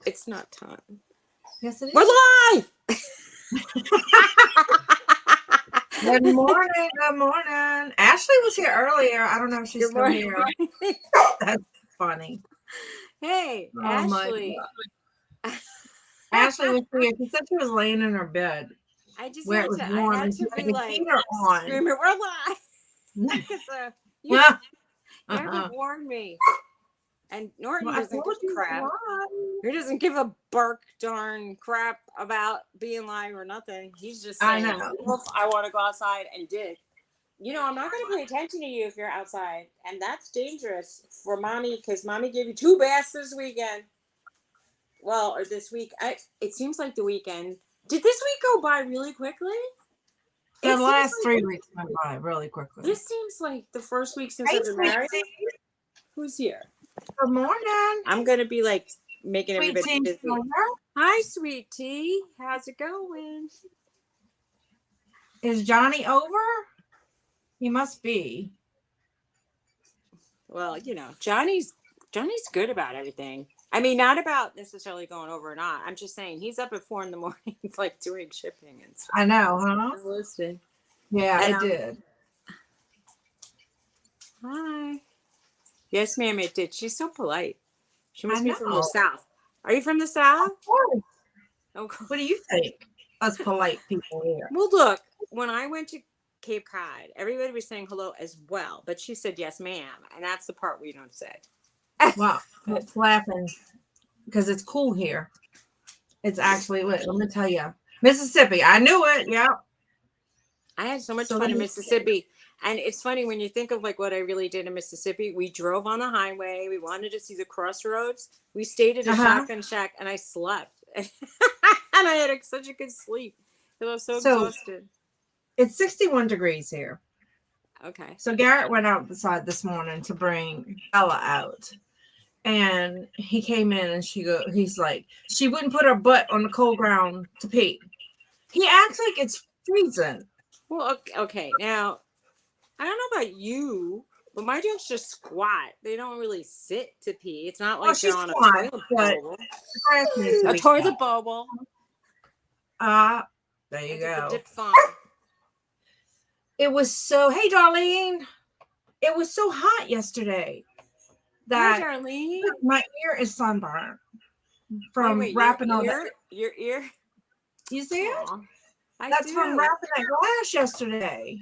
It's not time. Yes, it is. We're live! Good morning. Good morning. Ashley was here earlier. I don't know if she's still here. That's funny. Hey, Oh, Ashley. Ashley was here. She said she was laying in her bed I just where had it was to. warm I had and she to had be the like heater on. screaming, "We're live!" Because you haven't warned me. And Norton doesn't give a crap. He doesn't give a bark darn crap about being live or nothing. He's just saying, I want to go outside and dig. You know, I'm not going to pay attention to you if you're outside. And that's dangerous for mommy because mommy gave you 2 baths this weekend. Well, or this week. It seems like the weekend. Did this week go by really quickly? The last 3 weeks went by really quickly. This seems like the first week since I've been married. Who's here? Good morning. I'm going to be like making Sweet everybody busy. Hi, sweet tea. How's it going? Is Johnny over? He must be. Well, you know, Johnny's good about everything. I mean, not about necessarily going over or not. I'm just saying he's up at 4 a.m, like doing shipping and stuff. I know, huh? Listening. Yeah, I did. Hi. Yes, ma'am, it did. She's so polite. She must be from the South. Are you from the South? Of course. Okay. What do you think? Us polite people here. Well, look, when I went to Cape Cod, everybody was saying hello as well, but she said yes, ma'am, and that's the part we don't say. Wow, it's laughing because it's cool here. It's actually lit. Let me tell you, Mississippi. I knew it. Yeah. I had so much fun in Mississippi. And it's funny when you think of like what I really did in Mississippi. We drove on the highway. We wanted to see the crossroads. We stayed at a shotgun shack and I slept. And I had such a good sleep because I was so exhausted. It's 61 degrees here. Okay. So Garrett went outside this morning to bring Bella out. And he came in and he's like, she wouldn't put her butt on the cold ground to pee. He acts like it's freezing. Well, okay. Now, I don't know about you, but my dogs just squat. They don't really sit to pee. It's not like they're on a toilet bowl. A toilet bowl. There you go. The dip farm. It was so, hey, Darlene. It was so hot yesterday that Hi, Darlene. My ear is sunburned from wrapping all that. Your ear? You see it? That's from wrapping that glass yesterday.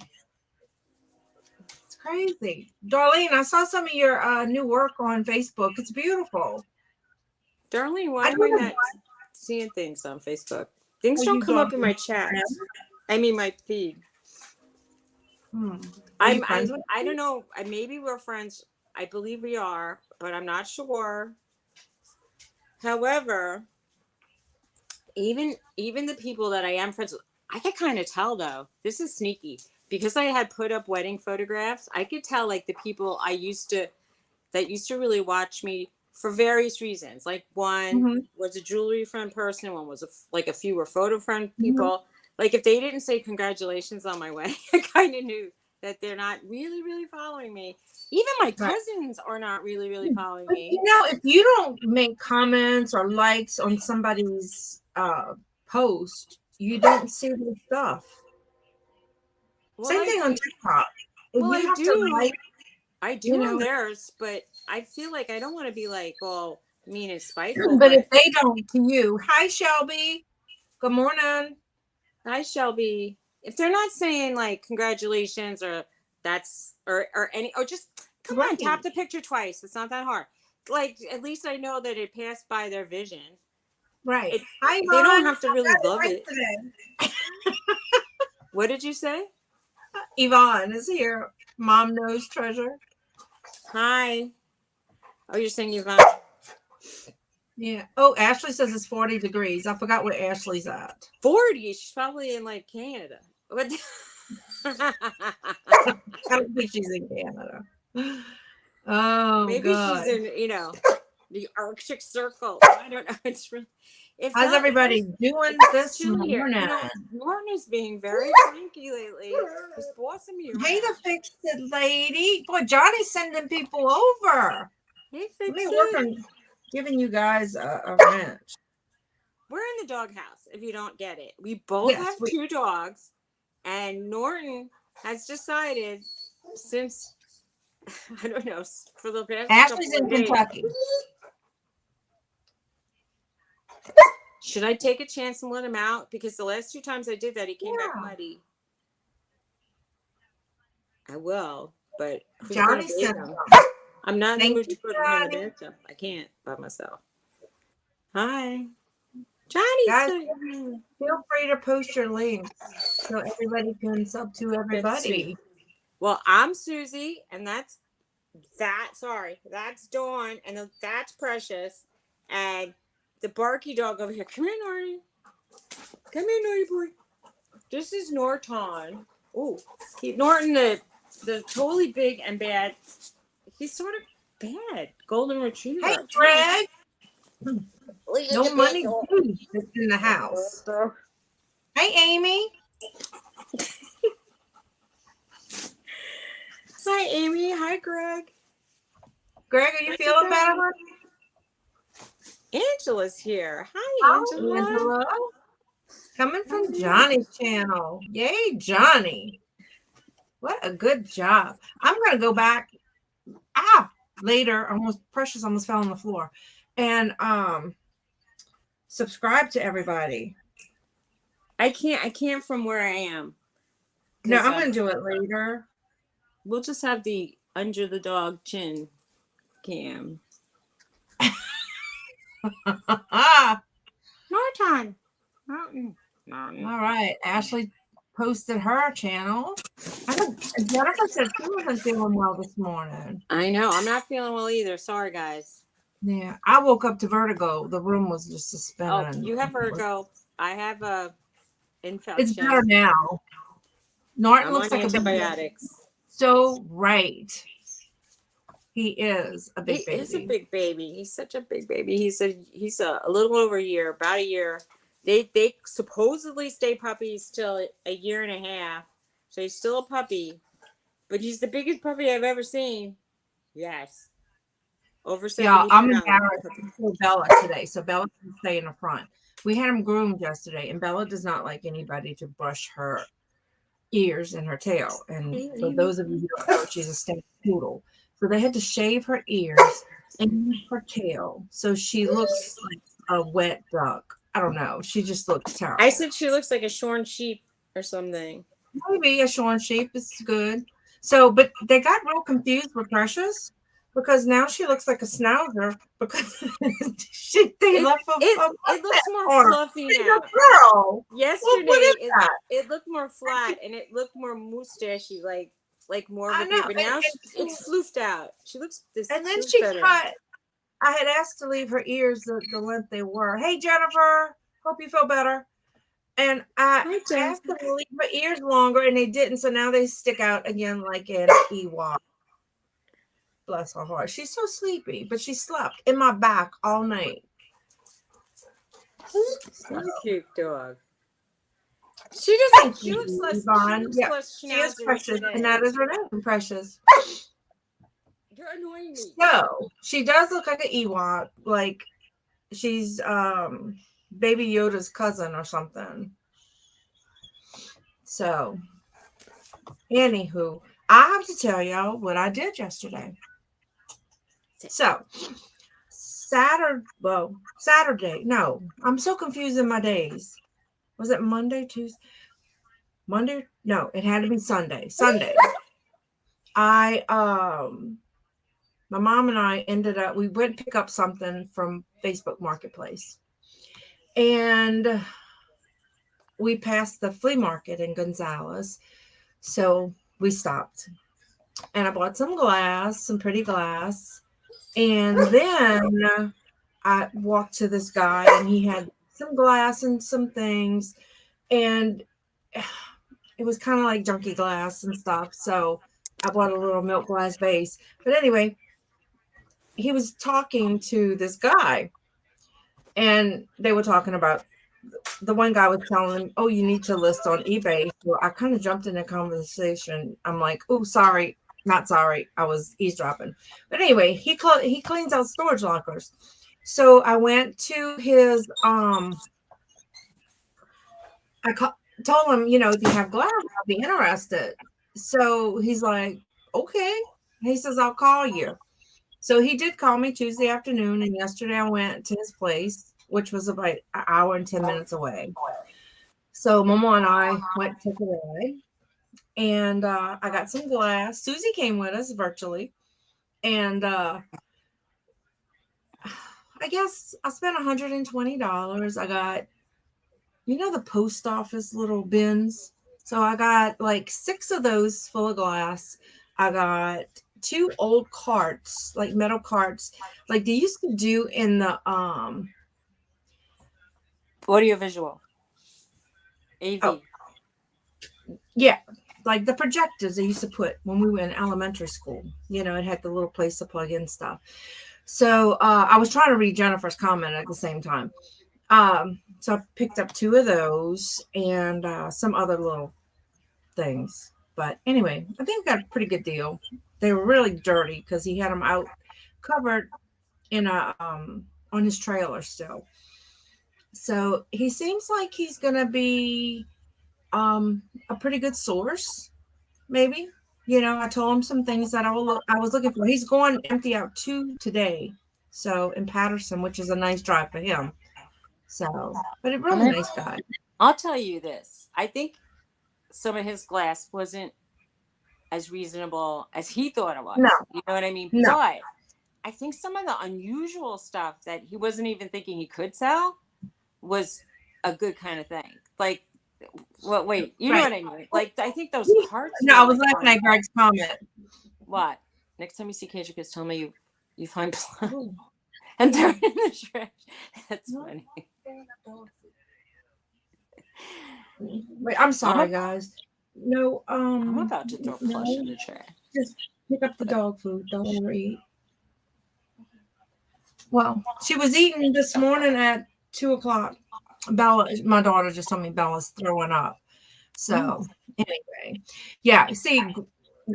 It's crazy. Darlene, I saw some of your new work on Facebook. It's beautiful. Darlene, why am I not seeing things on Facebook? Things don't come up in my chat. I mean, my feed. I don't know. Maybe we're friends. I believe we are, but I'm not sure. However, even the people that I am friends with, I could kind of tell though. This is sneaky because I had put up wedding photographs. I could tell like the people that used to really watch me for various reasons. Like one was a jewelry friend person, one was a few were photo friend people. Like if they didn't say congratulations on my wedding, I kind of knew that they're not really, really following me. Even my cousins are not really, really following me. You know, if you don't make comments or likes on somebody's post, you don't see the stuff. Well, same thing on TikTok. Well, I do on theirs, but I feel like I don't want to be like, well, mean and spiteful. But if they don't to you, hi Shelby. Good morning. Hi Shelby. If they're not saying like congratulations or just come on, tap the picture twice. It's not that hard. Like at least I know that it passed by their vision. Right. They don't have to really love it. What did you say? Yvonne is here. Mom knows treasure. Hi. Oh, you're saying Yvonne? Yeah. Oh, Ashley says it's 40 degrees. I forgot where Ashley's at. 40? She's probably in like Canada. What? I don't think she's in Canada. Oh, maybe she's in, the Arctic Circle. I don't know. It's really. How's everybody doing this morning? Norton is being very cranky lately. Just bossing me around. Hey, the fix it, lady. Boy, Johnny's sending people over. Hey, fix it. giving you guys a wrench. We're in the doghouse, if you don't get it. We both Yes, have two dogs, and Norton has decided since, I don't know, for the past Ashley's couple in of days, Kentucky. should I take a chance and let him out? Because the last 2 times I did that, he came back muddy. I will, but who's going to bathe him? I'm not in the mood to put him in the bathtub. I can't by myself. Hi. Johnny. Guys, feel free to post your links so everybody can sub to everybody. Well, I'm Suzy, and that's Dawn, and that's Precious, and the barky dog over here. Come here, Norty. Come here, Norty boy. This is Norton. Oh, Norton, the totally big and bad. He's sort of bad. Golden Retriever. Hey, Greg. No money that's in the house. Hey, Amy. Hi, Amy. Hi, Greg. Greg, are you feeling better? Angela's here. Hi, Angela. Coming from Johnny's channel. Yay, Johnny. What a good job. I'm going to go back later. Precious almost fell on the floor. And subscribe to everybody. I can't from where I am. No, I'm going to do it later. We'll just have the under the dog chin cam. Norton. All right. Ashley posted her channel. Jennifer said she wasn't feeling well this morning. I know. I'm not feeling well either. Sorry, guys. Yeah. I woke up to vertigo. The room was just spinning. Oh, you have vertigo. I have a infection. It's better now. Norton looks like antibiotics. So right. He is a big baby. He is a big baby. He's such a big baby. He's a little over a year, about a year. They supposedly stay puppies till a year and a half. So he's still a puppy. But he's the biggest puppy I've ever seen. Yes. Over 70 Yeah, I'm pounds. embarrassed for Bella today. So Bella can stay in the front. We had him groomed yesterday, and Bella does not like anybody to brush her ears and her tail. And for those of you who don't know, she's a Stanley poodle. So they had to shave her ears and her tail. So she looks like a wet duck. I don't know. She just looks terrible. I said she looks like a shorn sheep or something. Maybe a shorn sheep is good. So, but they got real confused with Precious because now she looks like a schnauzer because they left it looks more fluffy now. Girl. Yesterday, it looked more flat and it looked more moustachy, like more of a baby. But now it's floofed out. She looks and then she cut. I had asked to leave her ears the length they were. Hey, Jennifer, hope you feel better. And I asked them to leave her ears longer, and they didn't. So now they stick out again like an Ewok. Bless her heart. She's so sleepy, but she slept in my back all night. So cute dog. She doesn't. She looks less. She is Precious, and that is her name, Precious. You're annoying me. So she does look like an Ewok, like she's Baby Yoda's cousin or something. So, anywho, I have to tell y'all what I did yesterday. So, Saturday. No, I'm so confused in my days. Was it Monday, Tuesday? Monday? No, it had to be Sunday. Sunday. My mom and I we went to pick up something from Facebook Marketplace. And we passed the flea market in Gonzales. So we stopped. And I bought some pretty glass. And then I walked to this guy and he had some glass and some things. And it was kind of like junky glass and stuff. So I bought a little milk glass vase. But anyway, he was talking to this guy and they were talking about the one guy was telling him, oh, you need to list on eBay. So I kind of jumped in the conversation. I'm like, oh, sorry, not sorry. I was eavesdropping. But anyway, he cleans out storage lockers. So I went to his I told him, if you have glass, I'll be interested. So he's like, okay. He says, I'll call you. So he did call me Tuesday afternoon, and yesterday I went to his place, which was about an hour and 10 minutes away. So Mama and I went to the ride, and I got some glass. Suzy came with us virtually, and I guess I spent $120. I got, the post office little bins. So I got like 6 of those full of glass. I got 2 old carts, like metal carts, like they used to do in the Audiovisual. oh AV. yeah, like the projectors they used to put when we were in elementary school. It had the little place to plug in stuff. So I was trying to read Jennifer's comment at the same time. So I picked up 2 of those and some other little things. But anyway, I think I got a pretty good deal. They were really dirty because he had them out covered in a on his trailer still. So he seems like he's gonna be a pretty good source, maybe. I told him some things that I was looking for. He's going empty out 2 today. So in Patterson, which is a nice drive for him. So, but a I really mean, nice guy. I'll tell you this. I think some of his glass wasn't as reasonable as he thought it No, was. You know what I mean? no, But I think some of the unusual stuff that he wasn't even thinking he could sell was a good kind of thing. Like, well, wait, you know right. what I mean? Like, I think those carts No, were I was like laughing fun. at Greg's comment. What? Next time you see Keisha, just tell me you find blood Oh, and throw it in the trash. That's funny. wait, I'm sorry, guys. No, I'm about to throw plush in no, the trash. just pick up the But dog food. Don't overeat. Well, she was eating this morning at 2 o'clock. Bella, my daughter just told me Bella's throwing up. So anyway, yeah. See,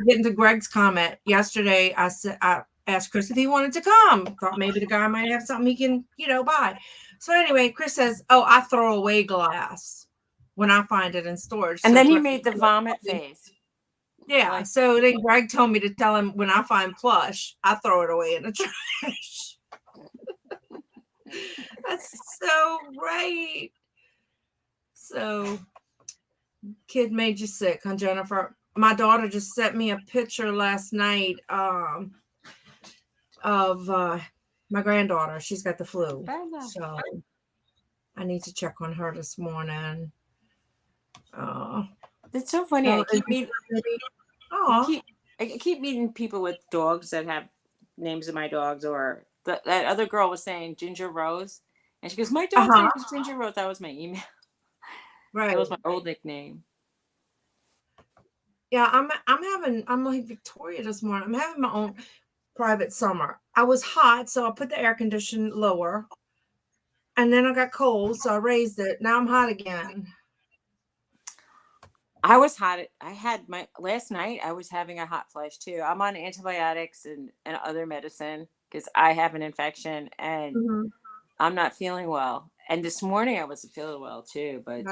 getting to Greg's comment yesterday, I said I asked Chris if he wanted to come. Thought maybe the guy might have something he can, buy. So anyway, Chris says, "Oh, I throw away glass when I find it in storage." and So then he Greg, made the vomit face. yeah. Like, So then Greg told me to tell him when I find plush, I throw it away in the trash. That's so right. So kid made you sick, huh, Jennifer? My daughter just sent me a picture last night of my granddaughter. She's got the flu. So I need to check on her this morning. it's so funny. Bella, oh, I keep meeting people with dogs that have names of my dogs, or that other girl was saying Ginger Rose, and she goes, "My dog's uh-huh, name is Ginger Rose." That was my email. right. That was my old nickname. Yeah, I'm like Victoria this morning. I'm having my own private summer. I was hot, so I put the air conditioner lower. And then I got cold, so I raised it. Now I'm hot again. I was hot. I had my last night. I was having a hot flash too. I'm on antibiotics and other medicine because I have an infection and Mm-hmm. I'm not feeling well. And this morning I wasn't feeling well too. But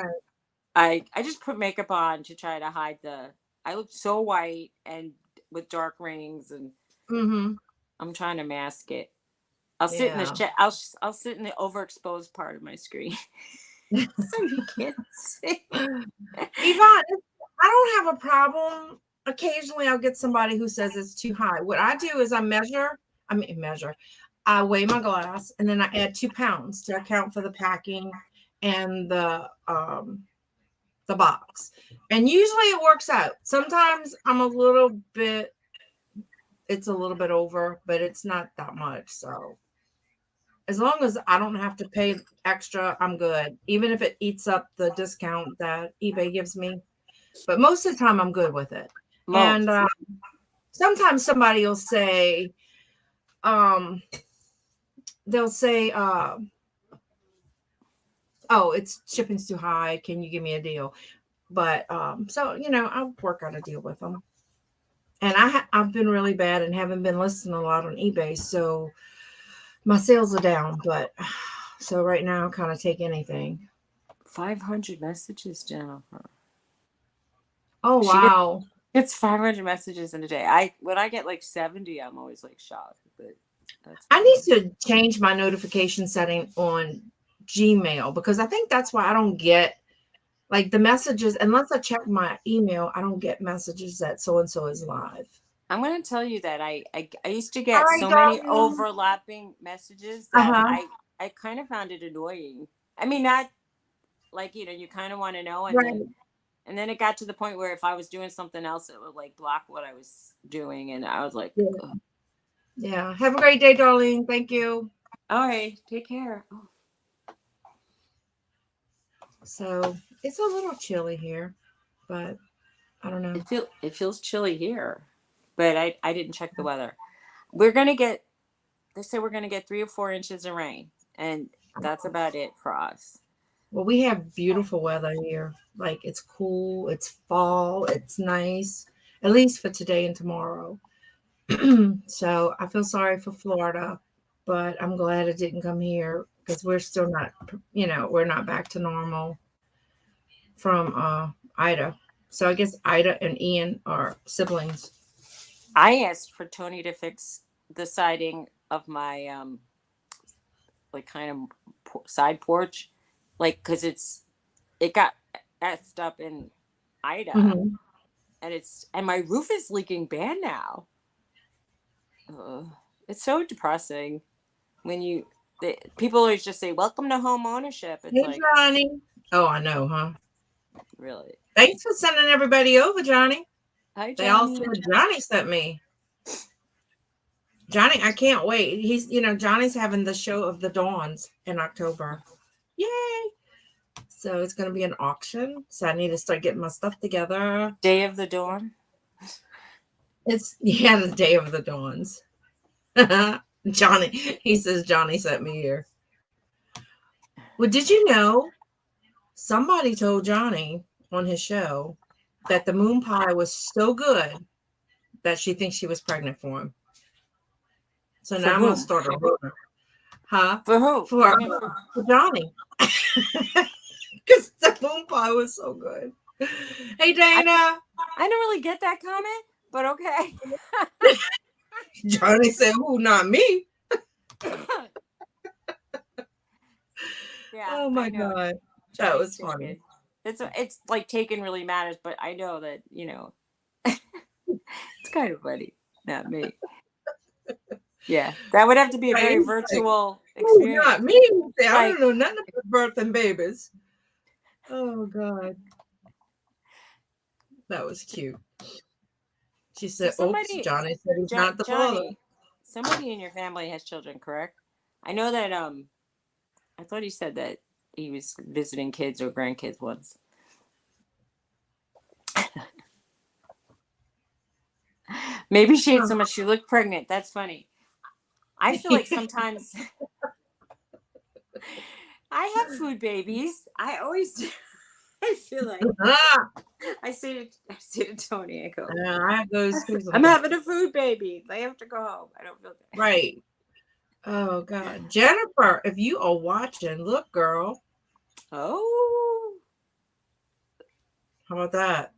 Right. I just put makeup on to try to hide the. I look so white and with dark rings, and Mm-hmm. I'm trying to mask it. I'll sit in the Yeah. I'll sit in the overexposed part of my screen so you can't see. Yvonne, I don't have a problem. Occasionally, I'll get somebody who says it's too high. What I do is measure. I weigh my glass and then I add 2 pounds to account for the packing and the box. And usually it works out. Sometimes it's a little bit over, but it's not that much. So as long as I don't have to pay extra, I'm good. Even if it eats up the discount that eBay gives me. But most of the time, I'm good with it. And Most. sometimes somebody will say, um, they'll say, "Oh, it's shipping's too high. Can you give me a deal?" But so I'll work out a deal with them. And I've been really bad and haven't been listing a lot on eBay, so My sales are down, but so right now, kind of take anything. 500 messages, Jennifer. Oh She gets wow! It's 500 messages in a day. When I get like 70, I'm always like shocked, but that's I fine. need to change my notification setting on Gmail because I think that's why I don't get like the messages unless I check my email. I don't get messages that so and so is live. I'm going to tell you that I used to All get right, so many darling. overlapping messages Uh that huh. I kind of found it annoying. I mean, not like, you kind of want to know, Right. and then it got to the point where if I was doing something else, it would like block what I was doing, and I was like, Yeah. ugh. Yeah. Have a great day, darling. Thank you. All right, take care. Oh, So it's a little chilly here, but I don't know. it feels chilly here, but I didn't check the weather. We're gonna get They say we're gonna get 3 or 4 inches of rain, and that's about it for us. Well, we have beautiful weather here. Like it's cool, it's fall, it's nice, at least for today and tomorrow. So I feel sorry for Florida, but I'm glad it didn't come here because we're still not, we're not back to normal from Ida. So I guess Ida and Ian are siblings. I asked for Tony to fix the siding of my like kind of side porch, like because it got effed up in Ida, Hmm. and my roof is leaking bad now. Ugh. It's so depressing when people always just say welcome to home ownership. It's Hey, like, Johnny. Oh, I know, huh? really? Thanks for sending everybody over, Johnny. Hi, They all Johnny. said Johnny sent me. Johnny, I can't wait. Johnny's having the show of the Dawns in October. Yay! So it's going to be an auction. So I need to start getting my stuff together. Day of the Dawn. It's, yeah, the day of the Dawns. Johnny, he says Johnny sent me here. Well, did you know somebody told Johnny on his show that the moon pie was so good that she thinks she was pregnant for him? So For now I'm going to whom? start a rumor. Huh? For who? For, I mean, for for Johnny. Because the moon pie was so good. Hey, I Dana. I don't really get that comment, but okay. Johnny said, "Who? Not me." Yeah, Oh I my know. god, that Johnny's was funny. taken. It's like taken really matters, but I know that it's kind of funny, not me. Yeah, that would have to be a Right? very He's like, virtual "Who? Not experience. me." He said, "I don't Like, know nothing about birth and babies." Oh god, that was cute. She so said, "Oops, Johnny said he's not the father." Johnny, somebody in your family has children, correct? I know that. I thought he said that he was visiting kids or grandkids once. Maybe she ate so much she looked pregnant. That's funny. I feel like sometimes I have food babies. I always do. I feel like I say to Tony, I go, I have those too I'm sometimes. having a food baby. They have to go home. I don't feel good. Right. Oh god, Jennifer, if you are watching, look, girl. Oh, How about that?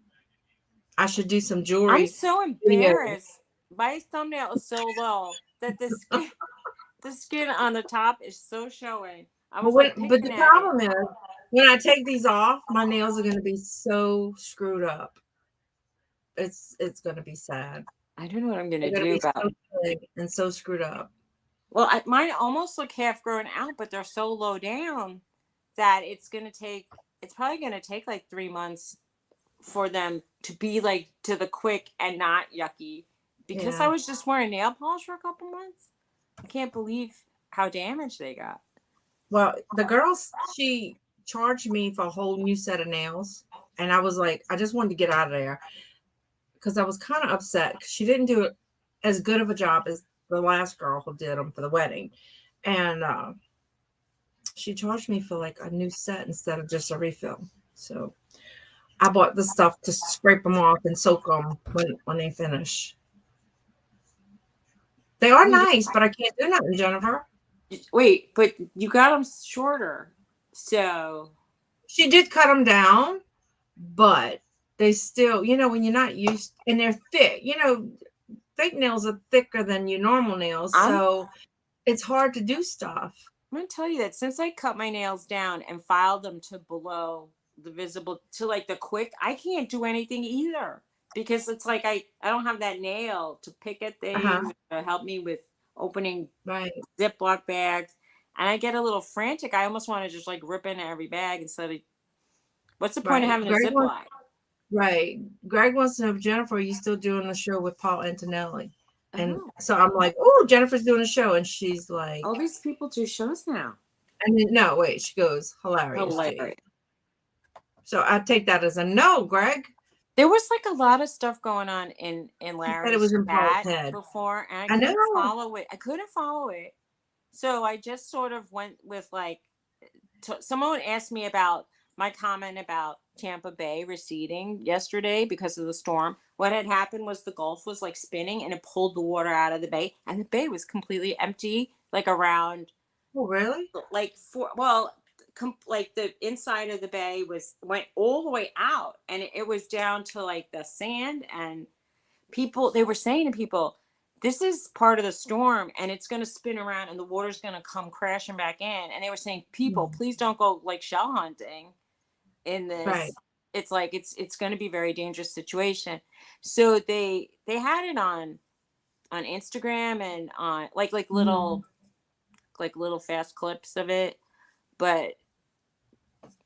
I should do some I'm jewelry so video. embarrassed. My thumbnail is so low that the skin on the top is so showing. I was like But picking the at it. problem is when I take these off, my nails are going to be so screwed up. It's going to be sad. I don't know what I'm gonna They're going to do be about so it. big and so screwed up. Well, mine almost look half grown out, but they're so low down that it's probably gonna take like 3 months for them to be like to the quick and not yucky. Because I Yeah. was just wearing nail polish for a couple months. I can't believe how damaged they got. Well, the girls, she charged me for a whole new set of nails, and I was like, I just wanted to get out of there because I was kind of upset because she didn't do it as good of a job as the last girl who did them for the wedding, and she charged me for like a new set instead of just a refill. So I bought the stuff to scrape them off and soak them when they finish. They are You nice, but I can't do nothing, Jennifer. Wait, but you got them shorter, so She did cut them down, but they still, when you're not used, and they're thick. Fake nails are thicker than your normal nails, so it's hard to do stuff. I'm gonna tell you that since I cut my nails down and filed them to below the visible to like the quick, I can't do anything either because it's like I don't have that nail to pick at things to help me with opening Ziploc bags, and I get a little frantic. I almost want to just like rip into every bag instead of. What's the point of having a Ziploc? Greg wants to know if Jennifer, are you still doing the show with Paul Antonelli? And so I'm like, oh, Jennifer's doing a show. And she's like, all these people do shows now. And then, no, wait, she goes, hilarious. So I take that as a no, Greg. There was like a lot of stuff going on in Larry's chat before, and I couldn't follow it. I couldn't follow it. So I just sort of went with like, someone asked me about my comment about Tampa Bay receding yesterday because of the storm. What had happened was the Gulf was like spinning and it pulled the water out of the bay, and the bay was completely empty, like around. Oh, really? Like like the inside of the bay went all the way out, and it was down to like the sand, and they were saying to people, this is part of the storm and it's going to spin around and the water's going to come crashing back in. And they were saying, people, please don't go like shell hunting in this. It's like it's going to be a very dangerous situation. So they had it on Instagram and on like little fast clips of it. But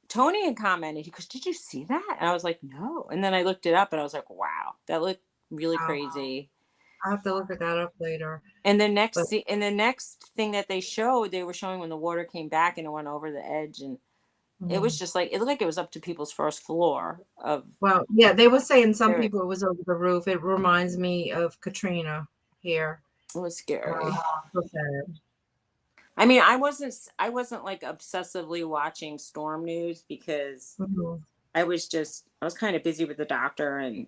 Tony had commented, he goes, did you see that? And I was like, no. And then I looked it up and I was like, wow, that looked really crazy. I'll have to look that up later. And the next thing that they showed, they were showing when the water came back and it went over the edge, and it was just like, it looked like it was up to people's first floor of. Well, yeah, they were saying some people it was over the roof. It reminds me of Katrina here. It was scary. So sad. I mean, I wasn't like obsessively watching storm news because I was kind of busy with the doctor and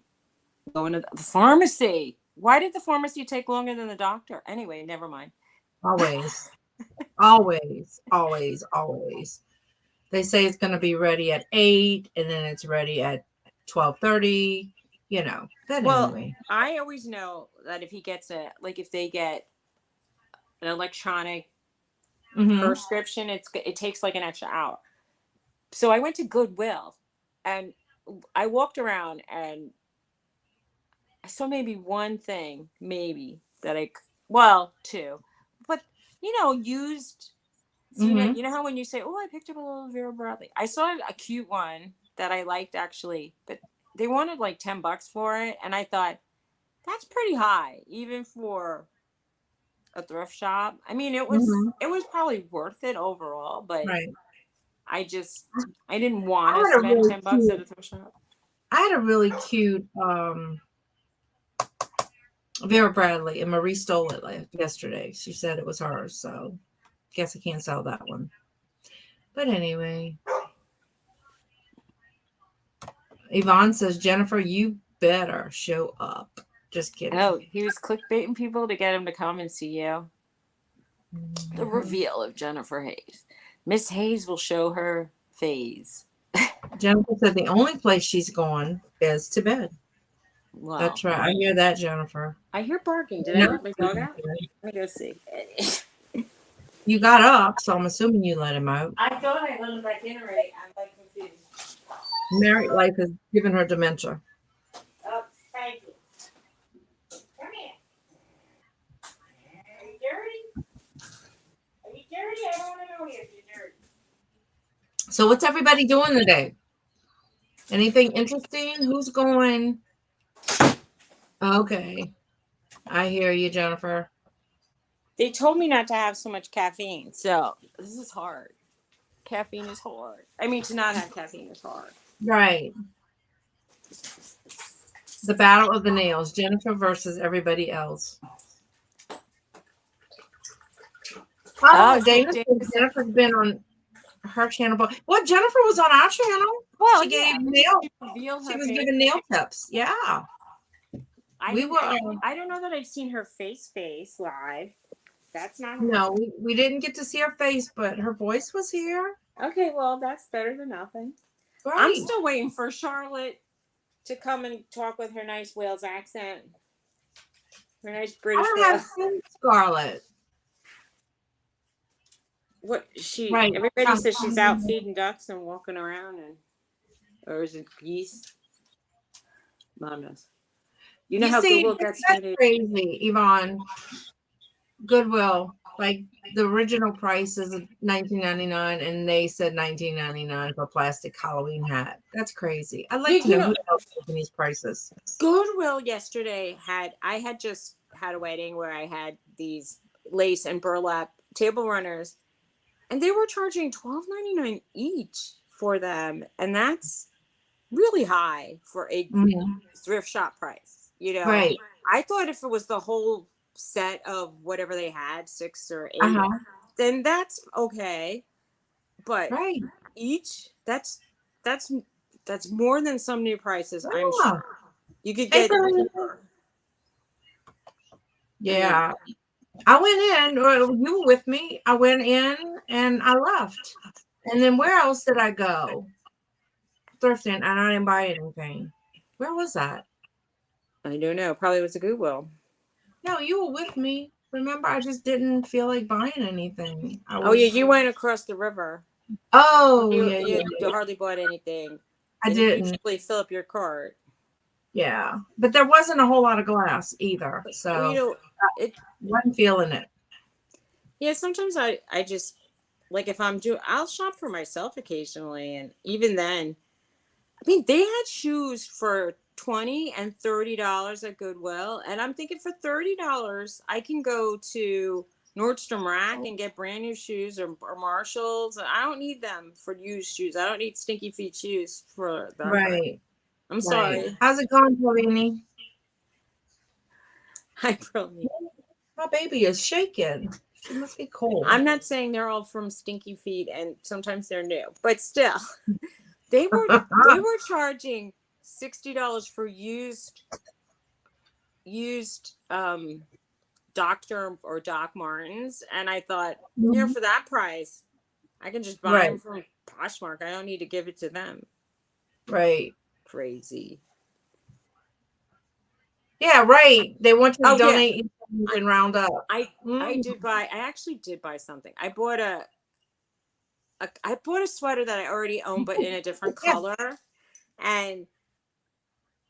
going to the pharmacy. Why did the pharmacy take longer than the doctor? Anyway, never mind. Always. Always. They say it's going to be ready at 8 and then it's ready at 12:30, anyway. I always know that if they get an electronic prescription, it takes like an extra hour. So I went to Goodwill and I walked around and I saw maybe one thing, two, but used. So you know how when you say, oh, I picked up a little Vera Bradley, I saw a cute one that I liked actually, but they wanted like $10 for it, and I thought that's pretty high even for a thrift shop. I mean, it was probably worth it overall, but I didn't want to spend $10 at a thrift shop. I had a really cute Vera Bradley, and Marie stole it yesterday. She said it was hers, so guess I can't sell that one. But anyway, Yvonne says, Jennifer, you better show up. Just kidding. Oh, he was clickbaiting people to get him to come and see you. The reveal of Jennifer Hayes. Miss Hayes will show her phase. Jennifer said the only place she's gone is to bed. Wow. That's right. I hear that, Jennifer. I hear barking. Did I let my dog out? Let me go see. You got up, so I'm assuming you let him out. I thought I let him back in already. I'm like confused. Married life has given her dementia. Oh, thank you. Come here. Are you dirty? Are you dirty? I don't want to know if you're dirty. So what's everybody doing today? Anything interesting? Who's going? Okay. I hear you, Jennifer. They told me not to have so much caffeine, so this is hard. Caffeine is hard. I mean, to not have caffeine is hard. Right. The battle of the nails, Jennifer versus everybody else. Jennifer's been on her channel. Well, Jennifer was on our channel. Well, she gave she was giving nail tips. Yeah. I don't know that I've seen her face live. That's not No, happening. we didn't get to see her face, but her voice was here. Okay, well, that's better than nothing. I'm Right. still waiting for Charlotte to come and talk with her nice Wales accent, her nice British I have Wales. seen Scarlett. What she? Right. Everybody says she's out feeding ducks and walking around, and or is it geese? Mom knows. You know You how see, Google gets me that's to. crazy, Yvonne. Goodwill, like the original price is 19.99, and they said 19.99 for a plastic Halloween hat. That's crazy. I'd Yeah, like to know who else is making these prices. Goodwill yesterday had. I had just had a wedding where I had these lace and burlap table runners, and they were charging $12.99 each for them, and that's really high for a Mhm. thrift shop price. You know, Right. I thought if it was the whole set of whatever they had, 6 or 8, Uh-huh. then that's okay. But Right. each, that's that's more than some new prices. I'm Yeah. sure you could It get really is. cheaper. I mean, Yeah. I went in, or you were with me. I went in and I left. And then where else did I go? Thrifting, and I didn't buy anything. Where was that? I don't know. Probably was a Goodwill. No, you were with me. Remember, I just didn't feel like buying anything. I Oh yeah, was. you went across the river. Oh, You yeah, yeah, you yeah. hardly bought anything, I and you didn't. usually fill up your cart. Yeah, but there wasn't a whole lot of glass either, Well, so it. wasn't feeling it. Yeah, sometimes I just like if I'll shop for myself occasionally, and even then, I mean, they had shoes for $20 and $30 at Goodwill, and I'm thinking for $30 I can go to Nordstrom Rack and get brand new shoes, or Marshalls. I don't need them for used shoes. I don't need stinky feet shoes for that price. Right, I'm right. sorry. How's it going, Flavini? I really. My baby is shaking. She must be cold. I'm not saying they're all from stinky feet, and sometimes they're new, but still, they were they were charging $60 for used Dr. or Doc Martens, and I thought, Mhm. for that price, I can just buy them Right, from Poshmark. I don't need to give it to them. right. Crazy. Yeah, right. They want you to Oh yeah, donate I and round up. I Mm. did buy. I actually did buy something. I bought a sweater that I already own, but in a different Yeah, color, and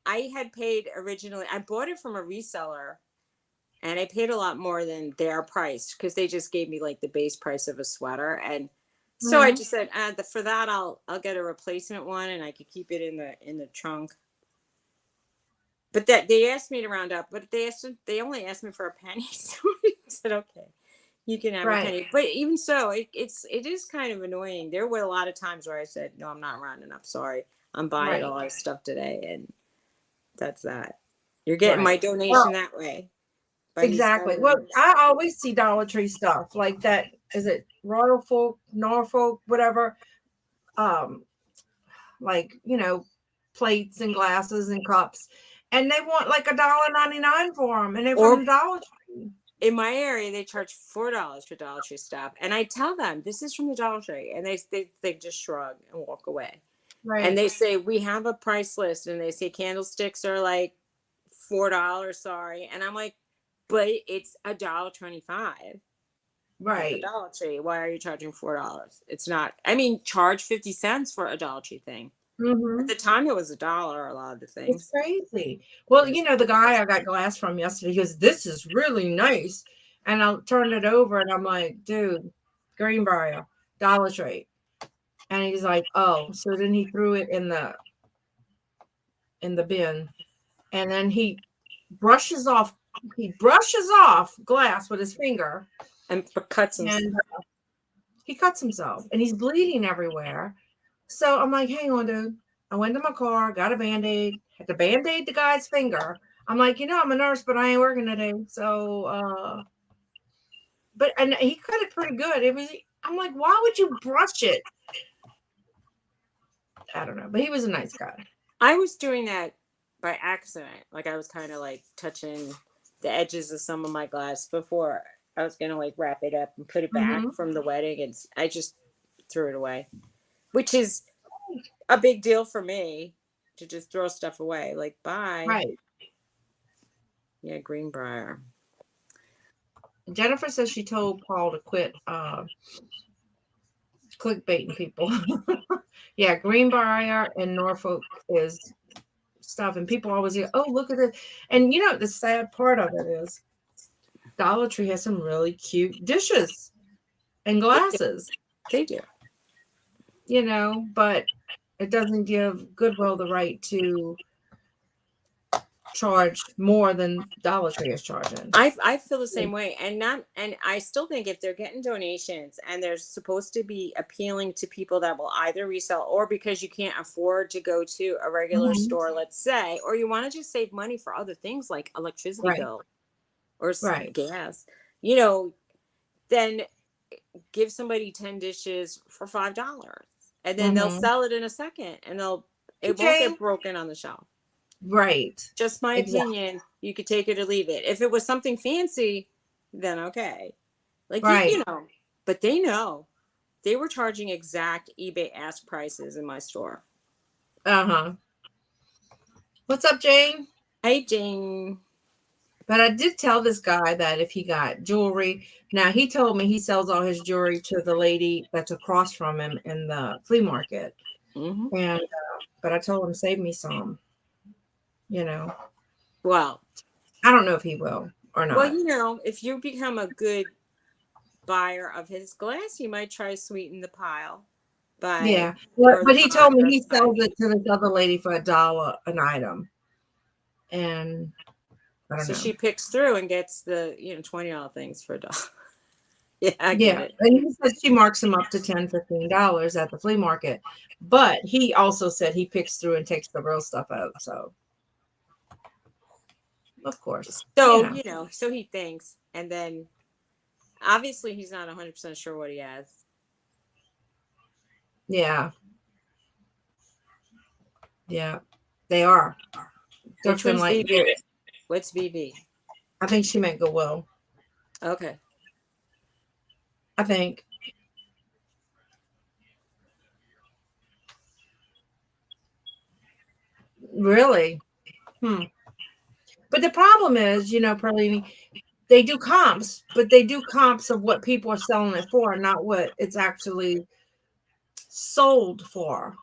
I had paid originally. I bought it from a reseller, and I paid a lot more than their price because they just gave me like the base price of a sweater, and so I mhm. just said, for that I'll get a replacement one, and I could keep it in the trunk. But that they asked me to round up, but they only asked me for a penny, so I said okay, you can have a Right, penny. But even so, it is kind of annoying. There were a lot of times where I said, no, I'm not rounding up. Sorry, I'm buying a right, lot of stuff today, and that's that. You're getting my right. Well, donation that way by me exactly. spending Well, it. I always see Dollar Tree stuff like that. Is it Royal Folk, Norfolk, whatever? Um, like plates and glasses and cups, and they want like $1.99 for them, and they're from Or the Dollar Tree. in my area, they charge $4 for Dollar Tree stuff, and I tell them this is from the Dollar Tree, and they just shrug and walk away. And Right, they say we have a price list, and they say candlesticks are like $4. Sorry, and I'm like, but it's $1.25 at the right. Dollar Tree. Why are you charging $4? It's not. I mean, charge 50 cents for a Dollar Tree thing. At Hmm. the time, it was $1. A lot of the It's things. crazy. It Well, is. the guy I got glass from yesterday, he goes, "This is really nice," and I turned it over, and I'm like, "Dude, Greenbrier, Dollar Tree," and he's like, "Oh," so then he threw it in the bin, and then he brushes off glass with his finger, And cuts them. and he cuts himself, and he's bleeding everywhere. So I'm like, "Hang on, dude." I went to my car, got a Band-Aid, had to Band-Aid the guy's finger. I'm like, I'm a nurse, but I ain't working today. So but and he cut it pretty good. I'm like, why would you brush it? I don't know. But he was a nice guy. I was doing that by accident. Like I was kind of like touching the edges of some of my glass before. I was gonna like wrap it up and put it back from the wedding, and I just threw it away, which is a big deal for me to just throw stuff away. Like, bye. Right. Yeah, Greenbrier. Jennifer says she told Paul to quit clickbaiting people. Yeah, Greenbrier and Norfolk is stuff, and people always go, "Oh, look at it!" And you know, the sad part of it is, Dollar Tree has some really cute dishes and glasses. They do. You know, but it doesn't give Goodwill the right to charge more than Dollar Tree is charging. I feel the same way, and I still think if they're getting donations and they're supposed to be appealing to people that will either resell, or because you can't afford to go to a regular store, let's say, or you want to just save money for other things like electricity bill or gas, you know, then give somebody 10 dishes for $5, and then they'll sell it in a second, and it won't get broken on the shelf. Right. Just my opinion. You could take it or leave it. If it was something fancy, then okay. Like, you know, but they know. They were charging exact eBay ask prices in my store. What's up, Jane? Hey, Jane. But I did tell this guy that if he got jewelry, now he told me he sells all his jewelry to the lady that's across from him in the flea market. And but I told him, save me some. You know. Well, I don't know if he will or not. Well, you know, if you become a good buyer of his glass, you might try to sweeten the pile. But he told me he sells it to this other lady for $1 an item. And I don't know. She picks through and gets the, you know, $20 things for $1. Yeah, I get it. And he said she marks them up to $10, $15 at the flea market. But he also said he picks through and takes the real stuff out. So, of course. So, you know, so he thinks. And then, obviously, he's not 100% sure what he has. Yeah. Yeah. They are. Which one's like VV? What's VV? I think she meant Goodwill. Okay. I think. Really? But the problem is, you know, Perlini, they do comps, but they do comps of what people are selling it for, not what it's actually sold for.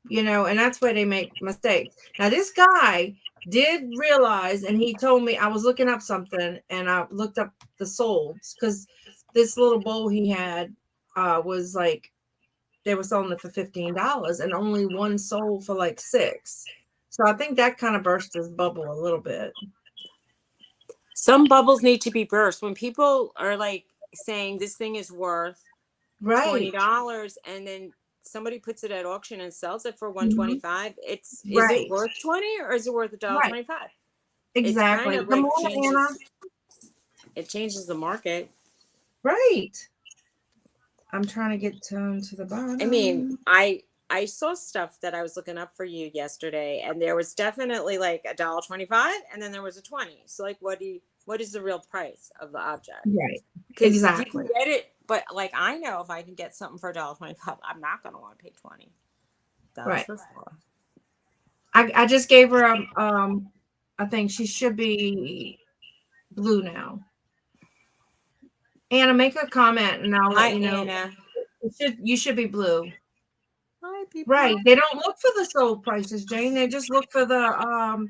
You know, and that's where they make mistakes. Now, this guy did realize, and he told me, I was looking up something, and I looked up the solds, because this little bowl he had was like, they were selling it for $15, and only one sold for like $6. So I think that kind of burst his bubble a little bit. Some bubbles need to be burst. When people are like saying this thing is worth $20, and then somebody puts it at auction and sells it for $125, is it worth $20 or is it worth $1.25? Exactly. It's kind of like it changes the market. Right. I'm trying to get to the bottom. I mean, I saw stuff that I was looking up for you yesterday, and there was definitely like $1.25, and then there was a 20. So like, what is the real price of the object? Right. Because you can get it, but like, I know if I can get something for $1.25, I'm not going to want to pay 20. That's for sure. I just gave her I think she should be blue now. Anna, make a comment and I'll let you know. Anna. You should be blue. Hi, people. Right. They don't look for the sold prices, Jane. They just look for the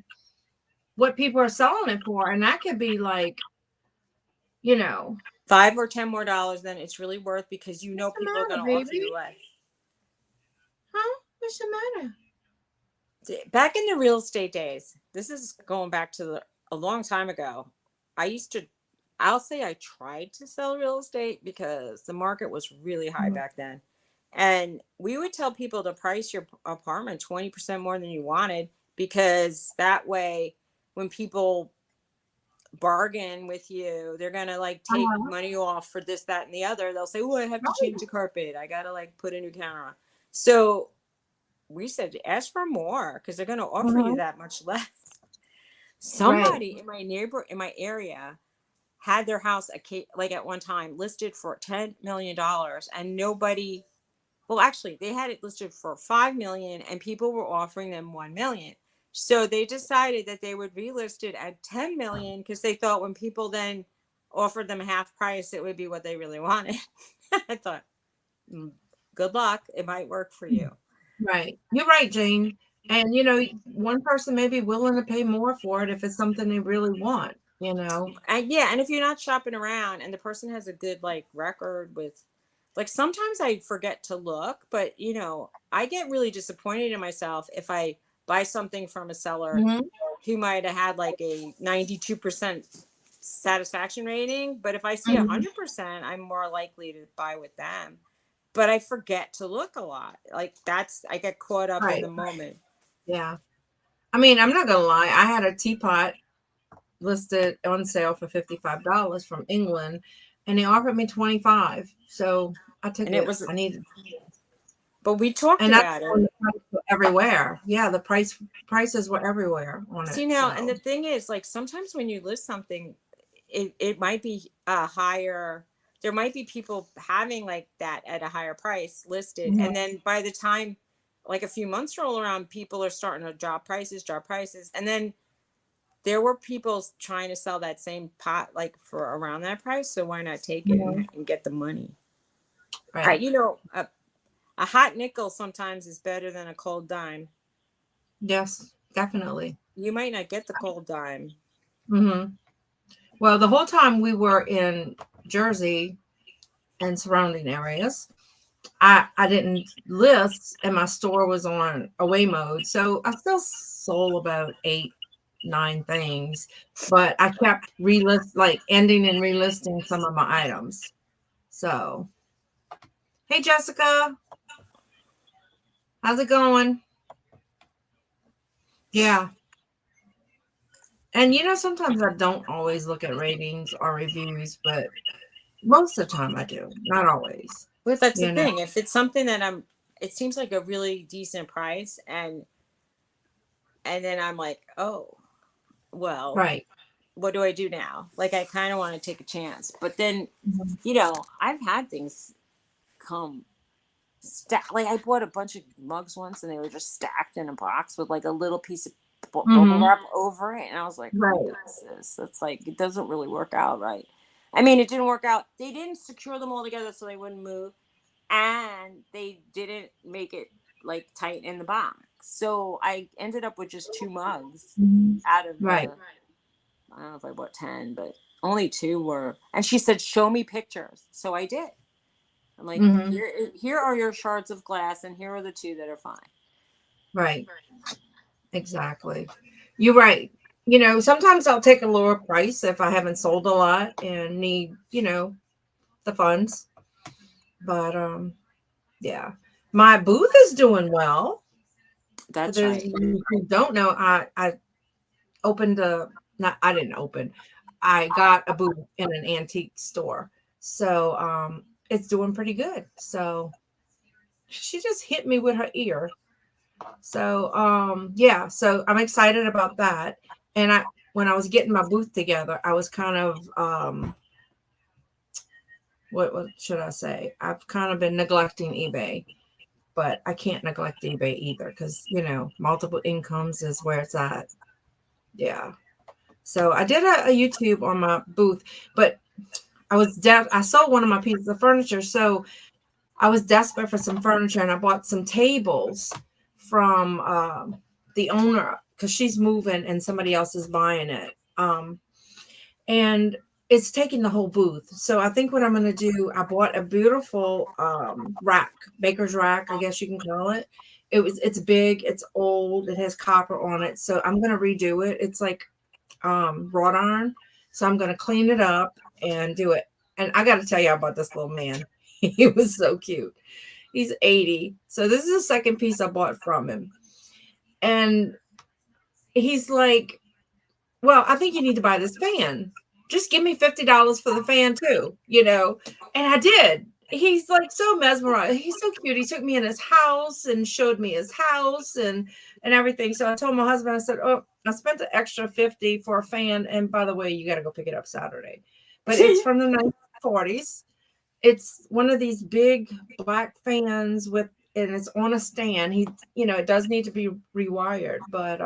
what people are selling it for. And that could be like, you know, $5 or $10 more, then it's really worth, because you know people are going to offer you less. Huh? What's the matter? Back in the real estate days, this is going back to a long time ago. I'll say I tried to sell real estate because the market was really high back then. And we would tell people to price your apartment 20% more than you wanted, because that way when people bargain with you, they're going to like take money off for this, that, and the other. They'll say, oh, I have to change the carpet. I got to like put a new counter on. So we said, ask for more, because they're going to offer you that much less. Somebody in my area had their house like at one time listed for $10 million, and nobody. Well, actually, they had it listed for 5 million, and people were offering them 1 million. So they decided that they would relist it at 10 million because they thought when people then offered them half price, it would be what they really wanted. I thought, "Mm, good luck. It might work for you." Right. You're right, Jane. And one person may be willing to pay more for it if it's something they really want. And yeah, and if you're not shopping around and the person has a good like record with, like, sometimes I forget to look, but I get really disappointed in myself if I buy something from a seller Hmm. who might have had like a 92% satisfaction rating, but if I see Hmm. 100%, I'm more likely to buy with them. But I forget to look a lot. Like, I get caught up in Right. the moment. Yeah. I mean, I'm not gonna lie. I had a teapot listed on sale for $55 from England, and they offered me 25. So I took And it it. was, I needed, but we talked and that's about when it. the price were everywhere. Yeah, the prices were everywhere on See it. now, and So. the thing is, like, sometimes when you list something, it might be a higher. There might be people having like that at a higher price listed, Mhm. and then by the time like a few months roll around, people are starting to drop prices, and then there were people trying to sell that same pot like for around that price. So why not take it Mhm. and get the money? Right. A hot nickel sometimes is better than a cold dime. Yes, definitely. You might not get the cold dime. Hmm. Well, the whole time we were in Jersey and surrounding areas, I didn't list, and my store was on away mode, so I still sold about 8, 9 things, but I kept like ending and relisting some of my items. So, hey Jessica, how's it going? Yeah. And sometimes I don't always look at ratings or reviews, but most of the time I do. Not always. But that's the You know. thing. If it's something that it seems like a really decent price, and then I'm like, oh, well, Right. what do I do now? Like, I kind of want to take a chance, but then, Mhm. I've had things come like I bought a bunch of mugs once, and they were just stacked in a box with like a little piece of bubble Mhm. wrap over it, and I was like, who Right. does this? It's like, it doesn't really work out right. I mean, it didn't work out. They didn't secure them all together so they wouldn't move, and they didn't make it like tight in the box. So I ended up with just two mugs Mhm. out of Right. I don't know if I bought 10, but only two were. And she said, "Show me pictures." So I did. I'm like, Mhm. here are your shards of glass, and here are the two that are fine. Right. Exactly. You're right. Sometimes I'll take a lower price if I haven't sold a lot and need, the funds. But yeah. My booth is doing well. For That's those right. of you who don't know, I opened a not I didn't open. I got a booth in an antique store. So it's doing pretty good. So she just hit me with her ear. So yeah, so I'm excited about that. And when I was getting my booth together, I was kind of what should I say? I've kind of been neglecting eBay, but I can't neglect eBay either because multiple incomes is where it's at. Yeah. So I did a YouTube on my booth, but I sold one of my pieces of furniture, so I was desperate for some furniture, and I bought some tables from the owner because she's moving and somebody else is buying it. And it's taking the whole booth. So I think what I'm going to do, I bought a beautiful rack, baker's rack, I guess you can call it. It's big, it's old, it has copper on it. So I'm going to redo it. It's like wrought iron. So I'm going to clean it up and do it. And I got to tell you about this little man. He was so cute. He's 80. So this is the second piece I bought from him. And he's like, well, I think you need to buy this fan. Just give me $50 for the fan too. And I did. He's like so mesmerized. He's so cute. He took me in his house and showed me his house and everything. So I told my husband, I said, oh, I spent the extra 50 for a fan. And by the way, you got to go pick it up Saturday but it's from the 1940s. It's one of these big black fans with, and it's on a stand. It does need to be rewired, but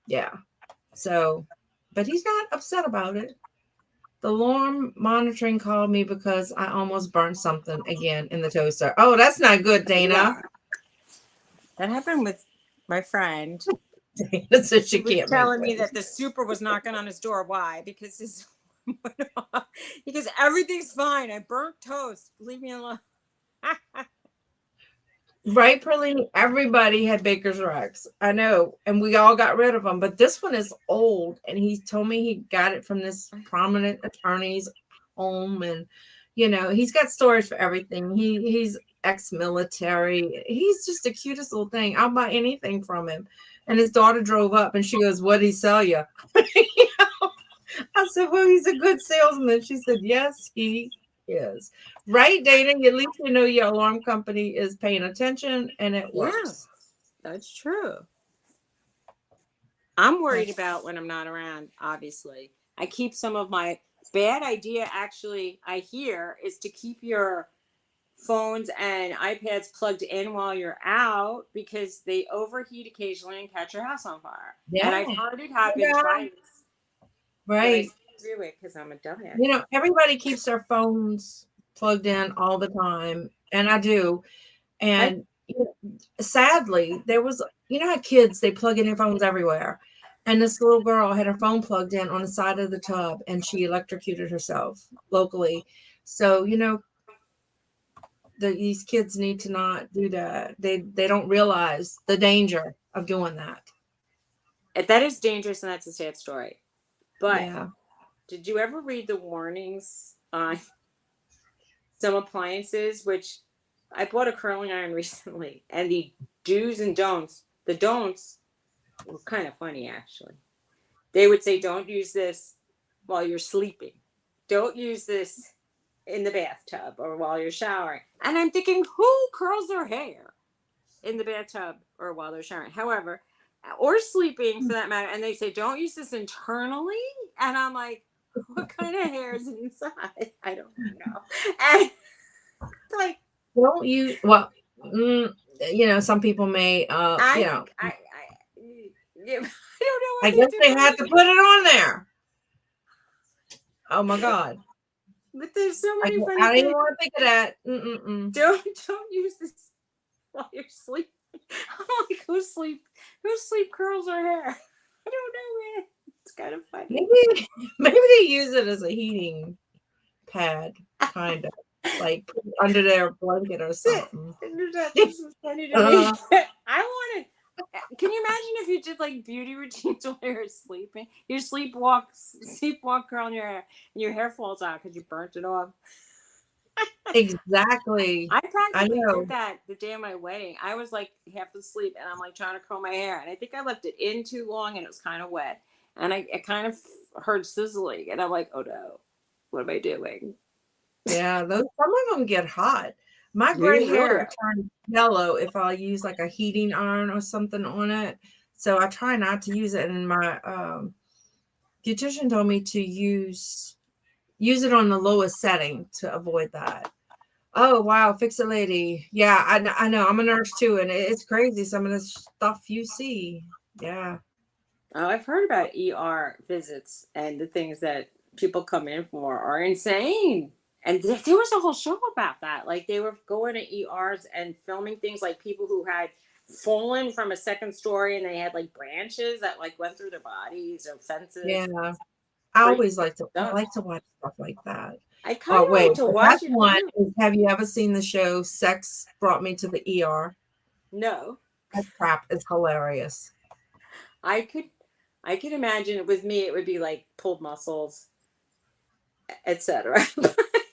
yeah. So, but he's not upset about it. The alarm monitoring called me because I almost burned something again in the toaster. Oh, that's not good, Dana. Yeah. That happened with my friend. Dana said He she was can't make telling me waves. that the super was knocking on his door. Why? Because because everything's fine. I burnt toast. Leave me alone. Rightfully, everybody had Baker's Rex. I know, and we all got rid of them. But this one is old, and he told me he got it from this prominent attorney's home, and he's got stories for everything. He's ex-military. He's just the cutest little thing. I'll buy anything from him. And his daughter drove up, and she goes, "What did he sell you?" I said, "Well, he's a good salesman." She said, "Yes, he is." Right, Dana? At least you know your alarm company is paying attention and it Yeah, works. that's true. I'm worried about when I'm not around, obviously. I keep some of my bad idea, actually, I hear, is to keep your phones and iPads plugged in while you're out because they overheat occasionally and catch your house on fire. Yeah. And I've heard it happen twice. But I Right. still do it because I'm a dumbass. Everybody keeps their phones plugged in all the time, and I do. And sadly, there was, how kids, they plug in their phones everywhere. And this little girl had her phone plugged in on the side of the tub, and she electrocuted herself locally. So, these kids need to not do that. They don't realize the danger of doing that. That is dangerous, and that's a sad story. But Yeah. did you ever read the warnings on some appliances? Which I bought a curling iron recently, and the do's and don'ts. The don'ts were kind of funny, actually. They would say, "Don't use this while you're sleeping. Don't use this in the bathtub or while you're showering." And I'm thinking, who curls their hair in the bathtub or while they're showering? However, or sleeping for that matter. And they say, "Don't use this internally." And I'm like, what kind of hair is inside? I don't know. And like, Don't you? Well, some people may. I think I don't know I what they guess do. they had to put it on there. Oh my God! But there's so I, many funny I didn't things. want to think of that. Mm-mm-mm. Don't use this while you're sleeping. I'm like, who sleep curls her hair? I don't know, man. It's kind of funny. Maybe they use it as a heating pad, kind of like put it under their blanket or something. This is funny to me. I wanted. Can you imagine if you did like beauty routines while you're sleeping? You sleepwalk curling your hair, and your hair falls out because you burnt it off. Exactly. I I practically know. did that the day of my wedding. I was like half asleep, and I'm like trying to curl my hair, and I think I left it in too long, and it was kind of wet, and I kind of heard sizzling, and I'm like, oh no, what am I doing? Yeah, some of them get hot. My gray Really? hair turns yellow if I use like a heating iron or something on it. So I try not to use it. And my beautician told me to use it on the lowest setting to avoid that. Oh wow, fix it, lady. Yeah, I know. I'm a nurse too, and it's crazy some of the stuff you see. Yeah. Oh, I've heard about ER visits and the things that people come in for are insane. And there was a whole show about that. Like they were going to ERs and filming things like people who had fallen from a second story and they had like branches that like went through their bodies or fences. Yeah. I Crazy always like to stuff. watch stuff like that. I kind Oh of like wait, to the best watch it one too. is, have you ever seen the show Sex Brought Me to the ER? No, That crap is hilarious. I could imagine with me it would be like pulled muscles, etc.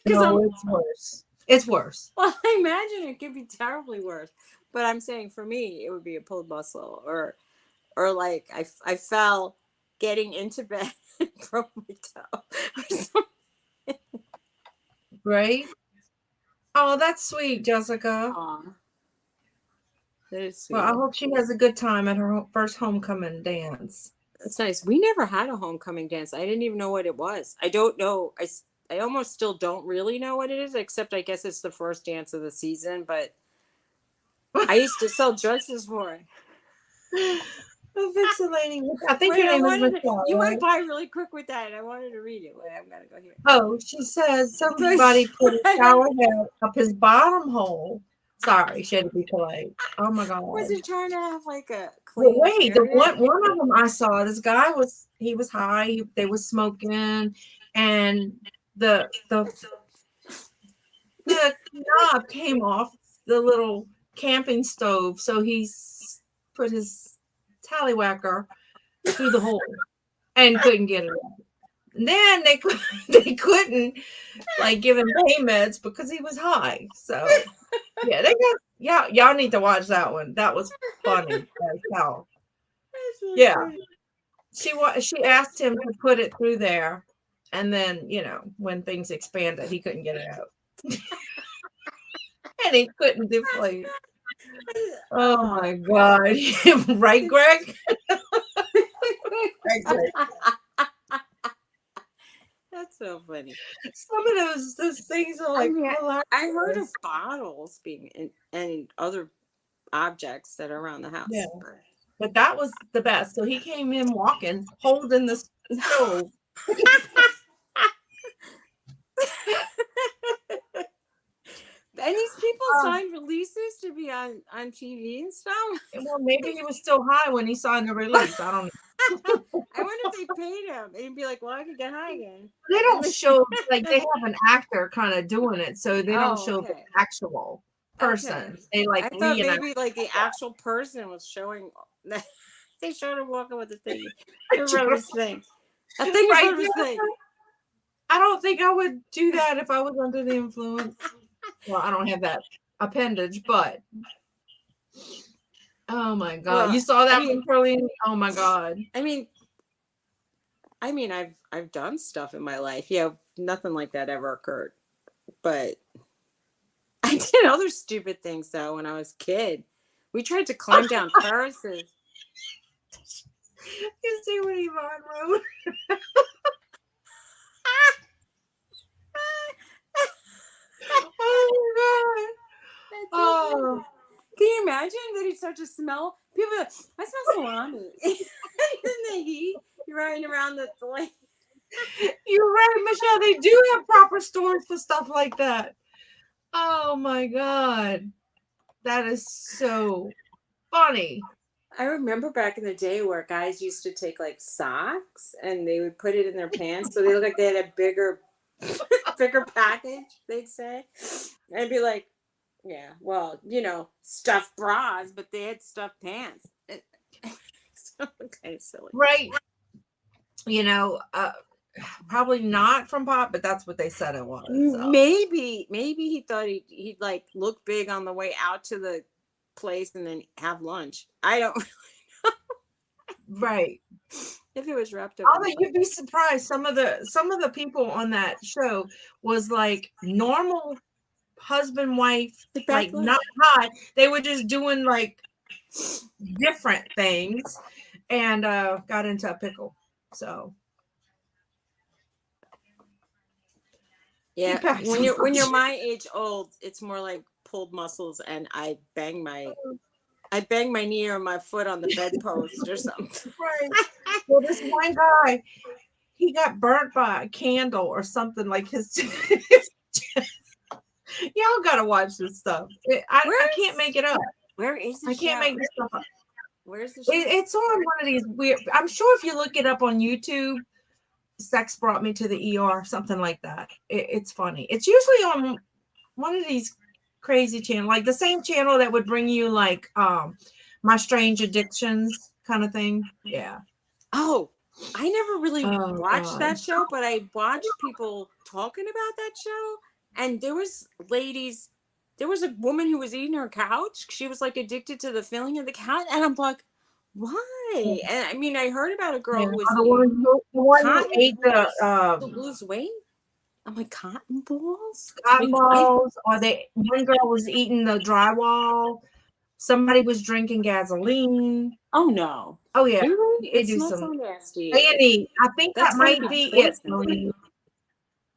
Because No, it's worse. It's worse. well, I imagine it could be terribly worse. But I'm saying for me, it would be a pulled muscle, or like I fell getting into bed and broke my toe, or something. Right? Oh, that's sweet, Jessica. Aw, that is Well, I sweet. hope she has a good time at her first homecoming dance. That's nice. We never had a homecoming dance. I didn't even know what it was. I don't know. I almost still don't really know what it is, except I guess it's the first dance of the season. But I used to sell dresses for it. Oh, Vixelating. I think Wait, your name is Michelle, you right? went by really quick with that. I wanted to read it. Wait, I'm gonna go here. Oh, she says somebody put a shower head up his bottom hole. Sorry, she had to be polite. Oh my god. Was he trying to have like a Well, clean wait, the period? one of them I saw, this guy was high, they was smoking, and the knob came off the little camping stove, so put his tallywhacker through the hole and couldn't get it out. And then they couldn't like give him pain meds because he was high. So yeah, y'all need to watch that one. That was funny as hell. Really Yeah. funny. She asked him to put it through there, and then when things expanded, he couldn't get it out, and he couldn't deflate. Oh my god! Right, Greg? That's so funny. Some of those things are like hilarious. I heard of bottles being and other objects that are around the house. Yeah. But that was the best. So he came in walking, holding the stove. And these people signed releases to be on TV and stuff. Well, maybe he was still high when he signed the release. I don't know. I wonder if they paid him. And he'd be like, well, I could get high again. They don't show, like, they have an actor kind of doing it, so they don't show the actual person. They like, I thought maybe like the actual person was showing. They showed him walking with the thing. In front of his thing. A thing in front of his thing. I don't think I would do that if I was under the influence. Well, I don't have that appendage, but oh my god, well, you saw that one, Pearline? Oh my god. I mean, I've done stuff in my life. Yeah, nothing like that ever occurred. But I did other stupid things though when I was a kid. We tried to climb down terraces. You see what Yvonne wrote? Oh my god. Oh. Can you imagine that he'd start to smell? People are like, I smell salami. And then the heat, you're riding around the lake. You're right, Michelle. They do have proper stores for stuff like that. Oh my god. That is so funny. I remember back in the day where guys used to take like socks and they would put it in their pants so they look like they had a bigger package, they'd say. And I'd be like, yeah, well, stuffed bras, but they had stuffed pants. So kind of silly. Right. Probably not from Pop, but that's what they said it was. So. Maybe he thought he'd like look big on the way out to the place and then have lunch. I don't really know. Right. If it was wrapped up. Although you'd be surprised, some of the people on that show was like normal husband, wife, like not hot. They were just doing like different things and got into a pickle. So yeah, when you're my age old, it's more like pulled muscles and I bang my knee or my foot on the bedpost or something. Right. Well, this one guy, he got burnt by a candle or something like his. Y'all gotta watch this stuff. I can't make it up. Where is it? I can't make this stuff up. Where's the show? It's on one of these weird. I'm sure if you look it up on YouTube, Sex Brought Me to the ER, something like that. It's funny. It's usually on one of these crazy channels, like the same channel that would bring you like My Strange Addictions kind of thing. Yeah. Oh, I never really watched that show, but I watched people talking about that show. And there was a woman who was eating her couch. She was like addicted to the feeling of the couch. And I'm like, why? And I mean, I heard about a girl who was the one who ate to lose weight. I'm like, cotton balls? Cotton balls. Or one girl was eating the drywall. Somebody was drinking gasoline. Oh no. Oh yeah, Really? they It do smells so some nasty. A&E. I think that That's gotta might be be it, poison. Marie.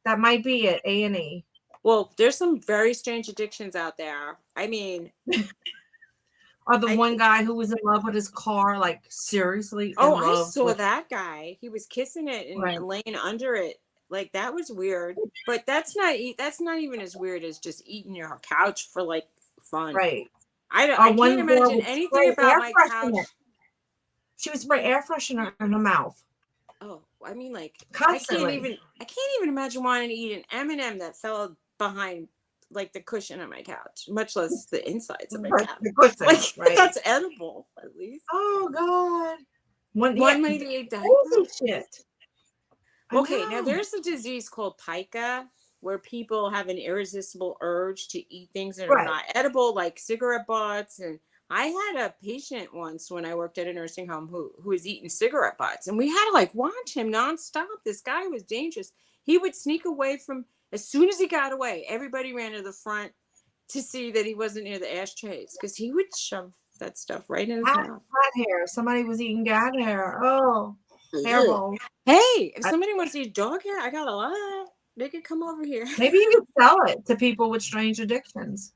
That might be it. A&E. Well, there's some very strange addictions out there. I mean, Or the I one can't. guy who was in love with his car, like seriously Oh, in I love saw with. that guy. He was kissing it Right, and laying under it. Like that was weird. But that's not even as weird as just eating your couch for like fun. right. I Or can't one girl imagine would anything spray about air my couch. freshener. She would spray air freshener in her mouth Oh, I mean, like constantly. I can't even imagine wanting to eat an M&M that fell behind like the cushion of my couch, much less the insides of my But couch. the cushion, Like right? that's edible, at least. Oh God. Yeah, One lady ate diaper. crazy shit. I Okay, now know. there's a disease called pica where people have an irresistible urge to eat things that are Right. not edible, like cigarette butts. And I had a patient once when I worked at a nursing home who was eating cigarette butts, and we had to like watch him nonstop. This guy was dangerous. He would sneak away from as soon as he got away. Everybody ran to the front to see that he wasn't near the ashtrays because he would shove that stuff right in his mouth. Cat hair. Somebody was eating cat hair. Oh, Ugh. terrible. Hey, if I- somebody wants to eat dog hair, I got a lot. They could come over here. Maybe you could sell it to people with strange addictions.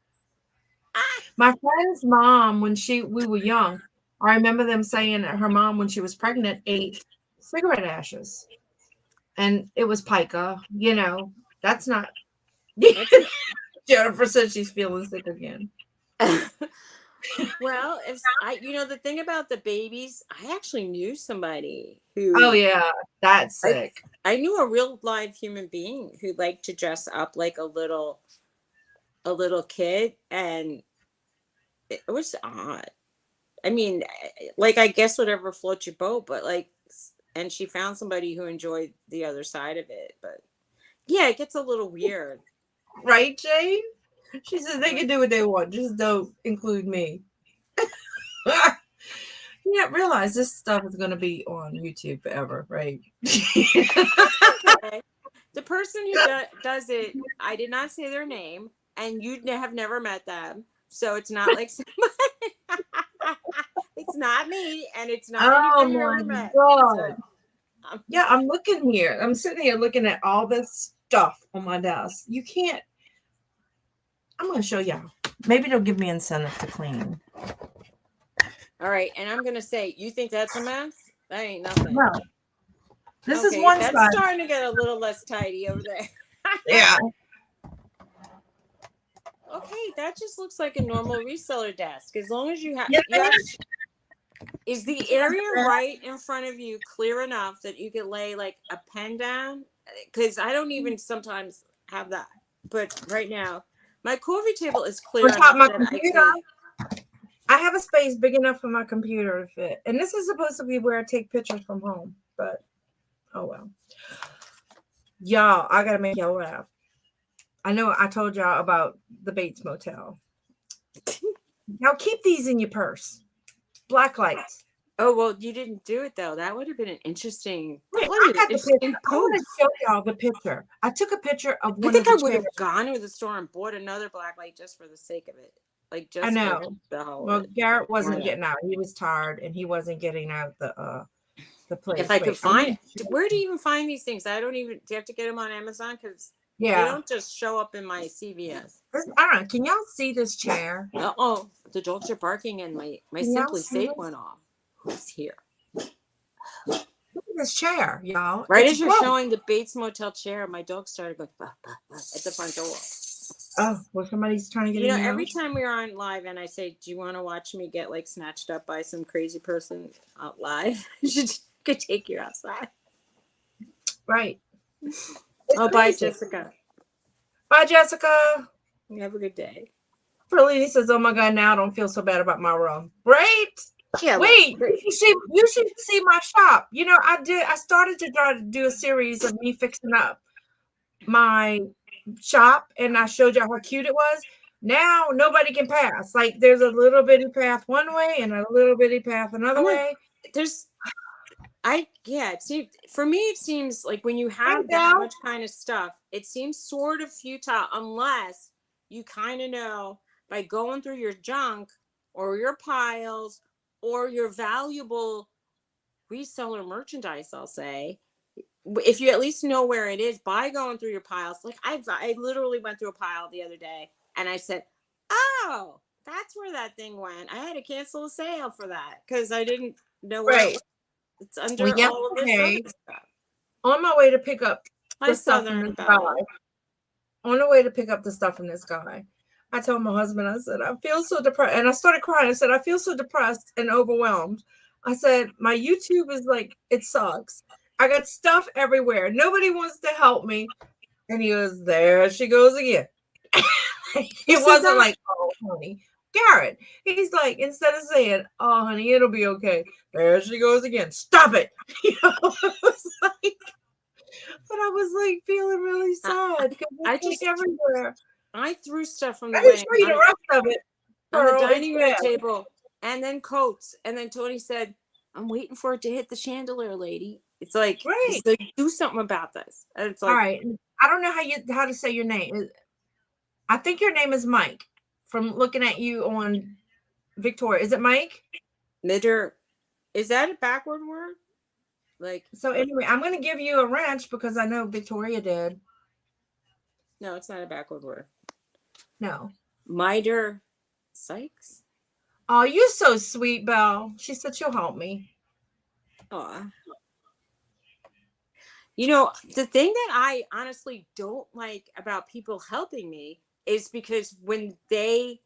Ah, My friend's mom, when we were young, I remember them saying that her mom, when she was pregnant, ate cigarette ashes, and it was pica. That's not. that's an Jennifer said she's feeling sick again. well, if the thing about the babies, I actually knew somebody Oh who yeah, that's I sick. I knew a real live human being who liked to dress up like a little kid, and it was odd. I mean, like I guess whatever floats your boat, but like, and she found somebody who enjoyed the other side of it, but yeah, it gets a little weird. Right, Jane? She says they can do what they want, just don't include me. You don't realize this stuff is going to be on YouTube forever, right? Okay. The person who does it, I did not say their name, and you have never met them, so it's not like somebody. It's not me, and it's not Oh anybody you my ever met. So, God. um, Yeah, I'm looking here. I'm sitting here looking at all this stuff on my desk. You can't. I'm going to show y'all. Maybe they'll give me incentive to clean. all right, and I'm gonna say, you think that's a mess? That ain't nothing. No, this is Okay, one that's side. starting to get a little less tidy over there. Yeah. Okay, that just looks like a normal reseller desk. As long as Yeah. is the area right in front of you clear enough that you could lay like a pen down? Because I don't even sometimes have that. But right now, my coffee table is On clear top of enough my that I computer, could. I have a space big enough for my computer to fit. And this is supposed to be where I take pictures from home. But, oh well. Y'all, I got to make y'all laugh. I know I told y'all about the Bates Motel. Now keep these in your purse. Black lights. Oh well, you didn't do it though. That would have been an interesting. That Wait, would I have been an got the picture. interesting I want post. to show y'all the picture. I took a picture of I one of think the I would chairs. have gone to the store and bought another black light just for the sake of it, like I just for know. the whole of Well, it. Garrett Why wasn't not? getting out. He was tired and he wasn't getting out the If place. I could Wait, I'm find, gonna show where do you. you even find these things? I don't even. Do you have to get them on Amazon? Because they Yeah. don't just show up in my CVS. I don't know. Can y'all see this chair? Oh, the dogs are barking, and my Can y'all Simply see Safe this? went off. Who's here? Look at this chair, y'all. Right It's as you're broke. showing the Bates Motel chair, my dog started going bah, bah, bah, at the front door. Oh, well, somebody's trying to get in the Every house. time we're on live and I say, "Do you want to watch me get like snatched up by some crazy person out live?" could take you outside. Right. Oh, bye, Jessica. Bye, Jessica. You have a good day. Perlini says, "Oh my God, now I don't feel so bad about my room." Right? Yeah. Wait, you should see my shop. I started to try to do a series of me fixing up my shop, and I showed y'all how cute it was. Now nobody can pass. Like there's a little bitty path one way and a little bitty path another way. It seems for me. It seems like when you I have that know. much kind of stuff, it seems sort of futile unless you kind of know by going through your junk or your piles or your valuable reseller merchandise, I'll say, if you at least know where it is by going through your piles. Like I literally went through a pile the other day and I said, oh, that's where that thing went. I had to cancel a sale for that because I didn't know where it was. It's under all of this other stuff. On my way to pick up the stuff from this guy, on the way to pick up the stuff from this guy, I told my husband, I said, I feel so depressed. And I started crying. I said, I feel so depressed and overwhelmed. I said, my YouTube is like, it sucks. I got stuff everywhere. Nobody wants to help me. And he goes, there she goes again. It wasn't like, oh, honey. Garrett, he's like, instead of saying, oh, honey, it'll be okay. There she goes again. Stop it. You know, but I was like feeling really sad because it's like everywhere. I threw stuff from the way show you the rest of it on the dining room table, and then coats. And then Tony said, I'm waiting for it to hit the chandelier, lady. It's like, right. So do something about this. And it's like, all right. I don't know how to say your name. I think your name is Mike from looking at you on Victoria. Is it Mike? Midder. Is that a backward word? Like, so anyway, I'm going to give you a wrench because I know Victoria did. No, it's not a backward word. No. Miter Sykes? Oh, you're so sweet, Belle. She said she'll help me. Aw. You know, the thing that I honestly don't like about people helping me is because when they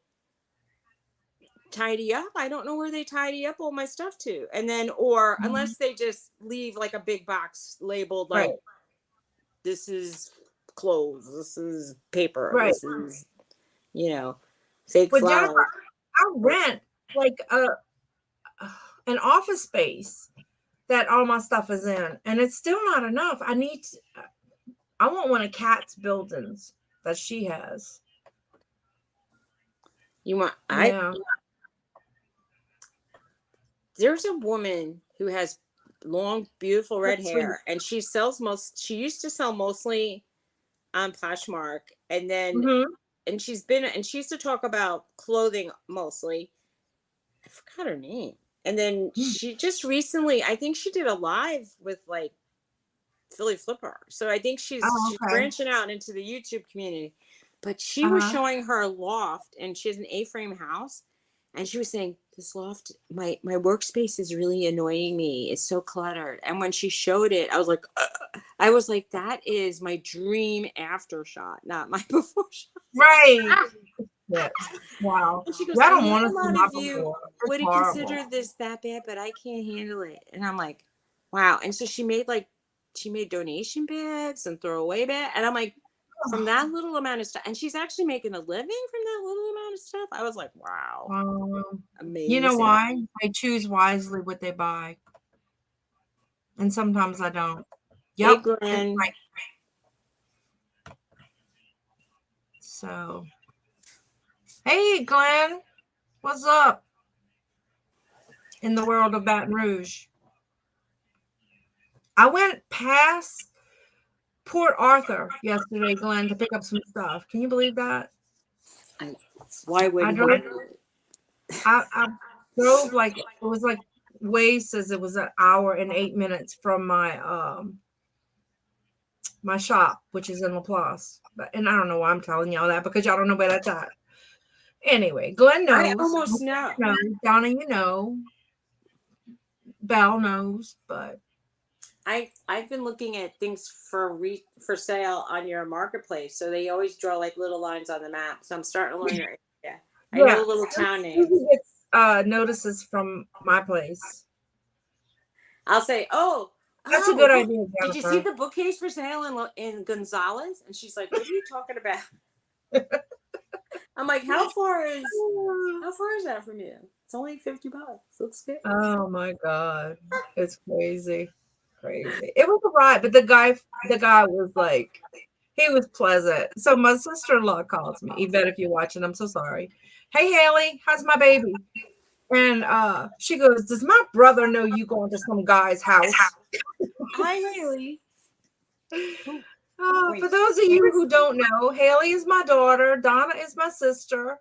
tidy up, I don't know where they tidy up all my stuff to. And then, or unless they just leave like a big box labeled like, right. This is clothes, this is paper, right. This is, you know, fake flowers. Jennifer, I rent like an office space that all my stuff is in, and it's still not enough. I want one of Kat's buildings that she has. You want? Yeah. There's a woman who has long, beautiful red hair, and she used to sell mostly on Poshmark, and then and she used to talk about clothing mostly. I forgot her name. And then she just recently, I think she did a live with like Philly Flipper. So I think she's branching out into the YouTube community. But she was showing her loft, and she has an A-frame house. And she was saying, this loft, my workspace is really annoying me. It's so cluttered. And when she showed it, I was like, that is my dream after shot, not my before shot. Right. Yes. Wow. And she goes, I don't want to see a lot of you would consider this that bad, but I can't handle it. And I'm like, wow. And so she made donation bags and throwaway bags. And I'm like, from that little amount of stuff, and she's actually making a living from that little amount of stuff. I was like, wow. Amazing. You know why? They choose wisely what they buy. And sometimes I don't. Yep. Hey, Glenn. So, hey, Glenn, what's up in the world of Baton Rouge? I went past Port Arthur yesterday, Glenn, to pick up some stuff. Can you believe that? Why would I drove like it was like Waze says it was an hour and 8 minutes from my my shop, which is in LaPlace. And I don't know why I'm telling y'all that because y'all don't know where that's at. Anyway, Glenn knows. I almost know. Donna, you know. Belle knows, but I've been looking at things for sale on your marketplace, so they always draw like little lines on the map. So I'm starting to learn your area. I know little town names. Notices from my place. I'll say, that's a good idea. Jennifer. Did you see the bookcase for sale in Gonzales? And she's like, what are you talking about? I'm like, how far is that from you? It's only $50. Looks good. Oh my God, it's crazy. It was a ride, but the guy was like, he was pleasant. So my sister-in-law calls me. Yvette, if you're watching, I'm so sorry. Hey Haley, how's my baby? And she goes, does my brother know you going to some guy's house? Hi Haley. For those of you who don't know, Haley is my daughter. Donna is my sister.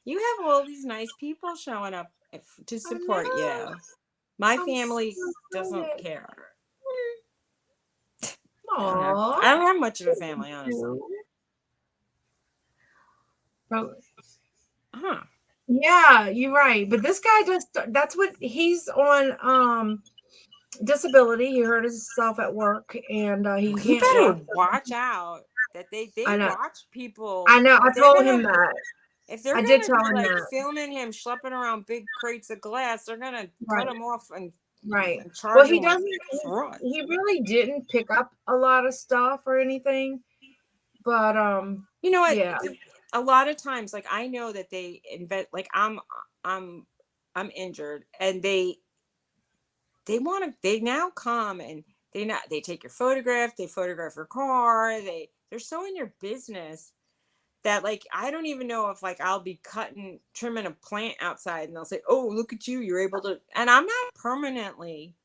You have all these nice people showing up to support you. My family doesn't care. Aww. I don't have much of a family, honestly. Huh. Yeah, you're right. But this guy that's what he's on disability. He hurt himself at work and he can't better walk. watch out that they watch people. I know. I told him that. If they're I gonna did tell be him like that. filming him schlepping around big crates of glass, they're gonna cut him off and charge well, him. He really didn't pick up a lot of stuff or anything. But you know what? Yeah. A lot of times, like I know that they invent. Like I'm injured, and they want to. They now come and they take your photograph. They photograph your car. They're so in your business that like I don't even know if like I'll be trimming a plant outside and they'll say, "Oh, look at you, you're able to." And I'm not permanently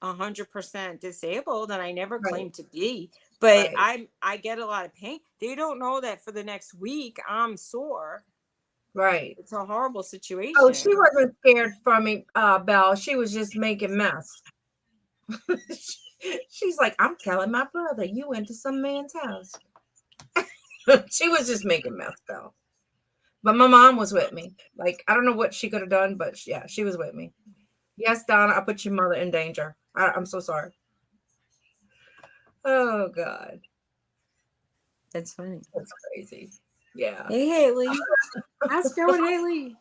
100% disabled, and I never claimed to be, but I get a lot of pain. They don't know that for the next week I'm sore. Right. It's a horrible situation. Oh, she wasn't scared from me, Belle. She was just making mess. She's like, I'm telling my brother you went to some man's house. She was just making mess, Belle. But my mom was with me. Like, I don't know what she could have done, but yeah, she was with me. Yes, Donna, I put your mother in danger. I'm so sorry. Oh, God. That's funny. That's crazy. Yeah. Hey, Haley. How's it going, Haley?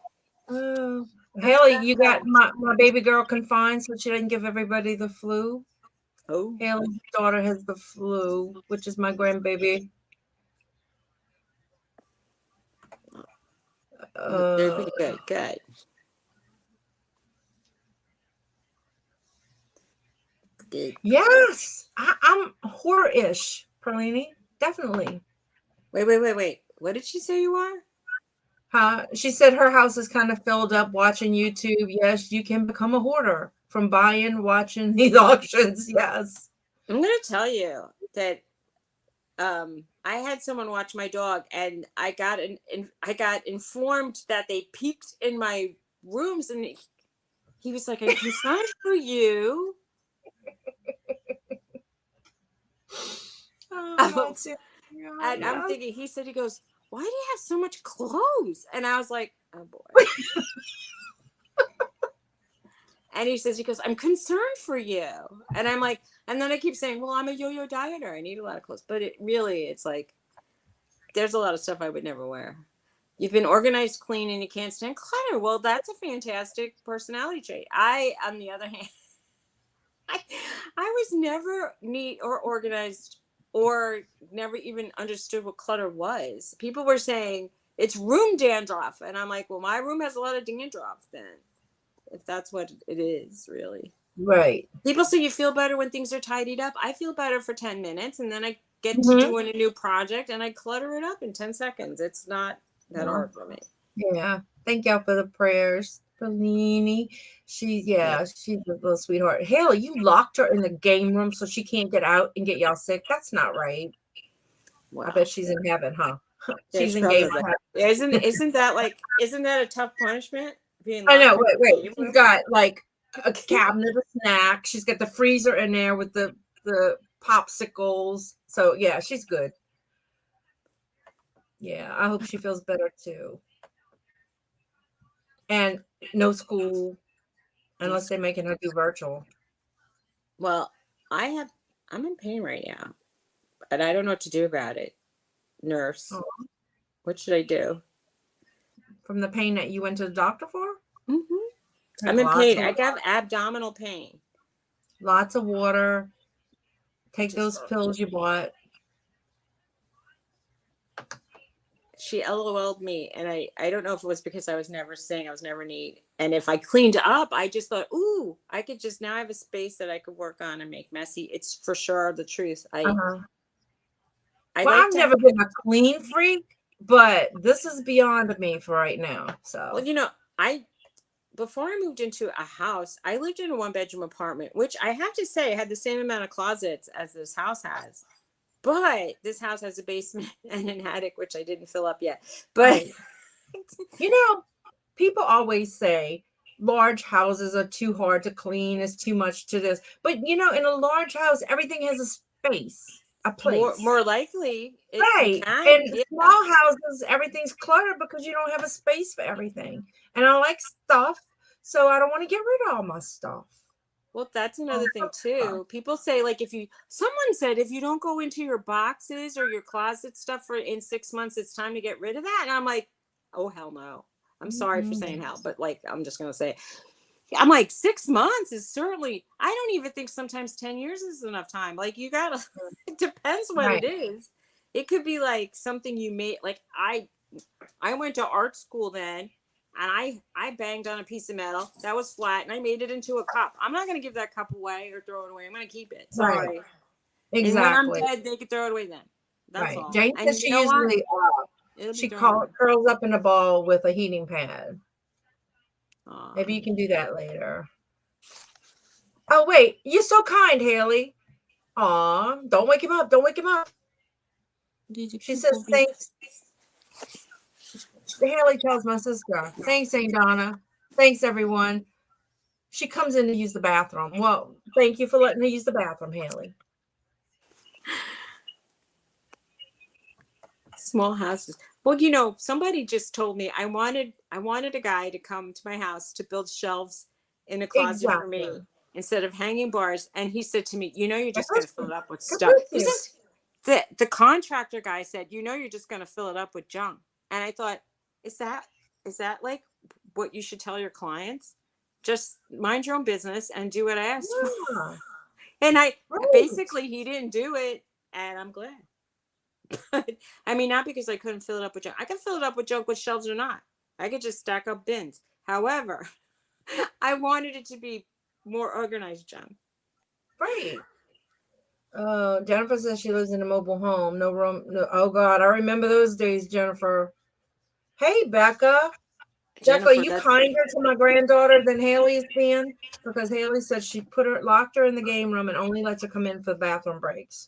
Haley, you got my baby girl confined so she didn't give everybody the flu. Oh. Haley's daughter has the flu, which is my grandbaby. They're pretty good. Good. Good. Yes, I'm horror-ish, Perlini. Definitely. Wait. What did she say you are? She said her house is kind of filled up watching YouTube. Yes, you can become a hoarder from watching these auctions. Yes. I'm gonna tell you that I had someone watch my dog, and I got informed that they peeked in my rooms, and he was like, "I'm concerned for you." And I'm thinking, he said, he goes, "Why do you have so much clothes?" And I was like, "Oh boy." And he goes, "I'm concerned for you." And I'm like, and then I keep saying, "Well, I'm a yo-yo dieter. I need a lot of clothes." But it's like, there's a lot of stuff I would never wear. You've been organized, clean, and you can't stand clutter. Well, that's a fantastic personality trait. On the other hand, I was never neat or organized, or never even understood what clutter was. People were saying it's room dandruff. And I'm like, well, my room has a lot of dandruff then, if that's what it is, really. Right. People say you feel better when things are tidied up. I feel better for 10 minutes, and then I get to doing a new project and I clutter it up in 10 seconds. It's not that hard for me. Yeah. Thank y'all for the prayers. Bellini. She's a little sweetheart. Haley, you locked her in the game room so she can't get out and get y'all sick. That's not right. Wow. I bet she's in heaven, huh? She's in game room. Isn't that a tough punishment? I know. Wait. She's got like a cabinet of snacks. She's got the freezer in there with the popsicles. So yeah, she's good. Yeah, I hope she feels better too. And no school unless they're making her do virtual. Well, I'm in pain right now, and I don't know what to do about it. Nurse, what should I do? From the pain that you went to the doctor for? Mm-hmm. I'm in pain. I got abdominal pain. Lots of water. Take those pills you bought. She LOL'd me, and I don't know if it was because I was never saying I was never neat. And if I cleaned up, I just thought, ooh, I could just now have a space that I could work on and make messy. It's for sure the truth. I've never been a clean freak, but this is beyond me for right now. So, well, before I moved into a house, I lived in a 1-bedroom apartment, which I have to say had the same amount of closets as this house has. But this house has a basement and an attic, which I didn't fill up yet. But people always say large houses are too hard to clean. It's too much to this. But in a large house, everything has a space, a place. More likely, you Right. can. And Yeah. small houses, everything's cluttered because you don't have a space for everything. And I like stuff, so I don't want to get rid of all my stuff. Well, that's another thing too. People say, like, someone said, if you don't go into your boxes or your closet stuff for in 6 months, it's time to get rid of that. And I'm like, oh, hell no. I'm sorry for saying hell, but like, I'm just going to say, I'm like, 6 months is certainly, I don't even think sometimes 10 years is enough time. Like, you gotta, it depends what it is. It could be like something you made, like I went to art school then, and I banged on a piece of metal that was flat and I made it into a cup. I'm not going to give that cup away or throw it away. I'm going to keep it. Sorry. Right. Exactly. And when I'm dead, they could throw it away then. That's all. Jane says she usually she curls up in a ball with a heating pad. Maybe you can do that later. Oh, wait. You're so kind, Haley. Aw, don't wake him up. Don't wake him up. She says thanks. Haley tells my sister, thanks, Aunt Donna. Thanks, everyone. She comes in to use the bathroom. Well, thank you for letting her use the bathroom, Haley. Small houses. Well, somebody just told me I wanted a guy to come to my house to build shelves in a closet for me instead of hanging bars. And he said to me, you're just going to fill it up with stuff. The contractor guy said, you're just going to fill it up with junk. And I thought, is that like what you should tell your clients? Just mind your own business and do what I asked for. And basically he didn't do it, and I'm glad. But I mean, not because I couldn't fill it up with junk. I can fill it up with junk with shelves or not. I could just stack up bins. However, I wanted it to be more organized junk. Right. Jennifer says she lives in a mobile home. No room. No, oh, God. I remember those days, Jennifer. Hey, Becca. Jennifer, are you kinder to my granddaughter than Haley is being? Because Haley said she locked her in the game room and only lets her come in for bathroom breaks.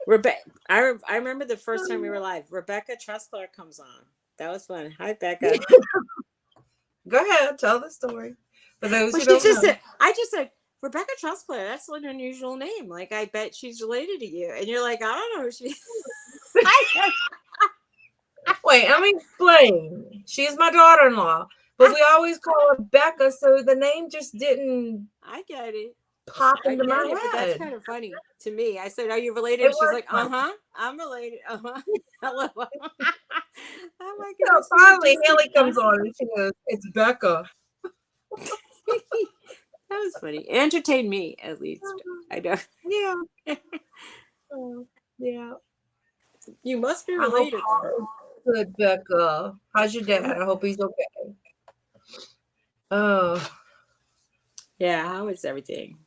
Rebecca, I remember the first time we were live. Rebecca Trustler comes on. That was fun. Hi, Becca. Go ahead, tell the story. For those who don't know. I just said, Rebecca Trustler, that's an unusual name. Like, I bet she's related to you. And you're like, I don't know who she is. Wait, let me explain. She's my daughter-in-law. But we always call her Becca, so the name just didn't. I get it. Pop into my head. But that's kind of funny to me. I said, "Are you related?" And she's like, I'm related. Hello. Oh my goodness. So finally, Haley comes on and she goes, "It's Becca." That was funny. It entertained me, at least. I know. Yeah. Yeah. You must be related. Good, Becca. How's your dad? I hope he's okay. Oh. Yeah. How is everything?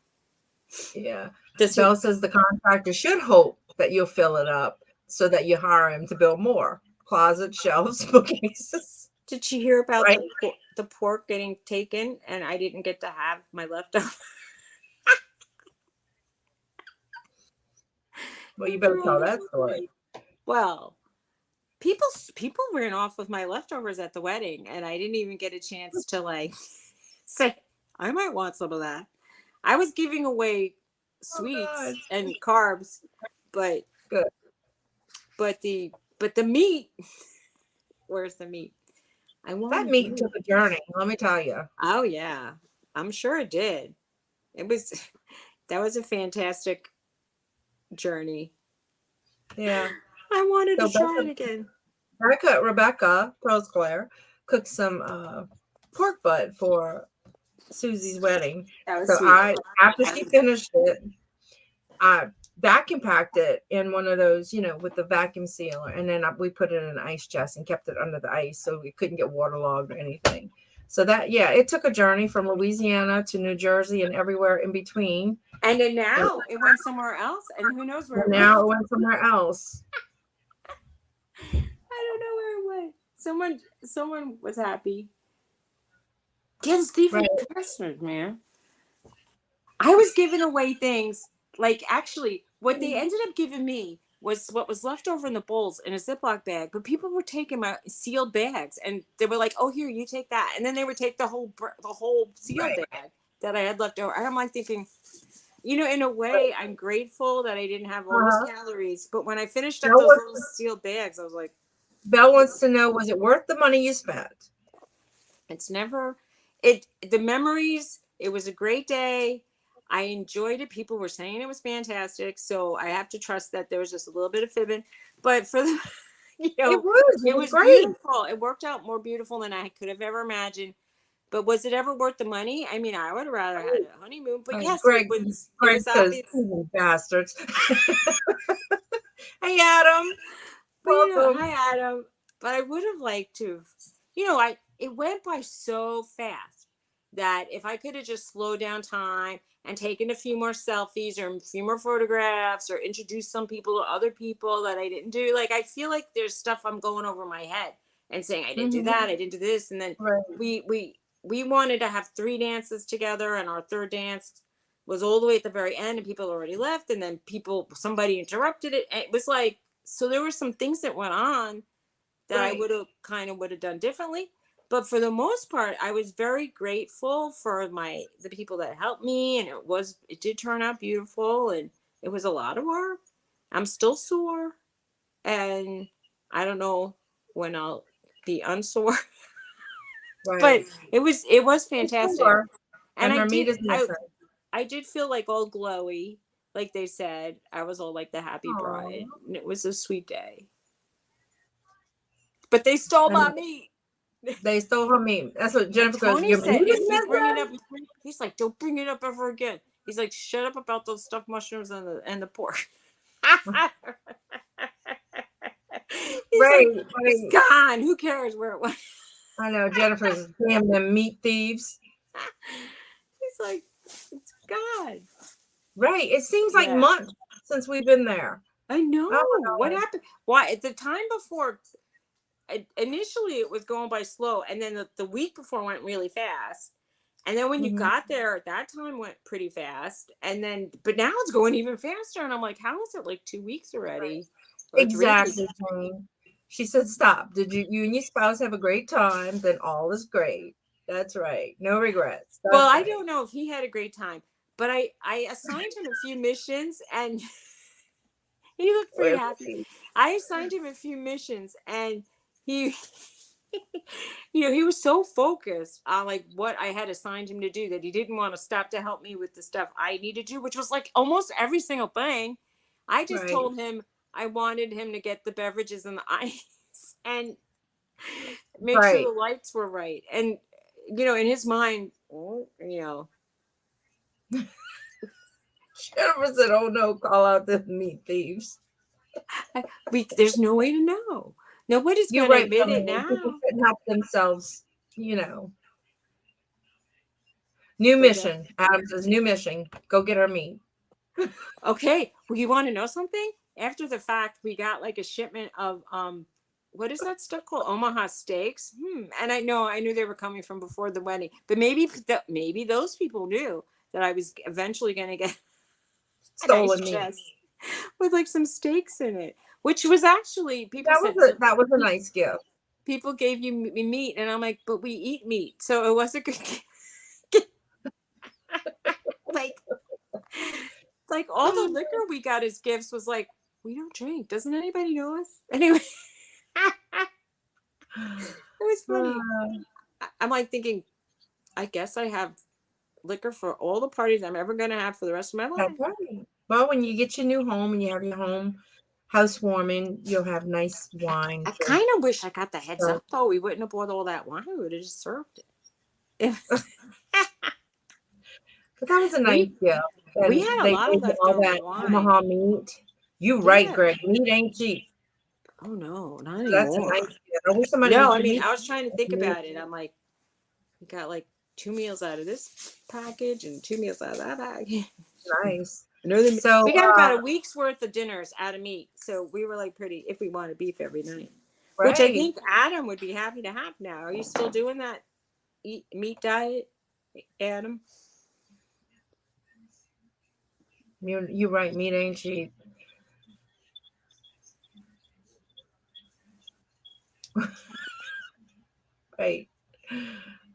Yeah. Belle says the contractor should hope that you'll fill it up so that you hire him to build more closet, shelves, bookcases. Did you hear about the pork getting taken and I didn't get to have my leftover? Well, you better tell that story. Well, people ran off with my leftovers at the wedding, and I didn't even get a chance to say I might want some of that. I was giving away sweets and carbs, but good. But the meat. Where's the meat? That meat took a journey. Let me tell you. Oh yeah, I'm sure it did. That was a fantastic journey. Yeah, I wanted to try it again. Rebecca Prosclair cooked some pork butt for Suzy's wedding. So sweet. After she finished it, I vacuum packed it in one of those, with the vacuum sealer, and then we put it in an ice chest and kept it under the ice so it couldn't get waterlogged or anything. So it took a journey from Louisiana to New Jersey and everywhere in between. And then now it went somewhere else, and who knows where it went. Now it went somewhere else. I don't know where it went. Someone was happy. Yes, Stephen Castner, man. I was giving away things. Like, actually, what they ended up giving me was what was left over in the bowls in a Ziploc bag. But people were taking my sealed bags, and they were like, "Oh, here, you take that," and then they would take the whole sealed bag that I had left over. And I'm like thinking, in a way, I'm grateful that I didn't have all those calories. But when I finished up those little sealed bags, I was like, Belle wants to know, was it worth the money you spent? it's never the memories. It was a great day. I enjoyed it. People were saying it was fantastic. So I have to trust that there was just a little bit of fibbing. But for the it was great. Beautiful. It worked out more beautiful than I could have ever imagined. But was it ever worth the money? I mean, I would have rather had a honeymoon. But yes, Greg it was says, obvious. Bastards. Hey, Adam. But hi, Adam. But I would have liked to, it went by so fast that if I could have just slowed down time and taken a few more selfies or a few more photographs or introduced some people to other people that I didn't do, like, I feel like there's stuff I'm going over my head and saying I didn't do that, I didn't do this, and then we wanted to have 3 dances together, and our third dance was all the way at the very end, and people already left, and then somebody interrupted it, and it was like, so there were some things that went on that I would have done differently. But for the most part, I was very grateful for the people that helped me, and it did turn out beautiful, and it was a lot of work. I'm still sore, and I don't know when I'll be unsore. But it was fantastic. And I did feel like all glowy, like they said. I was all like the happy bride, and it was a sweet day. But they stole my meat. They stole her meat. That's what Jennifer goes. Tony said, he's like, don't bring it up ever again. He's like, shut up about those stuffed mushrooms and the pork. It's gone. Who cares where it went? I know, Jennifer's damn them meat thieves. He's like, it's gone. Right. It seems like months since we've been there. I know. What happened? Why at the time before? Initially it was going by slow, and then the week before went really fast, and then when you got there, that time went pretty fast, and then but now it's going even faster, and I'm like, how is it like 2 weeks already? Exactly. She said, stop. Did you and your spouse have a great time? Then all is great. That's right. No regrets. Well, I don't know if he had a great time, but I assigned him a few missions, and he looked pretty happy. I assigned him a few missions, and he he was so focused on like what I had assigned him to do that he didn't want to stop to help me with the stuff I needed to do, which was like almost every single thing. I just told him I wanted him to get the beverages and the ice and make sure the lights were right. And in his mind, Jennifer said, oh no, call out the meat thieves. There's no way to know. Nobody's going to admit it now. People couldn't help themselves, New mission. Adam says, new mission. Go get her meat. Okay. Well, you want to know something? After the fact, we got like a shipment of what is that stuff called? Omaha steaks. And I knew they were coming from before the wedding, but maybe those people knew that I was eventually going to get stolen meat with like some steaks in it, which was actually that was a nice gift. People gave you meat, and I'm like, but we eat meat, so it was a good gift. like all the liquor we got as gifts was like, we don't drink. Doesn't anybody know us? Anyway, it was funny. I'm like thinking, I guess I have liquor for all the parties I'm ever going to have for the rest of my life. Well, when you get your new home and you have your home housewarming, you'll have nice wine. I kind of wish I got the heads up, though. We wouldn't have bought all that wine. We would have just served it. But that was a nice gift. We had a lot of leftover wine. Omaha meat. You right, Greg. Meat ain't cheap. Oh no, not anymore. That's a nice gift. I wish somebody. No, I mean, I was trying to think about it. I'm like, we got like 2 meals out of this package and 2 meals out of that package. Nice. So we got about a week's worth of dinners out of meat. So we were like pretty, if we wanted beef every night, which I think Adam would be happy to have now. Are you still doing that meat diet, Adam? You're right. Meat ain't cheap. Right.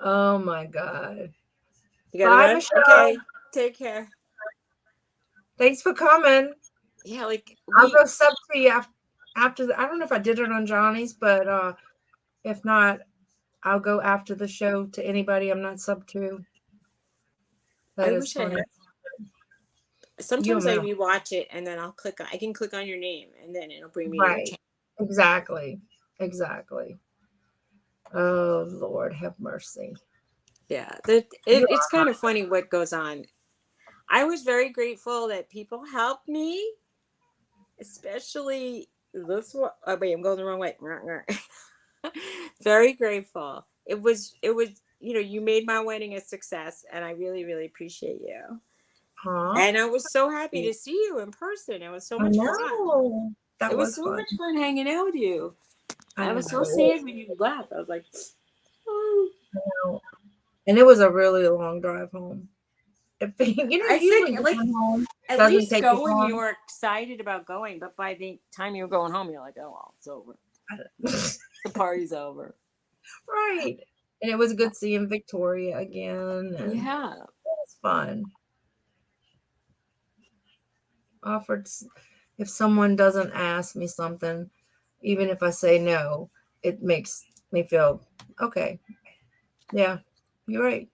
Oh my God. You gotta Bye, run? Michelle. Okay. Take care. Thanks for coming. Yeah, like I'll go sub to you after I don't know if I did it on Johnny's, but if not, I'll go after the show to anybody I'm not sub to. I That is wish I funny. had. You Sometimes I know. rewatch it and then I can click on your name and then it'll bring me to your Right. channel. Exactly. Exactly. Oh Lord, have mercy. Yeah, You it's kind of funny what goes on. I was very grateful that people helped me, especially this one. Oh wait, I'm going the wrong way. Very grateful. It was you made my wedding a success, and I really really appreciate you. huh? And I was so happy to see you in person. It was so I much fun. know. That It was was so fun. much fun hanging out with you. I I was so know. sad when you left. I was like, oh. I know. And it was a really long drive home. If, I usually think like going home at doesn't least take as going, you long. were excited about going, but by the time you were going home, you're like, oh well, it's over. The party's over. Right. And it was good seeing Victoria again, and it Yeah. was fun. Offered if someone doesn't ask me something, even if I say no, it makes me feel okay. Yeah, you're right.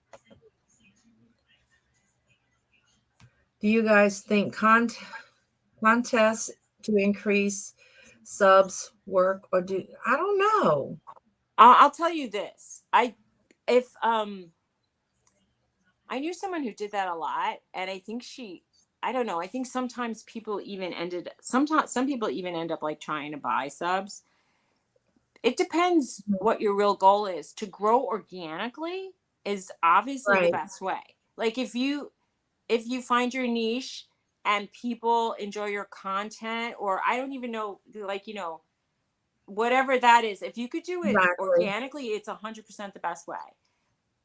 Do you guys think contests to increase subs work, or do I don't know? I'll tell you this. If I knew someone who did that a lot, and I think I don't know. I think sometimes some people even end up like trying to buy subs. It depends what your real goal is. To grow organically is obviously the Right, best way. Like if you find your niche and people enjoy your content, or I don't even know, like whatever that is, if you could do it exactly. organically, it's 100% the best way.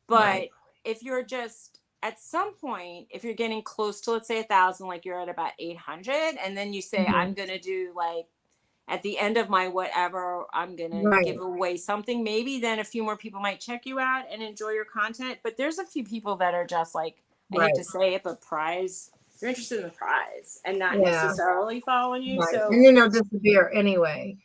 Right. But if you're just at some point, if you're getting close to, let's say, 1,000, like you're at about 800, and then you say, Mhm. I'm gonna do like at the end of my whatever, I'm gonna give Right. away something. Maybe then a few more people might check you out and enjoy your content. But there's a few people that are just like, I hate Right. to say it, but prize. They're interested in the prize and not Yeah. necessarily following you. Right. So And then they'll disappear anyway.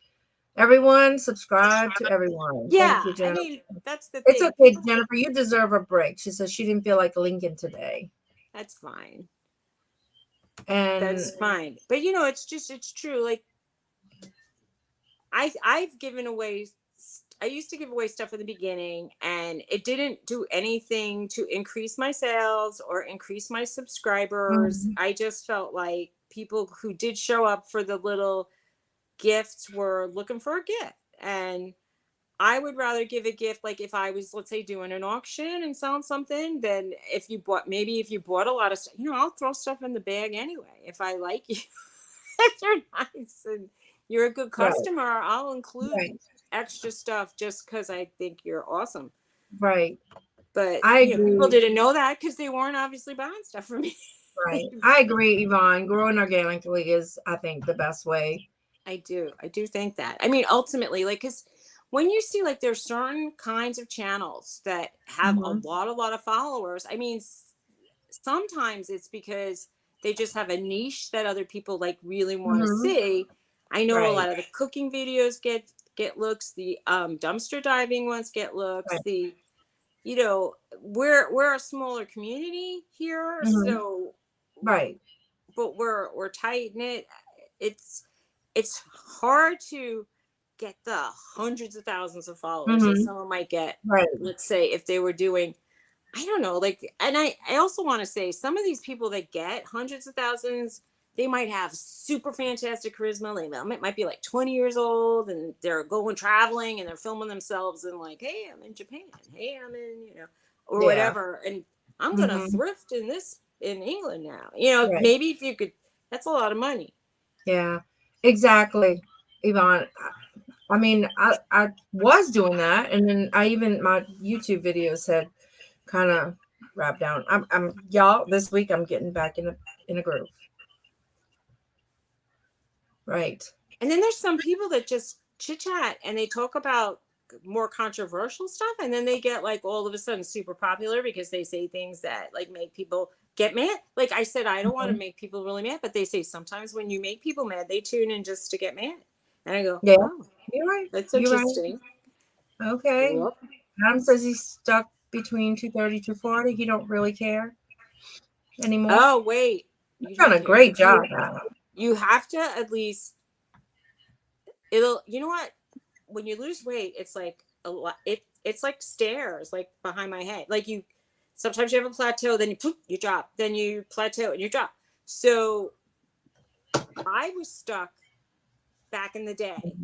Everyone subscribe to everyone. Thank yeah, you, I Jennifer. mean that's the It's thing. okay, People, Jennifer. You deserve a break. She says she didn't feel like Lincoln today. that's fine. And That's fine. But it's true. Like I've given away. I used to give away stuff in the beginning, and it didn't do anything to increase my sales or increase my subscribers. mhm, I just felt like people who did show up for the little gifts were looking for a gift, and I would rather give a gift like if I was, let's say, doing an auction and selling something, than if you bought a lot of stuff, I'll throw stuff in the bag anyway. If I like you, if you're nice and you're a good right, customer, I'll include right, extra stuff just because I think you're awesome. right. But, I people agree. didn't know that because they weren't obviously buying stuff from me. Right. I agree, Yvonne. Growing organically is, I think, the best way. I do. I do think that. I mean, ultimately, like, because when you see, like, there's certain kinds of channels that have Hmm. a lot of followers. I mean, sometimes it's because they just have a niche that other people like really want to Hmm. see. I know a Right. lot of the cooking videos get looks. The dumpster diving ones get looks. Right. We're a smaller community here, Hmm. so Right. but we're tight knit. It's it's hard to get the hundreds of thousands of followers that Hmm. someone might get. Right. Let's say if they were doing, I don't know, like, and I also want to say some of these people that get hundreds of thousands, they might have super fantastic charisma. They might be like 20 years old and they're going traveling and they're filming themselves and like, hey, I'm in Japan. Hey, I'm in, or Yeah. whatever. And I'm going to Hmm. thrift in England now. Right. Maybe if you could, that's a lot of money. Yeah. Exactly, Yvonne. I mean, I was doing that, and then my YouTube videos had kind of wrapped down. I'm y'all. This week I'm getting back in a groove. Right. And then there's some people that just chit chat and they talk about more controversial stuff, and then they get like all of a sudden super popular because they say things that like make people get mad. Like I said, I don't want to make people really mad, but they say sometimes when you make people mad, they tune in just to get mad. And I go, Yeah, oh, you're right. that's You're right. interesting. Okay. Yep. Adam says he's stuck between 230 to 240. He don't really care anymore. Oh wait, you You've done don't a care. great job, Adam. You have to at least. It'll. You know what? When you lose weight, it's like a lot. It's like stairs, like behind my head. Like you, sometimes you have a plateau, then you poof, you drop, then you plateau and you drop. So I was stuck back in the day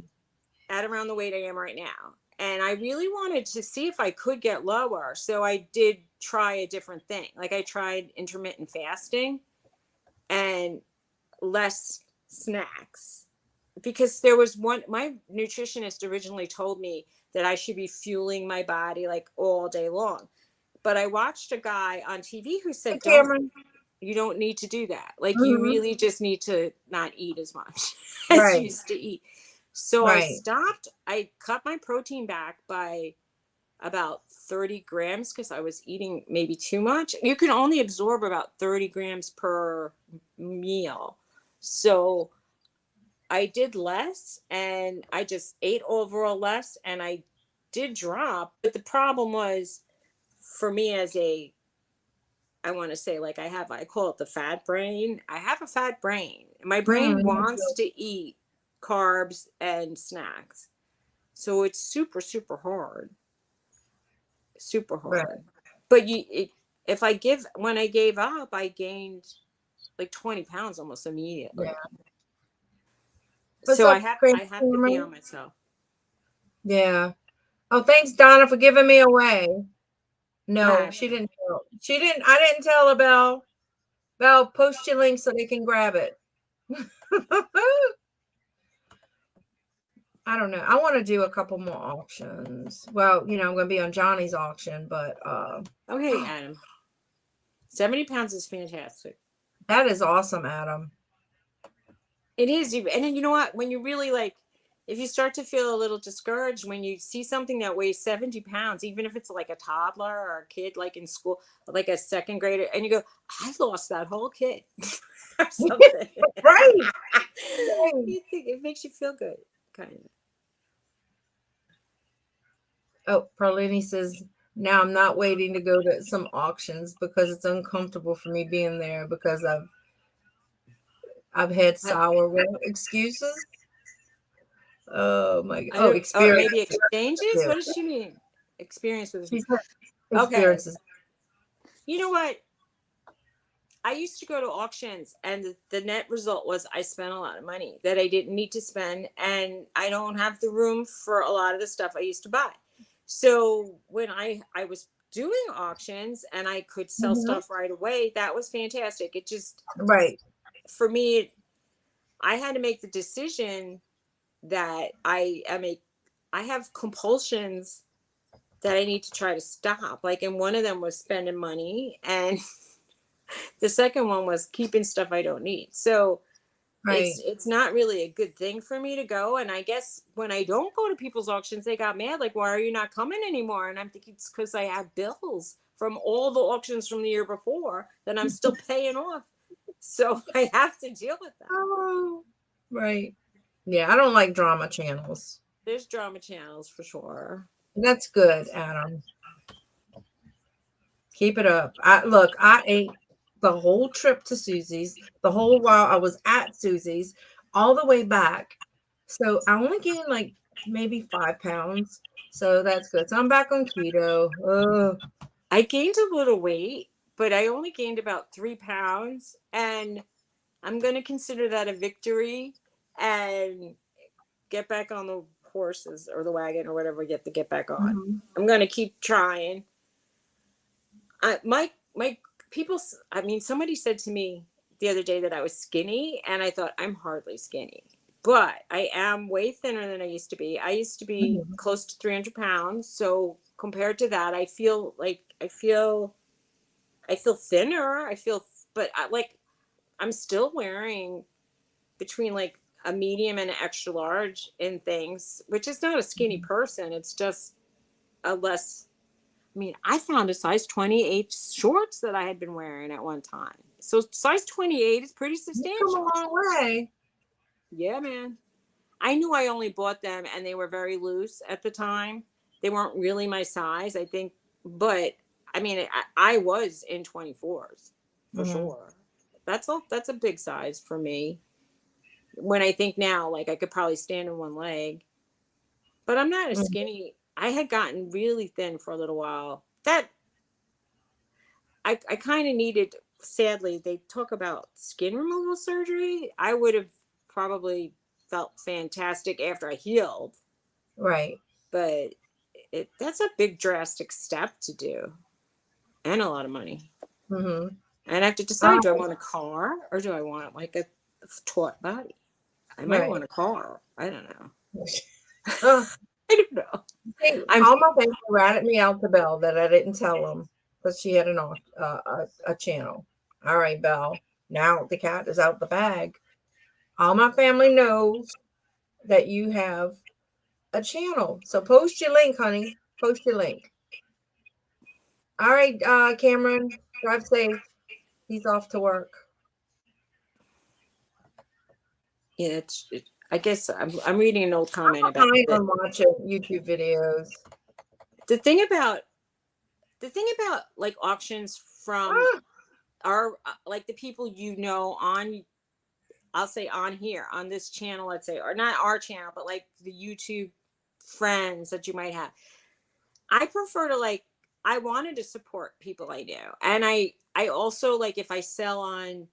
at around the weight I am right now. And I really wanted to see if I could get lower. So I did try a different thing. Like I tried intermittent fasting and less snacks. Because there was one, my nutritionist originally told me that I should be fueling my body like all day long. But I watched a guy on TV who Hey, said, don't, Cameron. you don't need to do that. Like you Mm-hmm. really just need to not eat as much as you Right. used to eat. So I Right. stopped. I cut my protein back by about 30 grams because I was eating maybe too much. You can only absorb about 30 grams per meal. So I did less and I just ate overall less and I did drop. But the problem was for me as a, I want to say like I call it the fat brain. I have a fat brain. My brain Mm-hmm. wants to eat carbs and snacks. So it's super, super hard. Super Right. hard. But if I give, when I gave up, I gained like 20 pounds almost immediately. Yeah. What's So up, I Crazy have to be Cameron? on myself. Yeah. Oh, thanks, Donna, for giving me away. What No, she happened? didn't tell. She didn't. I didn't tell her, Belle. Belle, post your link so they can grab it. I don't know. I want to do a couple more auctions. Well, I'm going to be on Johnny's auction, but Okay, Adam. 70 pounds is fantastic. that is awesome, Adam. It is. And then you know what? When you really like, if you start to feel a little discouraged when you see something that weighs 70 pounds, even if it's like a toddler or a kid like in school, like a second grader, and you go, I lost that whole kid or something. Right. You think it makes you feel good, kind of. Oh, Perlini says, now I'm not waiting to go to some auctions because it's uncomfortable for me being there because I've had sour excuses. Oh my God. Oh, Or experience. maybe exchanges. What does she mean? Experience with. She said Okay. experiences. You know what? I used to go to auctions, and the net result was I spent a lot of money that I didn't need to spend, and I don't have the room for a lot of the stuff I used to buy. So when I was doing auctions and I could sell Mm-hmm. stuff right away, that was fantastic. It just, Right. for me, I had to make the decision that I have compulsions that I need to try to stop. Like, and one of them was spending money, and the second one was keeping stuff I don't need. So Right. it's not really a good thing for me to go. And I guess when I don't go to people's auctions, they got mad, like, why are you not coming anymore? And I'm thinking it's because I have bills from all the auctions from the year before that I'm still paying off. So I have to deal with that. Oh, right. Yeah, I don't like drama channels. There's drama channels for sure. That's good, Adam. Keep it up. I ate the whole trip to Suzy's, the whole while I was at Suzy's, all the way back. So I only gained like maybe 5 pounds. So that's good. So I'm back on keto. Ugh. I gained a little weight, but I only gained about 3 pounds. And I'm going to consider that a victory and get back on the horses or the wagon or whatever we get to get back on. Mm-hmm. I'm going to keep trying. My people, I mean, somebody said to me the other day that I was skinny, and I thought I'm hardly skinny, but I am way thinner than I used to be. I used to be Mm-hmm. close to 300 pounds. So compared to that, I feel thinner. But I'm still wearing between like a medium and an extra large in things, which is not a skinny person. It's just a less. I mean, I found a size 28 shorts that I had been wearing at one time. So size 28 is pretty You've come a substantial. long way. Yeah, man. I knew I only bought them and they were very loose at the time. They weren't really my size, I think. But I mean, I was in 24s for sure. That's a big size for me. When I think now, like I could probably stand in one leg, but I'm not a Mhm. skinny. I had gotten really thin for a little while. That I kind of needed. Sadly, they talk about skin removal surgery. I would have probably felt fantastic after I healed, Right. but that's a big drastic step to do and a lot of money. Mm-hmm. And I have to decide: do I want a car or do I want like a taut body? I might Right. want a car. I don't know. Uh, I don't know. See, I'm all my family ratted me out to Belle that I didn't tell them because she had a channel. All right, Belle. Now the cat is out the bag. All my family knows that you have a channel. So post your link, honey. Post your link. All right, Cameron, drive safe. He's off to work. yeah. I guess I'm reading an old comment I'm about behind that. on watching YouTube videos. The thing about like auctions from Ah, our like the people on, I'll say on here on this channel, let's say, or not our channel, but like the YouTube friends that you might have. I prefer to like, I wanted to support people I knew, and I also like if I sell on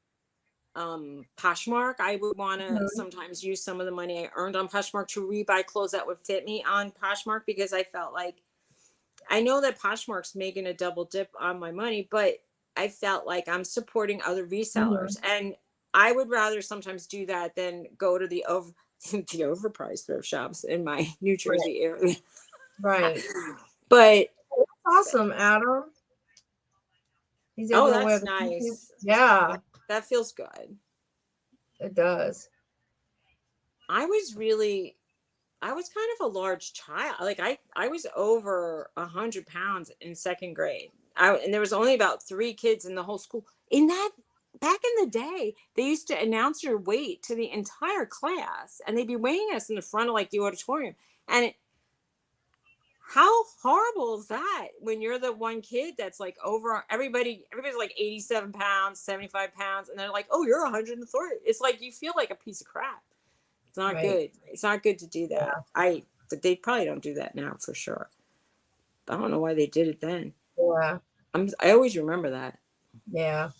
Poshmark, I would want to mhm, sometimes use some of the money I earned on Poshmark to rebuy clothes that would fit me on Poshmark, because I felt like, I know that Poshmark's making a double dip on my money, but I felt like I'm supporting other resellers, mhm. and I would rather sometimes do that than go to the the overpriced thrift shops in my New Right. Jersey area. Right. But Awesome, Adam. He's able oh, to wear that's the nice. Yeah, That feels good. it does. I was really, I was kind of a large child. Like I was over 100 pounds in second grade. And there was only about 3 kids in the whole school. In that, back in the day, they used to announce your weight to the entire class, and they'd be weighing us in the front of like the auditorium. And how horrible is that when you're the one kid that's like over everybody's like 87 pounds, 75 pounds, and they're like, oh, you're 130. It's like you feel like a piece of crap. It's not Right. good. It's not good to do that. But they probably don't do that now for sure. I don't know why they did it then. Yeah. I always remember that. Yeah.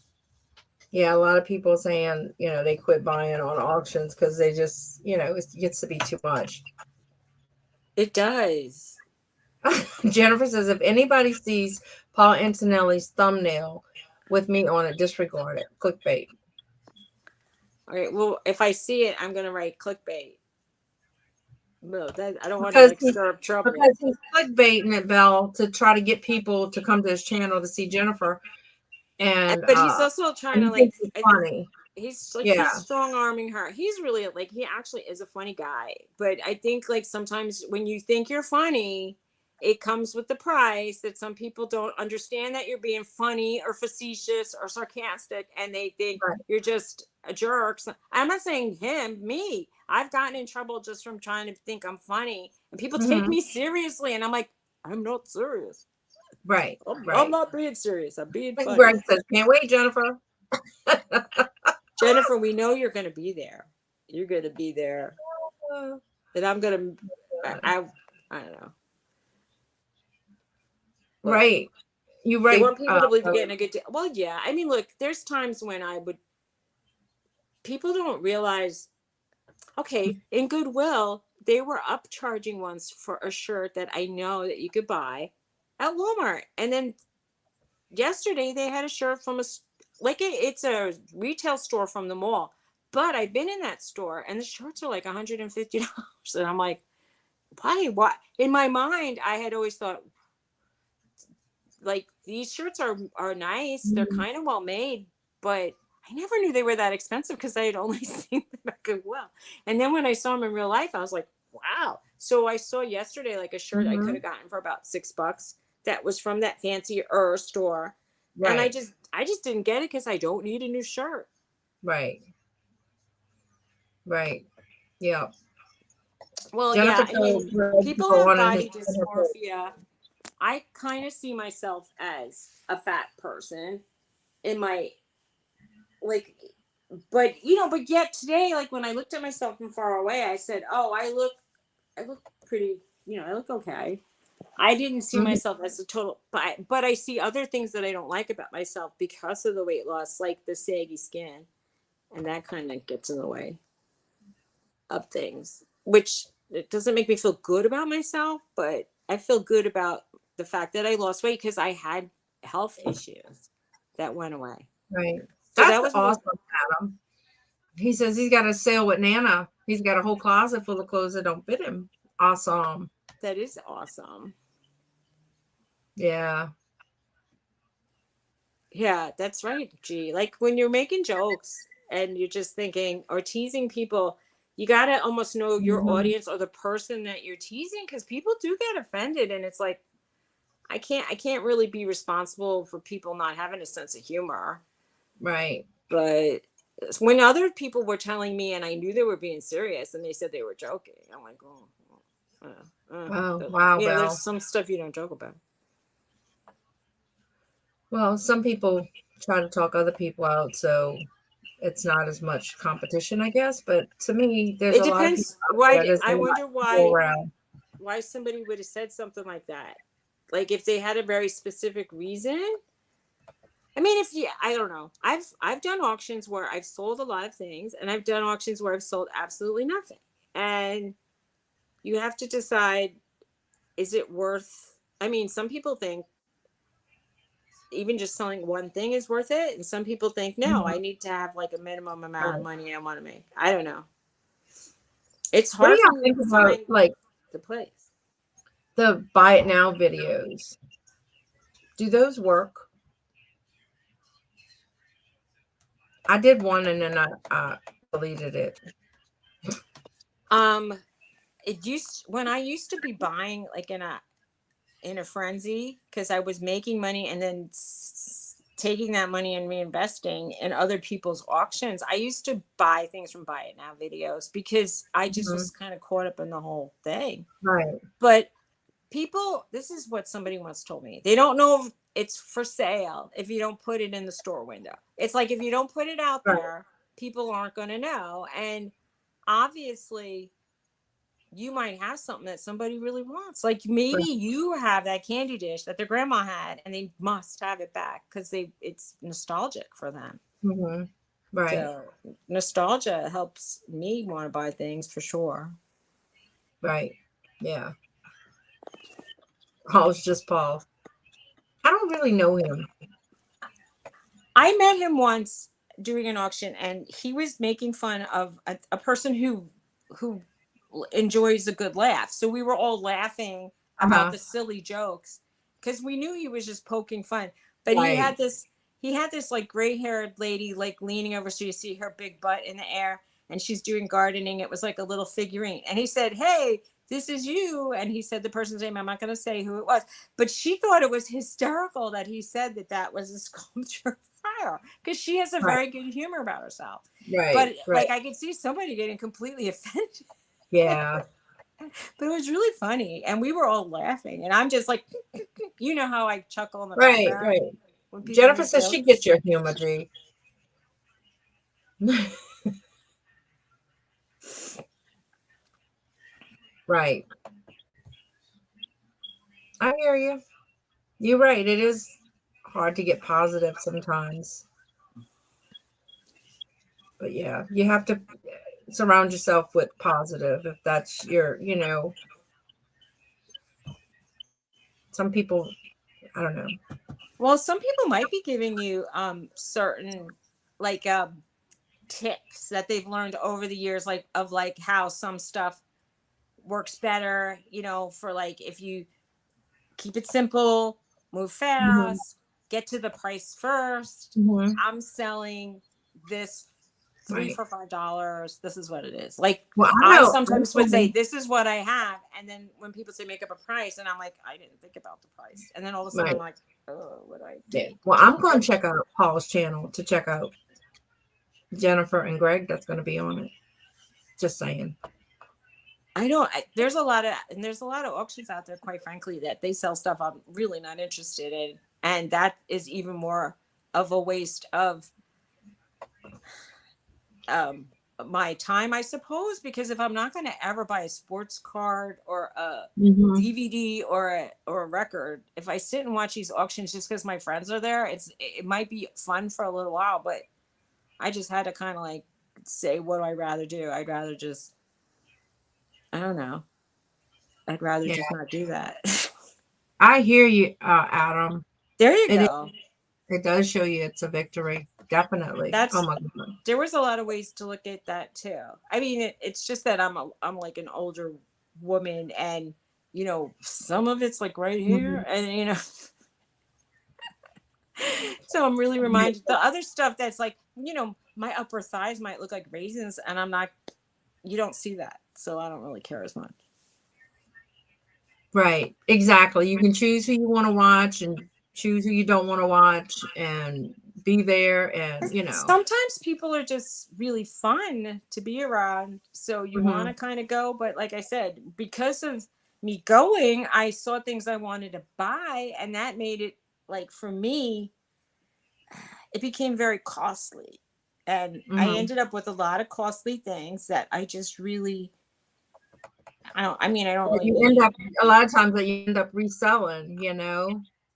Yeah. A lot of people saying, they quit buying on auctions because they just, it gets to be too much. It does. Jennifer says, if anybody sees Paul Antonelli's thumbnail with me on it, disregard it. Clickbait. All right. Well, if I see it, I'm gonna write clickbait. No, that I don't want to Because like stir up trouble. because he's clickbaiting it, Belle, to try to get people to come to his channel to see Jennifer. And But he's also trying to he like thinks it's funny. he's Yeah. strong arming her. He's really like, he actually is a funny guy. But I think like sometimes when you think you're funny, it comes with the price that some people don't understand that you're being funny or facetious or sarcastic, and they think Right. you're just a jerk. So, I'm not saying him, me. I've gotten in trouble just from trying to think I'm funny, and people take Mm-hmm. me seriously, and I'm like, I'm not serious. Right. I'm Right. not being serious. I'm being Like funny. Greg says, can't wait, Jennifer. Jennifer, we know you're going to be there. You're going to be there. And I'm going to, I don't know. But Right. You're they right. want people to believe you're getting a good deal. Well, yeah. I mean, look, there's times when people don't realize, okay, in Goodwill, they were upcharging once for a shirt that I know that you could buy at Walmart. And then yesterday they had a shirt from it's a retail store from the mall, but I've been in that store and the shirts are like $150, and I'm like, why in my mind I had always thought like these shirts are nice, they're Mhm. kind of well made, but I never knew they were that expensive because I had only seen them at go well. And then when I saw him in real life, I was like, wow. So I saw yesterday like a shirt I could have gotten for about $6 that was from that fancy store. Right. And I just didn't get it because I don't need a new shirt. Right. Right. Yeah. Well, Jennifer, yeah, I mean, people have body dysmorphia. I kind of see myself as a fat person in my, like, but but yet today, like when I looked at myself from far away, I said, oh, I look pretty, I look okay. I didn't see myself as a total, but I see other things that I don't like about myself because of the weight loss, like the saggy skin, and that kind of gets in the way of things, which it doesn't make me feel good about myself, but I feel good about the fact that I lost weight because I had health issues that went away. Right. So that was awesome, Adam. He says he's got a sale with Nana. He's got a whole closet full of clothes that don't fit him. Awesome. That is awesome. Yeah. Yeah, that's right, G. Like when you're making jokes and you're just thinking or teasing people, you got to almost know your audience or the person that you're teasing because people do get offended. And it's like, I can't really be responsible for people not having a sense of humor. Right. But when other people were telling me and I knew they were being serious and they said they were joking, I'm like, wow. Yeah, there's some stuff you don't joke about. Well, some people try to talk other people out, so it's not as much competition, I guess. But to me, there's a lot of people out there. I wonder why somebody would have said something like that. Like if they had a very specific reason. I mean, I don't know. I've done auctions where I've sold a lot of things, and I've done auctions where I've sold absolutely nothing. And you have to decide, is it worth? I mean, some people think even just selling one thing is worth it, and some people think no, I need to have like a minimum amount of money I want to make. I don't know. It's hard for me to find like the place. The buy it now videos. Do those work? I did one and then I deleted it. It used when I used to be buying like in a frenzy because I was making money and then taking that money and reinvesting in other people's auctions. I used to buy things from buy it now videos because I just was kind of caught up in the whole thing. Right. But people, this is what somebody once told me. They don't know if it's for sale if you don't put it in the store window. It's like if you don't put it out there, people aren't going to know. And obviously you might have something that somebody really wants. Like maybe you have that candy dish that their grandma had and they must have it back because it's nostalgic for them. Right. So nostalgia helps me want to buy things for sure. Right. Yeah. Oh, it's just Paul. I don't really know him. I met him once doing an auction and he was making fun of a person who enjoys a good laugh. So we were all laughing about the silly jokes because we knew he was just poking fun. But he had this like gray-haired lady like leaning over so you see her big butt in the air and she's doing gardening. It was like a little figurine. And he said, "Hey, this is you." And he said the person's name. I'm not going to say who it was. But she thought it was hysterical that he said that was a sculpture for her because she has a very good humor about herself. But like I could see somebody getting completely offended. Yeah. But it was really funny. And we were all laughing. And I'm just like, you know how I chuckle in the background. Right. Jennifer says she gets your humor, G. Right. I hear you. You're right. It is hard to get positive sometimes. But yeah, you have to surround yourself with positive if that's your, some people, I don't know. Well, some people might be giving you certain like tips that they've learned over the years, like of like how some stuff works better, for like if you keep it simple, move fast, get to the price first. I'm selling this three Right. for $5. This is what it is. Like Well, I I know. sometimes would say, this is what I have. And then when people say make up a price, and I'm like, I didn't think about the price. And then all of a sudden I'm Right. like, oh, what do I Yeah. take? Well, I'm going to check out Paul's channel to check out Jennifer and Greg. That's going to be on it. Just saying. There's a lot of auctions out there, quite frankly, that they sell stuff I'm really not interested in. And that is even more of a waste of um my time, I suppose, because if I'm not going to ever buy a sports card or a DVD or a record, if I sit and watch these auctions just because my friends are there, it might be fun for a little while, but I just had to kind of like say, what do I rather do? I'd rather just, I don't know. I'd rather just not do that. I hear you, Adam. There you go. It does show you it's a victory. Definitely. Oh my God. There was a lot of ways to look at that too. I mean, it's just that I'm like an older woman, and some of it's like right here, and so I'm really reminded the other stuff that's like, my upper thighs might look like raisins, and I'm not. You don't see that, so I don't really care as much. Right. Exactly. You can choose who you want to watch and choose who you don't want to watch and be there, and sometimes people are just really fun to be around, so you want to kind of go, but like I said, because of me going, I saw things I wanted to buy, and that made it, like, for me, it became very costly, and I ended up with a lot of costly things that I just really, I don't really you need. end up a lot of times that you end up reselling,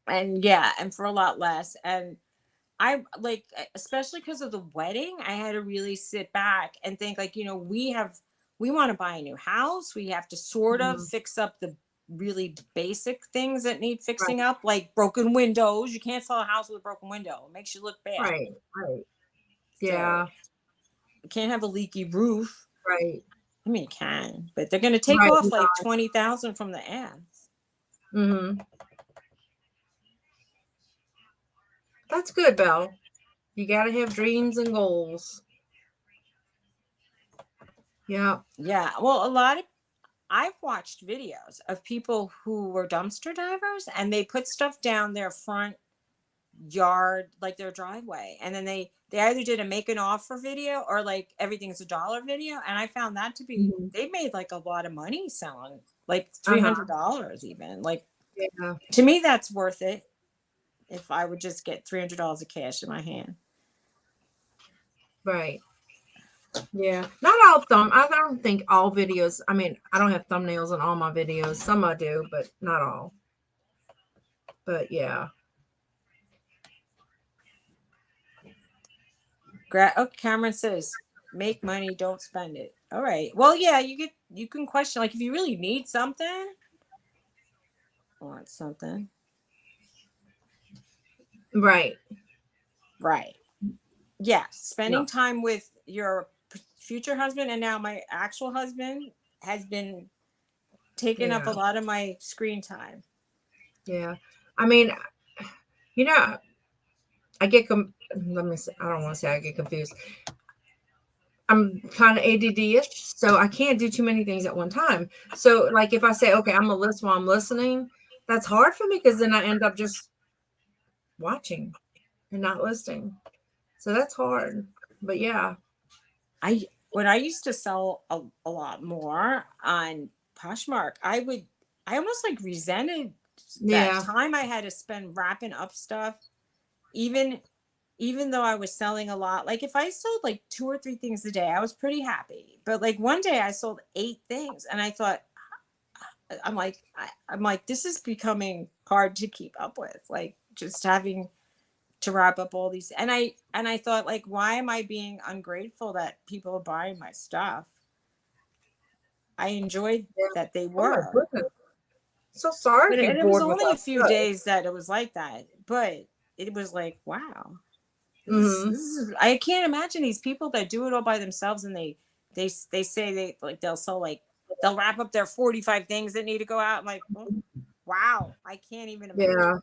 And yeah, and for a lot less. And I like, especially because of the wedding, I had to really sit back and think, like, we want to buy a new house. We have to sort of fix up the really basic things that need Right. fixing up, like broken windows. You can't sell a house with a broken window. It makes you look bad. Right. So Yeah. you can't have a leaky roof. Right. I mean, you can, but they're going to take Right. off like 20,000 from the ads. That's good, Belle. You got to have dreams and goals. Yeah. Yeah. Well, I've watched videos of people who were dumpster divers, and they put stuff down their front yard, like their driveway, and then they either did a make an offer video or like everything's $1 video, and I found that to be, they made like a lot of money selling, like $300 even. Like, to me, that's worth it if I would just get $300 of cash in my hand. Right. Yeah. Not all I don't think all videos. I mean, I don't have thumbnails on all my videos. Some I do, but not all. But yeah. Cameron says, make money, don't spend it. All right. Well, yeah, you can question, like, if you really need something, want something. Right. Right. Yeah. Spending time with your future husband, and now my actual husband, has been taking up a lot of my screen time. Yeah. I mean, I get let me say, I don't want to say I get confused. I'm kind of ADD-ish, so I can't do too many things at one time. So, like, if I say, okay, I'm gonna listen while I'm listening, that's hard for me because then I end up just watching and not listening. So that's hard. But yeah. When I used to sell a lot more on Poshmark, I almost like resented that time I had to spend wrapping up stuff, even though I was selling a lot. Like, if I sold like 2 or 3 things a day, I was pretty happy. But like one day I sold 8 things, and I thought, I'm like, this is becoming hard to keep up with. Like, just having to wrap up all these, and I thought, like, why am I being ungrateful that people are buying my stuff? I enjoyed that they were. Oh my goodness. So sorry. But it was only a few days that it was like that, but it was like, wow. This is, I can't imagine these people that do it all by themselves, and they say they'll wrap up their 45 things that need to go out. I'm like, oh, wow, I can't even imagine. Yeah.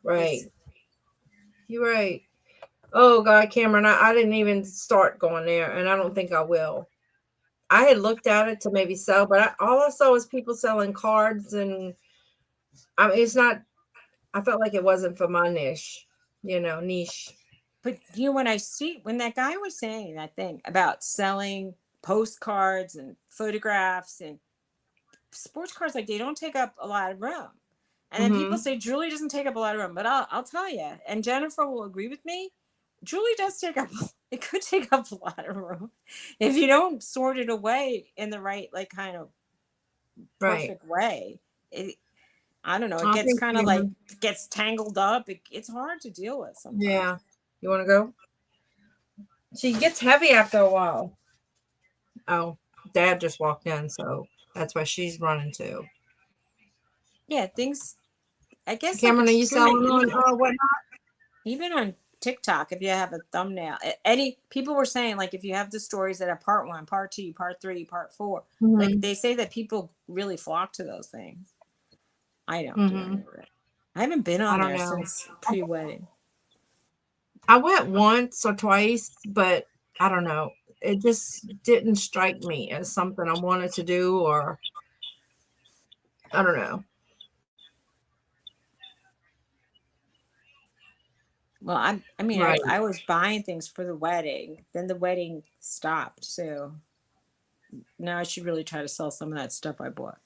Right. You're right. Oh God, Cameron, I didn't even start going there, and I don't think I will. I had looked at it to maybe sell, but all I saw was people selling cards, and I mean, it's not. I felt like it wasn't for my niche. But when that guy was saying that thing about selling postcards and photographs and sports cards, like they don't take up a lot of room. And then people Mm-hmm. say Julie doesn't take up a lot of room, but I'll tell you, and Jennifer will agree with me. Julie does take up. It could take up a lot of room if you don't sort it away in the right, like, kind of Right. perfect way. It, I don't know. It I gets think kind of like Cameron. gets tangled up. It's hard to deal with sometimes. Yeah. You want to go? She gets heavy after a while. Oh, Dad just walked in, so that's why she's running too. Yeah, things. I guess like Cameron, are it's you true. selling on whatnot? Even on TikTok, if you have a thumbnail, any people were saying, like, if you have the stories that have part one, part two, part three, part four, like Mm-hmm. they say that people really flock to those things. I don't do Mm-hmm. any of it. I haven't been I on don't there know. since pre-wedding. I went once or twice, but I don't know. It just didn't strike me as something I wanted to do, or I don't know. Well, I mean, Right. I was buying things for the wedding. Then the wedding stopped, so now I should really try to sell some of that stuff I bought.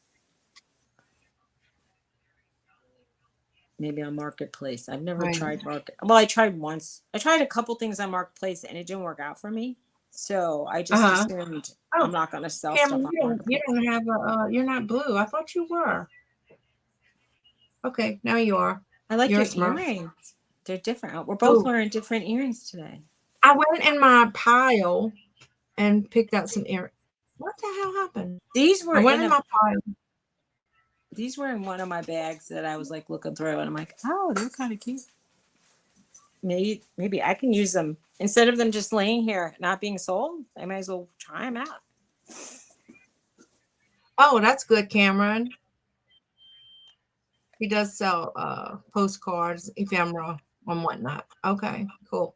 Maybe on Marketplace. I've never Right. tried Market. Well, I tried once. I tried a couple things on Marketplace and it didn't work out for me. So I just Uh-huh. assumed Oh, I'm not going to sell stuff Cameron, on you Marketplace. don't have you're not blue. I thought you were. Okay, now you are. I like You're a your Smurf. earrings. They're different. We're both Oh, wearing different earrings today. I went in my pile and picked out some earrings. What the hell happened? These I were went in in a my pile. these were in one of my bags that I was like looking through and I'm like, "Oh, they're kind of cute. Maybe I can use them instead of them just laying here not being sold. I might as well try them out." Oh, that's good, Cameron. He does sell postcards, ephemera, and whatnot. Okay, cool.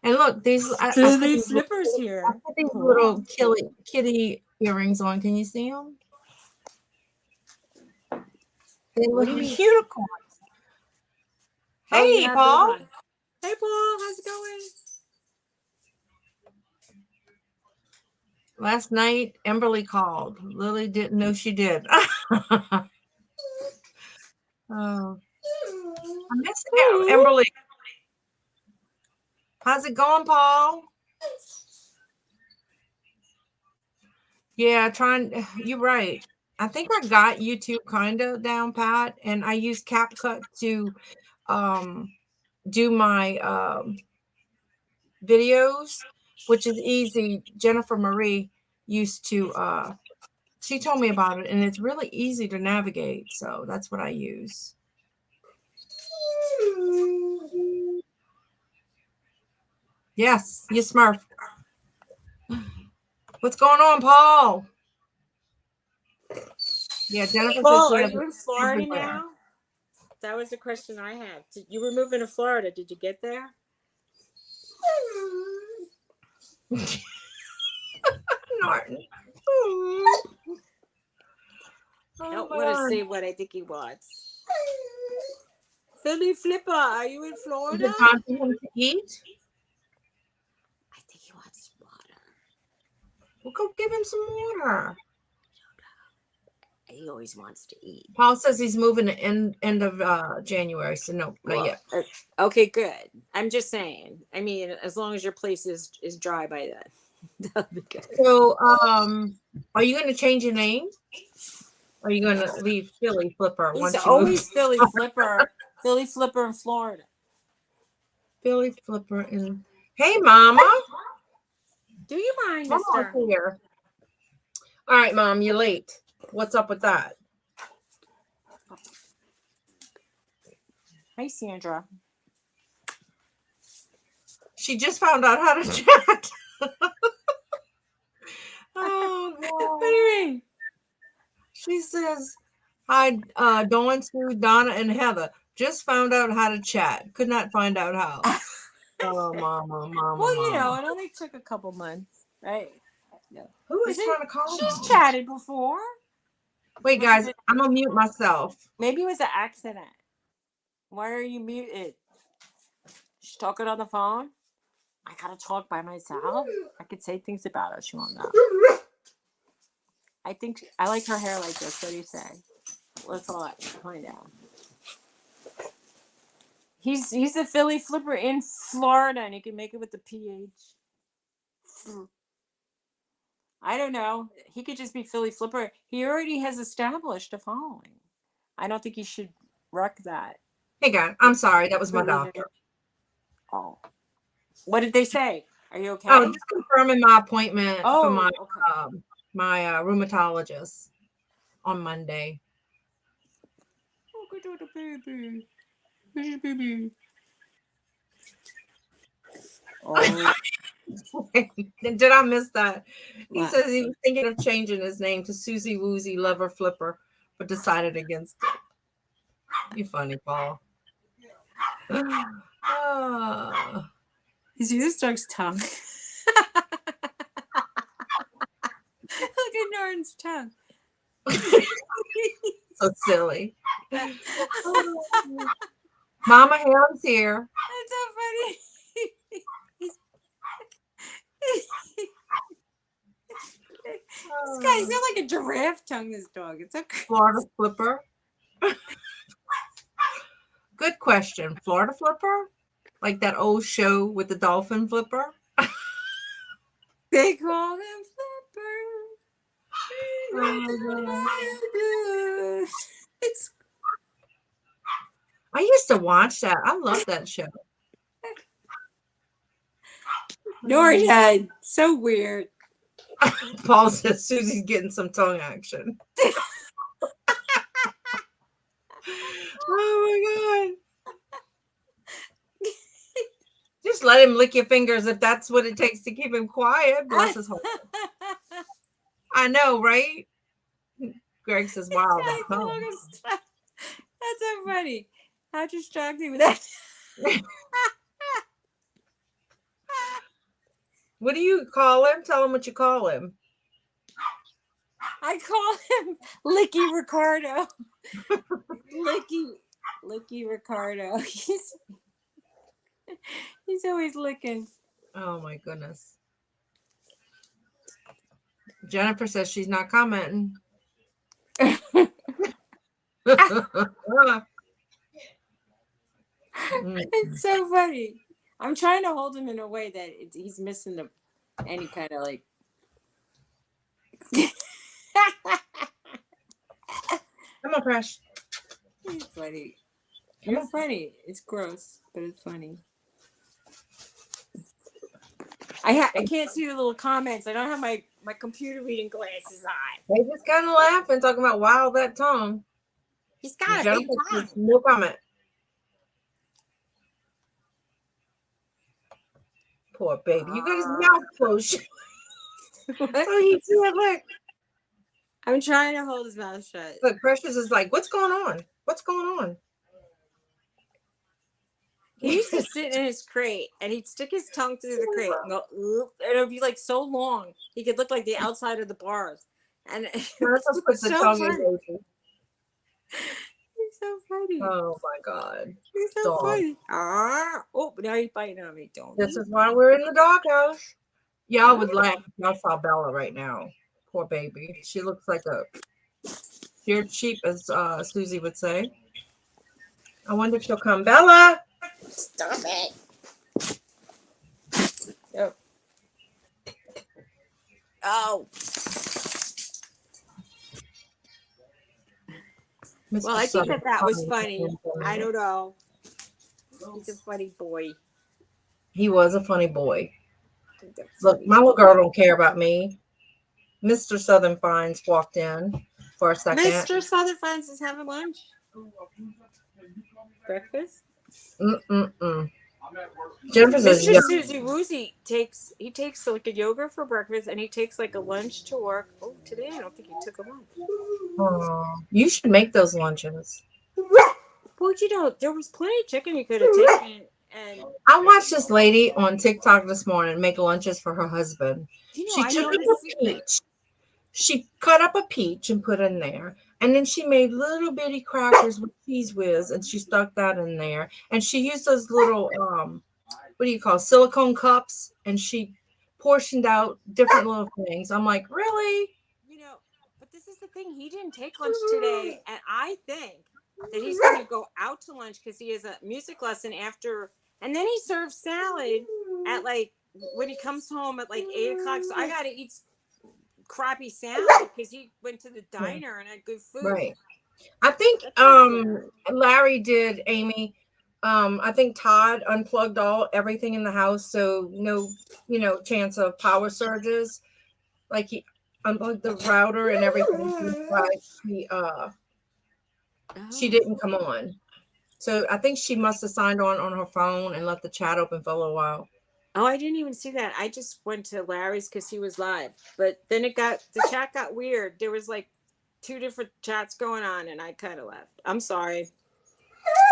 And look, I put Philly these flippers here. little Cool. kitty earrings on. Can you see them? They What look do you like mean? unicorns. Oh, you Hey, have those Paul. on. Hey, Paul, how's it going? Last night, Emberly called. Lily didn't know she did. Oh, I miss Emberly. How's it going, Paul? Yeah, you're right. I think I got YouTube kind of down pat, and I use CapCut to um, do my videos, which is easy. Jennifer Marie used to, she told me about it, and it's really easy to navigate. So that's what I use. Yes, you Smurf. What's going on, Paul? Yeah, Jennifer said Paul, she are has you it in Florida everywhere. now? That was the question I had. You were moving to Florida. Did you get there? Norton. I Oh don't my want to God. say what I think he wants. Philly Flipper, are you in Is Florida? it time for him to eat? I think he wants water. We'll go give him some water. He always wants to eat. Paul says he's moving the end of January, so no, not Well, yet. okay, good. I'm just saying. I mean, as long as your place is dry by then, that'll be good. So, are you going to change your name? Or are you going to leave Philly Flipper He's once you move? always Philly Flipper. Philly Flipper in Florida. Philly Flipper and hey, Mama. Do you mind, Mama's mister? here. All right, Mom, you're late. What's up with that? Hi, Sandra. She just found out how to chat. Oh, What do no. you mean? She says, hi, Dawn, Sue, Donna, and Heather. Just found out how to chat. Could not find out how. Oh, mama. Well, it only took a couple months, right? No. Who is trying to call She's me? chatted before. Wait, guys, I'm gonna mute myself. Maybe it was an accident. Why are you muted? She's talking on the phone. I gotta talk by myself. I could say things about her. She won't know. I think I like her hair like this. What do you say? Let's all find out. He's a Philly flipper in Florida, and he can make it with the PH. I don't know. He could just be Philly flipper. He already has established a following. I don't think he should wreck that. Hey, guys, I'm sorry. That was my doctor. Oh, what did they say? Are you okay? Oh, just confirming my appointment for my okay. my rheumatologist on Monday. Oh, good to the baby. Baby. Oh. Did I miss that? He says he was thinking of changing his name to Suzy Woozy Lover Flipper, but decided against it. You funny, Paul. You see this dog's tongue? Look at Norton's tongue. So silly. Mama Ham's here. That's so funny. This guy's got like a giraffe tongue, this dog. It's okay. Florida Flipper. Good question. Florida Flipper? Like that old show with the dolphin flipper? They call him Flipper. I used to watch that. I love that show. Norton, so weird. Paul says Susie's getting some tongue action. Oh my God. Just let him lick your fingers if that's what it takes to keep him quiet. Bless his heart. I know, right? Greg says, wow. That's so funny. How distracting was that? What do you call him? Tell him what you call him. I call him Licky Ricardo. Licky Ricardo. He's always licking. Oh my goodness. Jennifer says she's not commenting. It's so funny. I'm trying to hold him in a way that he's missing any kind of like. Come on, Crash. It's funny. You're funny. It's gross, but it's funny. I can't see the little comments. I don't have my computer reading glasses on. They just kind of laughing, talking about wow, that tongue. He's got a big tongue. No comment. Poor baby. You got his mouth closed. Oh, he said, look. I'm trying to hold his mouth shut. Look, Precious is like, what's going on? What's going on? He used to sit in his crate and he'd stick his tongue through the crate and go, and it would be like so long he could look like the outside of the bars. And it was so funny. He's so funny. Oh my God. He's so funny. Oh, now he's biting on me. Don't. This is why we're in the doghouse. Y'all would laugh if y'all saw Bella right now. Poor baby. She looks like a scared sheep, as Suzy would say. I wonder if she'll come. Bella! Stop it. Yep. Oh. Well, I think that was funny. I don't know. He's a funny boy. He was a funny boy. Look, my little girl don't care about me. Mr. Southern Fines walked in for a second. Mr. Southern Fines is having lunch. Breakfast? Jennifer says, Mr. Suzy Woozy takes like a yogurt for breakfast and he takes like a lunch to work. Oh, today I don't think he took a lunch. Oh, you should make those lunches. Well, there was plenty of chicken you could have taken. And I watched this lady on TikTok this morning make lunches for her husband. She I took know up the a secret. peach. She cut up a peach and put in there. And then she made little bitty crackers with cheese whiz and she stuck that in there. And she used those little what do you call silicone cups, and she portioned out different little things. I'm like, really? But this is the thing. He didn't take lunch today, and I think that he's going to go out to lunch because he has a music lesson after, and then he serves salad at like when he comes home at like 8 o'clock. So I got to eat crappy salad because he went to the diner and had good food. Right. I think Larry did, Amy. I think Todd unplugged everything in the house, so no, chance of power surges. Like he unplugged the router and everything. She didn't come on. So I think she must have signed on her phone and left the chat open for a little while. Oh, I didn't even see that. I just went to Larry's because he was live. But then the chat got weird. There was like 2 different chats going on, and I kind of left. I'm sorry.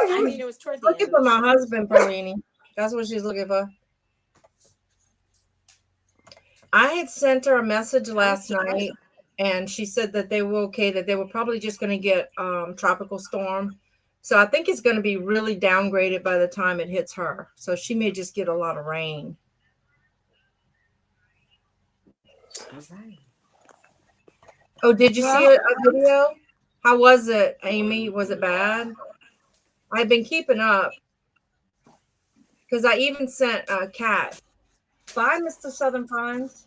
I mean, it was toward the end. Looking for my husband, Perlini. That's what she's looking for. I had sent her a message last night, and she said that they were okay, that they were probably just going to get tropical storm. So I think it's going to be really downgraded by the time it hits her. So she may just get a lot of rain. All right. Oh, did you see a video? How was it, Amy? Was it bad? I've been keeping up because I even sent a cat. Bye, Mr. Southern Pines.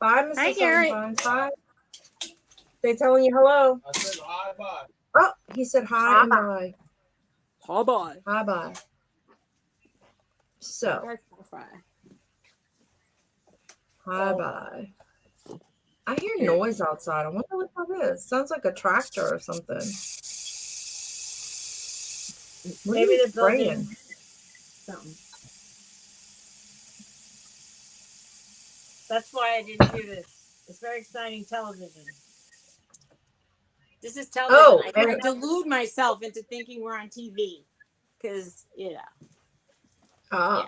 Bye, Mr. Hi, Southern Pines. Bye. They telling you hello. I said hi, bye. Oh, he said hi and bye. Hi, bye. Hi, bye. So, hi, bye. I hear noise outside. I wonder what that is. Sounds like a tractor or something. Maybe they're building something. That's why I didn't do this. It's very exciting television. This is television. Oh, I delude myself into thinking we're on TV because like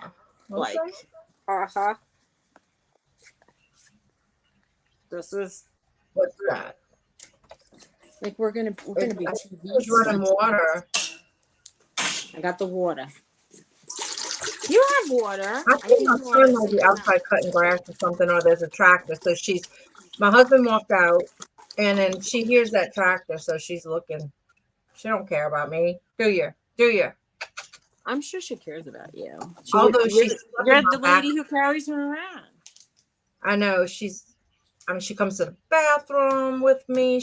this is what's that? Like we're gonna be TV. Who's running water? I got the water. You have water. I think my son might be outside cutting grass or something, or there's a tractor. So my husband walked out, and then she hears that tractor, so she's looking. She don't care about me. Do you? I'm sure she cares about you. Although you're the lady who carries her around. I know she comes to the bathroom with me.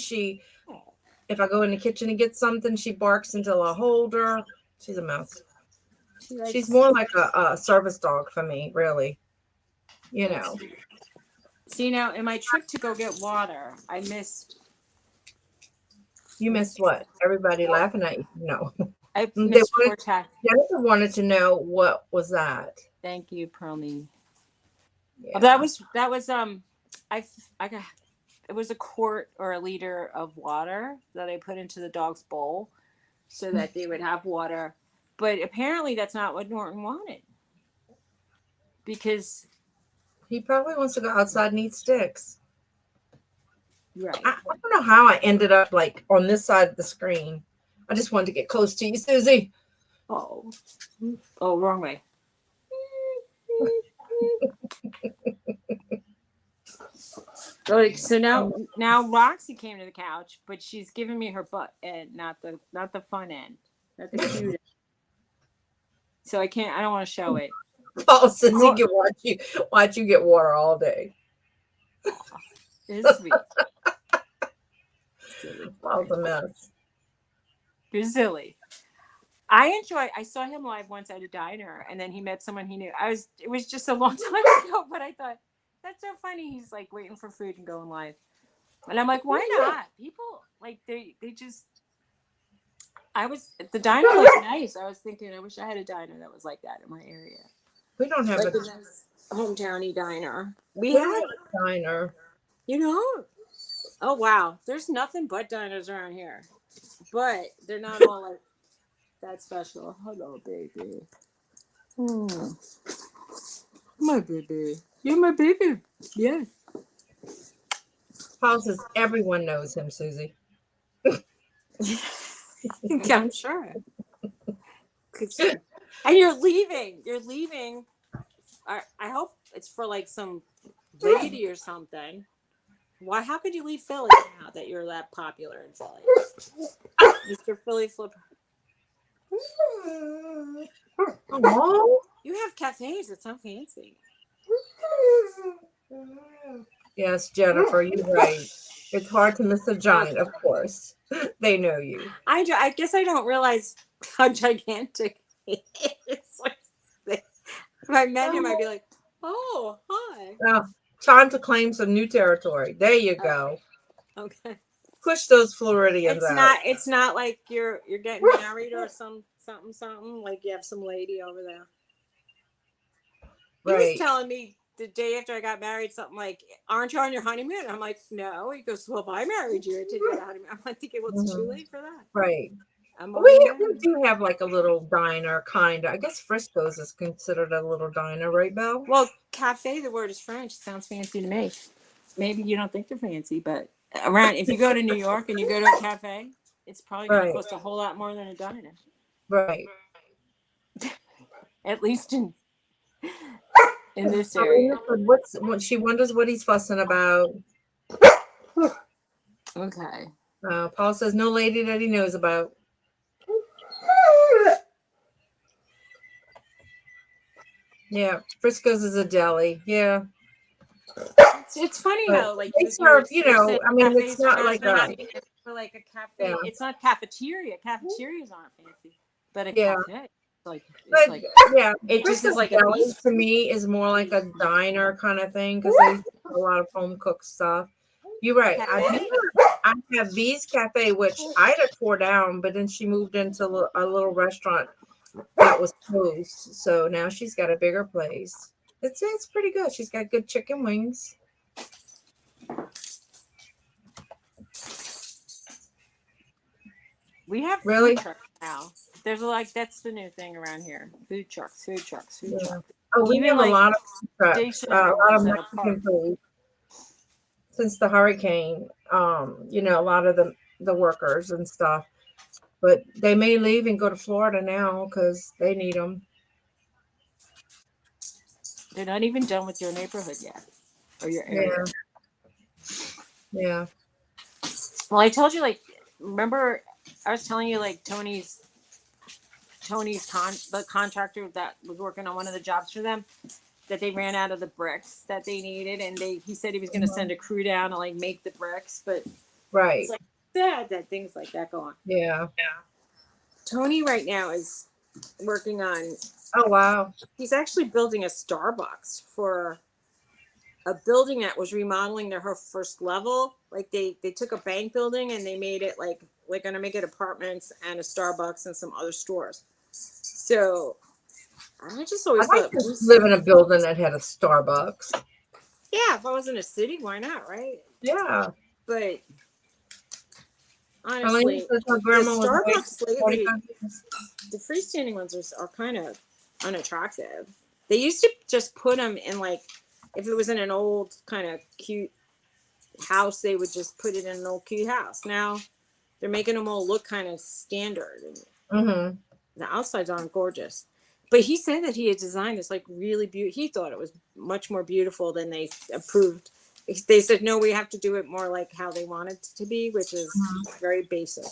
If I go in the kitchen to get something, she barks until I hold her. She's a mess. She's more like a service dog for me, really. See, now in my trip to go get water, I missed. You missed what? Everybody laughing at you? No. I missed Jennifer wanted to know what was that. Thank you, Pearlie. Yeah. That was it was a quart or a liter of water that I put into the dog's bowl so that they would have water. But apparently that's not what Norton wanted. Because he probably wants to go outside and eat sticks. Right. I don't know how I ended up like on this side of the screen. I just wanted to get close to you, Suzy. Oh, wrong way. So now Roxy came to the couch, but she's giving me her butt and not the fun end, not the cute end. So I don't want to show it. Oh, Suzy can watch you get water all day. It's sweet. That was a mess. You're silly. I saw him live once at a diner, and then he met someone he knew. It was just a long time ago, but I thought that's so funny. He's like waiting for food and going live, and I'm like, why not? People like they just. The diner was nice. I was thinking, I wish I had a diner that was like that in my area. We don't have a nice hometowny diner. We have a diner. Oh wow, there's nothing but diners around here, but they're not all like That's special. Hello, baby. Hmm. My baby. You're my baby. Yeah. Paul says everyone knows him, Susie. I'm sure. And you're leaving. You're leaving. I hope it's for like some lady or something. Why? How could you leave Philly now that you're that popular in Philly, Mr. Philly Flipper? Oh, You have cafes. It's so fancy. yes, Jennifer, you're right. It's hard to miss a giant, of course. They know you. I guess I don't realize how gigantic he is. If I met him, I'd be like, "Oh, hi." Now, time to claim some new territory. There you go. Okay. Push those Floridians out. It's not like you're getting married or something like you have some lady over there. He was Right. telling me the day after I got married something like, "Aren't you on your honeymoon?" I'm like, "No." He goes, "Well, if I married you, I'd take you on a honeymoon." I'm like, thinking, "Well, it's too late for that. Right. I'm already We married." do have like a little diner, kind of. I guess Frisco's is considered a little diner, right, Belle? Well, cafe, the word is French. It sounds fancy to me. Maybe you don't think they're fancy, but around if you go to New York and you go to a cafe, it's probably going to Right. cost a whole lot more than a diner. Right. At least in this I mean, area. what she wonders what he's fussing about. Okay. Paul says no lady that he knows about. Yeah, Frisco's is a deli. Yeah, It's funny but how like they you were serve. saying I mean, it's cafes are not not like a. fancy for like a Yeah, cafe. It's not cafeteria. Cafeterias aren't fancy, but a yeah, cafe like it's but like yeah, it just is Frisco's like a deli beast. to me is more like a diner kind of thing because they do a lot of home cooked stuff. You're right. Cafe. I have V's Cafe, which Ida tore down, but then she moved into a little restaurant that was closed. So now she's got a bigger place. It's pretty good. She's got good chicken wings. We have food Really? trucks now. There's like that's the new thing around here. Food trucks, food trucks, food Yeah. trucks. Oh, we Even have a like lot of food trucks, a stationary lot ones of that are Mexican parked. food since the hurricane. A lot of the workers and stuff, but they may leave and go to Florida now because they need them. They're not even done with your neighborhood yet or your area. Yeah, yeah. Well, I told you like remember I was telling you like the contractor that was working on one of the jobs for them that they ran out of the bricks that they needed and he said he was going to Mhm. send a crew down to like make the bricks, but it's Right. like sad that things like that go on. Yeah. Tony right now is working on Oh wow. he's actually building a Starbucks for a building that was remodeling her first level. Like they took a bank building and they made it like they're gonna make it apartments and a Starbucks and some other stores. So I just I'd always like thought, to live in a building that had a Starbucks. yeah, if I was in a city, why not, right? Yeah. But Arlene honestly, says her the grandma was away for Starbucks lately, 45 years. the freestanding ones are kind of unattractive. They used to just put them in like if it was in an old kind of cute house, they would just put it in an old cute house. Now they're making them all look kind of standard, and Mm-hmm. the outsides aren't gorgeous. But he said that he had designed this like really beautiful. He thought it was much more beautiful than they approved. They said no, we have to do it more like how they want it to be, which is very basic.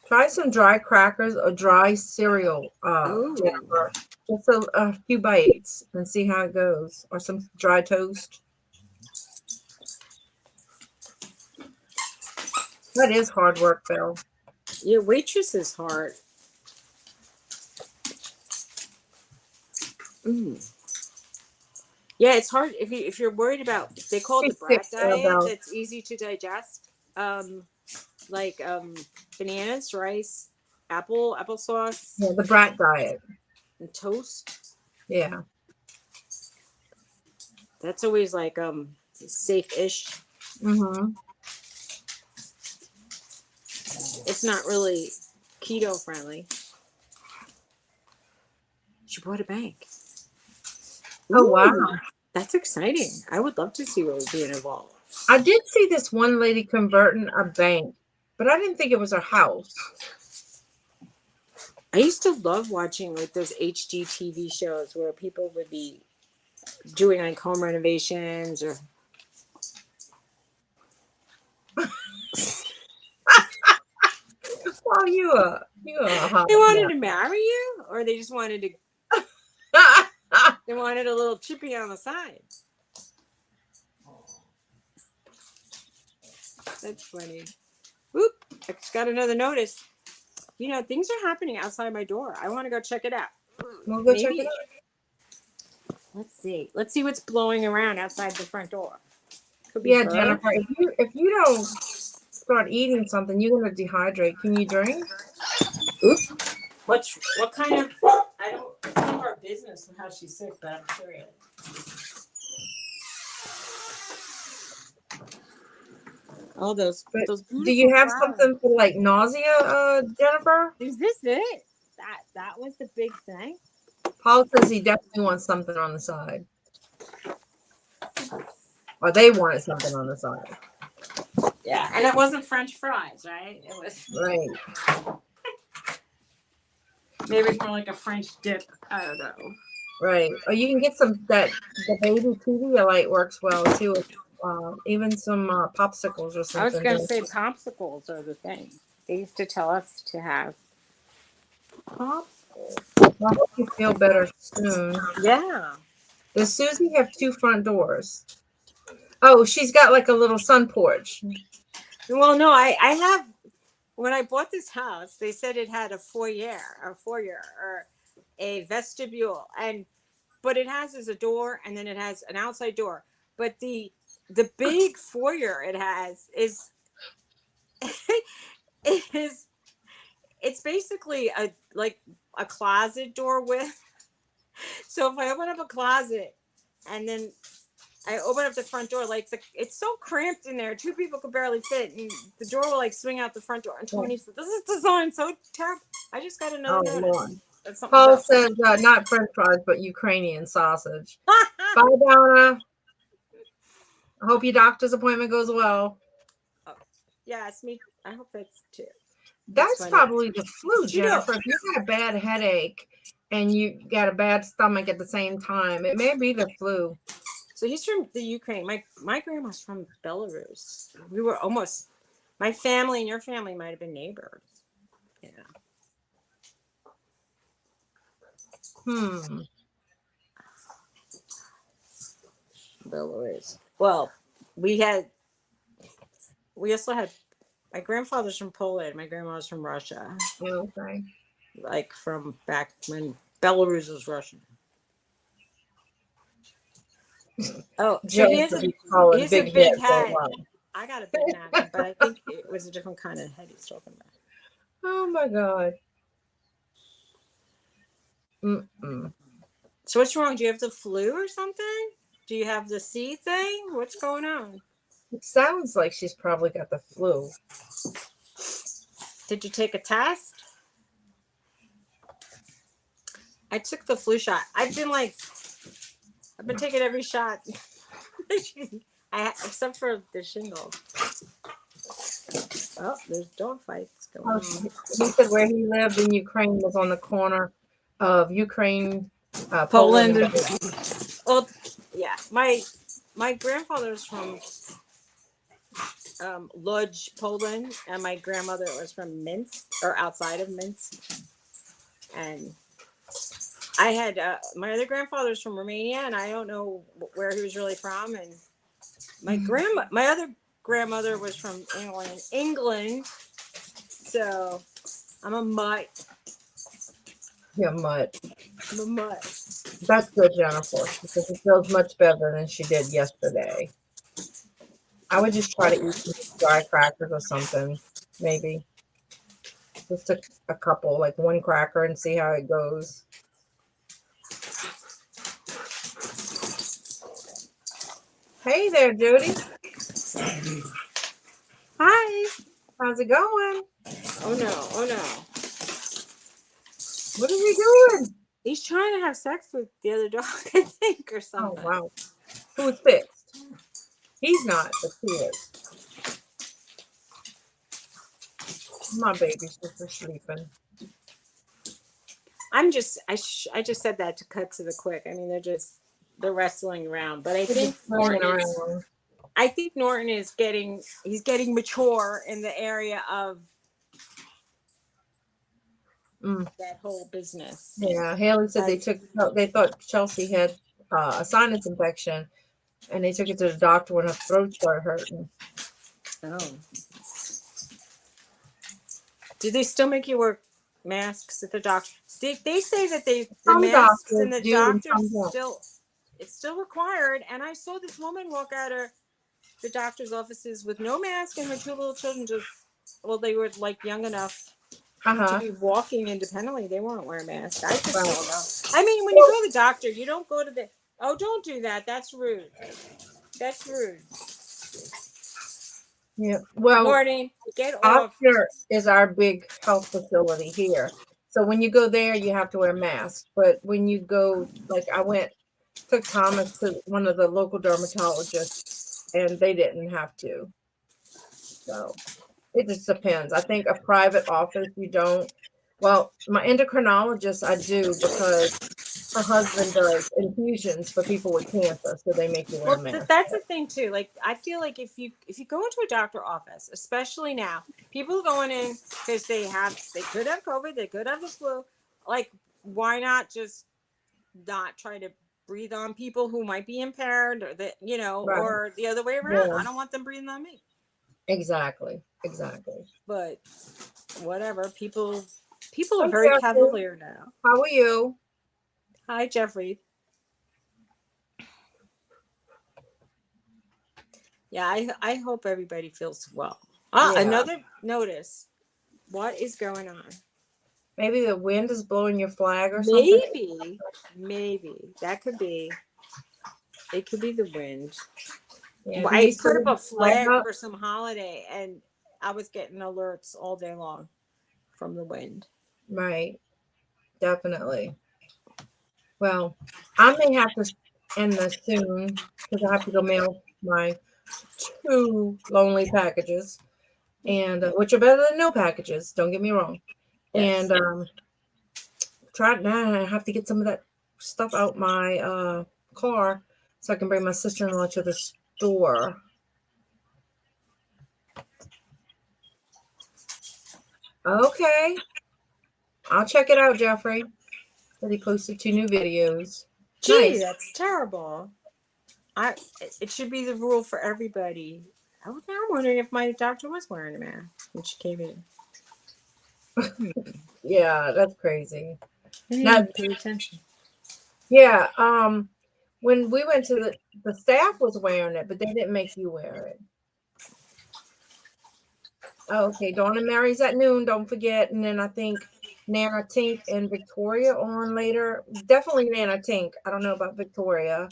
Try some dry crackers or dry cereal, Oh, Jennifer. Just a few bites and see how it goes. Or some dry toast. That is hard work, Bill. yeah, waitress is hard. Mm. Yeah, it's hard if you're worried about. They call it the She's sick, brat diet. Belle. That's easy to digest. Like bananas, rice, applesauce, Yeah, the brat diet. and toast. Yeah. That's always like safe-ish. Mm-hmm. It's not really keto friendly. She bought a bank. Oh, wow. That's exciting. I would love to see what was being involved. I did see this one lady converting a bank, but I didn't think it was her house. I used to love watching like those HGTV shows where people would be doing like home renovations or. Well, you are hot. They wanted to marry you, or they just wanted to. They wanted a little chippy on the side. That's funny. Whoop! I just got another notice. You know, things are happening outside my door. I want to go check it out. We'll go check it out. Let's see. Let's see what's blowing around outside the front door. Yeah, Jennifer, if you don't start eating something, you're gonna dehydrate. Can you drink? Oops. What kind of? I don't. It's none of our business how she's sick, but I'm curious. All those. Do you have something for like nausea, Jennifer? Is this it? That was the big thing. Paul says he definitely wants something on the side. Or they wanted something on the side. Yeah, and it wasn't French fries, right? It was right. Maybe it's more like a French dip. I don't know. Right. Or you can get the baby Pedialyte works well too. Even some popsicles or something. I was going to say popsicles are the thing. They used to tell us to have popsicles. I hope you feel better soon. Yeah. Does Suzy have 2 front doors? Oh, she's got like a little sun porch. Well, no, I have. When I bought this house, they said it had a foyer or a vestibule, but it has a door and then it has an outside door. But the big foyer it has is it's basically a closet door with. So if I open up a closet and then I open up the front door, it's so cramped in there, 2 people could barely fit, and the door will like swing out the front door. And Tony said, "This is designed so terrible." I just got another notice. Paul says not French fries, but Ukrainian sausage. Bye, Donna. I hope your doctor's appointment goes well. Oh, yes, me. I hope that's too. That's probably the flu, Jennifer. If you got a bad headache and you got a bad stomach at the same time, it may be the flu. So he's from the Ukraine. My grandma's from Belarus. We were almost. My family and your family might have been neighbors. Yeah. Belarus. Well, we also had. My grandfather's from Poland. My grandma's from Russia. Okay. Like from back when Belarus was Russian. Oh, so he has a big head. I got a big napkin, but I think it was a different kind of head he's talking about. Oh my God. So what's wrong? Do you have the flu or something? Do you have the C thing? What's going on? It sounds like she's probably got the flu. Did you take a test? I took the flu shot. I've been taking every shot. Except for the shingles. Oh, there's dog fights going on. He said where he lived in Ukraine was on the corner of Ukraine, Poland. Well, yeah. My grandfather's from Lodz, Poland, and my grandmother was from Minsk, or outside of Minsk. And I had my other grandfather's from Romania, and I don't know where he was really from. And my other grandmother was from England. So I'm a mutt. You're a mutt. I'm a mutt. That's good, Jennifer, because it feels much better than she did yesterday. I would just try to eat some dry crackers or something, maybe. Just a couple, like 1 cracker, and see how it goes. Hey there, Judy. Hi. How's it going? Oh no. What are you doing? He's trying to have sex with the other dog, I think, or something. Oh, wow. Who is fixed? He's not, but she is. My baby's just sleeping. I just said that to cut to the quick. I mean, they're wrestling around, but I think Norton is getting mature in the area of that whole business. Yeah, Haley said they thought Chelsea had a sinus infection, and they took it to the doctor when her throat started hurting. Oh. Do they still make you wear masks at the doctor? They say that the masks and the doctors it's still required. And I saw this woman walk out of the doctor's offices with no mask, and her two little children they were like young enough to be walking independently. They weren't wearing masks. I just don't know. I mean, when you go to the doctor, you don't go to don't do that. That's rude. That's rude. Yeah. Well, Morning, get off. Oscar is our big health facility here. So when you go there, you have to wear a mask. But when you go, like took Thomas to one of the local dermatologists, and they didn't have to. So it just depends. I think a private office, you don't. Well, my endocrinologist, I do, because her husband does infusions for people with cancer, so they make you wear a mask. That's the thing too. Like, I feel like if you go into a doctor office, especially now, people going in because they could have COVID, they could have the flu. Like, why not just not try to breathe on people who might be impaired, or or the other way around? Yeah. I don't want them breathing on me. Exactly. But whatever, people are very cavalier now. How are you? Hi, Jeffrey. Yeah, I hope everybody feels well. Another notice. What is going on? Maybe the wind is blowing your flag or something. Maybe that could be. It could be the wind. Yeah, I put up a flag for some holiday, and I was getting alerts all day long from the wind. Right. Definitely. Well, I may have to end this soon because I have to go mail my 2 lonely packages, and which are better than no packages. Don't get me wrong. Yes. And I have to get some of that stuff out my car so I can bring my sister-in-law to the store. Okay. I'll check it out, Jeffrey. But he posted 2 new videos. Gee, nice. That's terrible. It should be the rule for everybody. I'm wondering if my doctor was wearing a mask when she came in. Yeah, that's crazy. Not pay attention. Yeah, when we went to the staff was wearing it, but they didn't make you wear it. Okay, Dawn and Mary's at noon, don't forget. And then I think Nana Tink and Victoria on later. Definitely Nana Tink. I don't know about Victoria.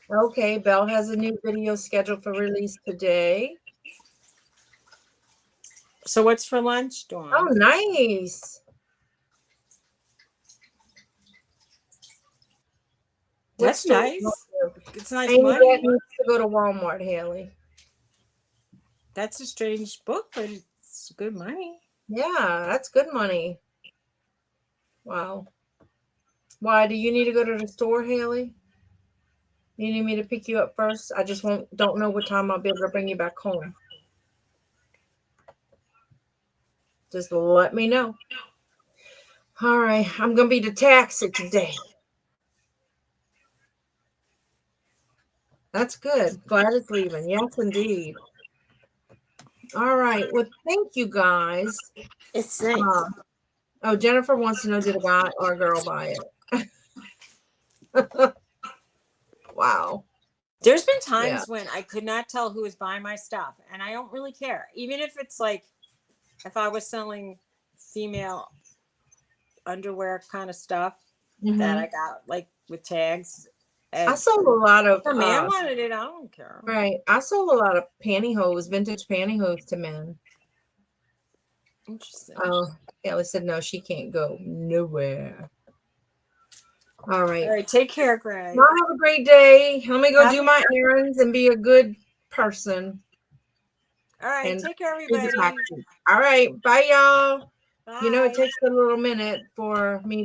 Okay, Belle has a new video scheduled for release today. So what's for lunch, Dawn? Oh, nice. That's nice. It's nice money. Needs to go to Walmart, Haley. That's a strange book, but it's good money. Yeah, that's good money. Wow. Why do you need to go to the store, Haley? You need me to pick you up first? I just don't know what time I'll be able to bring you back home. Just let me know. All right, I'm gonna be the taxi today. That's good. Glad it's leaving. Yes, indeed. All right. Well, thank you guys. It's nice. Jennifer wants to know, did a guy or a girl buy it? Wow. There's been times when I could not tell who was buying my stuff, and I don't really care. Even if it's like, if I was selling female underwear kind of stuff that I got like with tags. I sold a lot of. If a man wanted it, I don't care. Right. I sold a lot of pantyhose, vintage pantyhose to men. Interesting. Oh, Ellie said no, she can't go nowhere. All right. All right. Take care, Greg. Y'all have a great day. Let me go do my errands and be a good person. All right. And take care, everybody. all right. Bye, y'all. Bye. You know, it takes a little minute for me to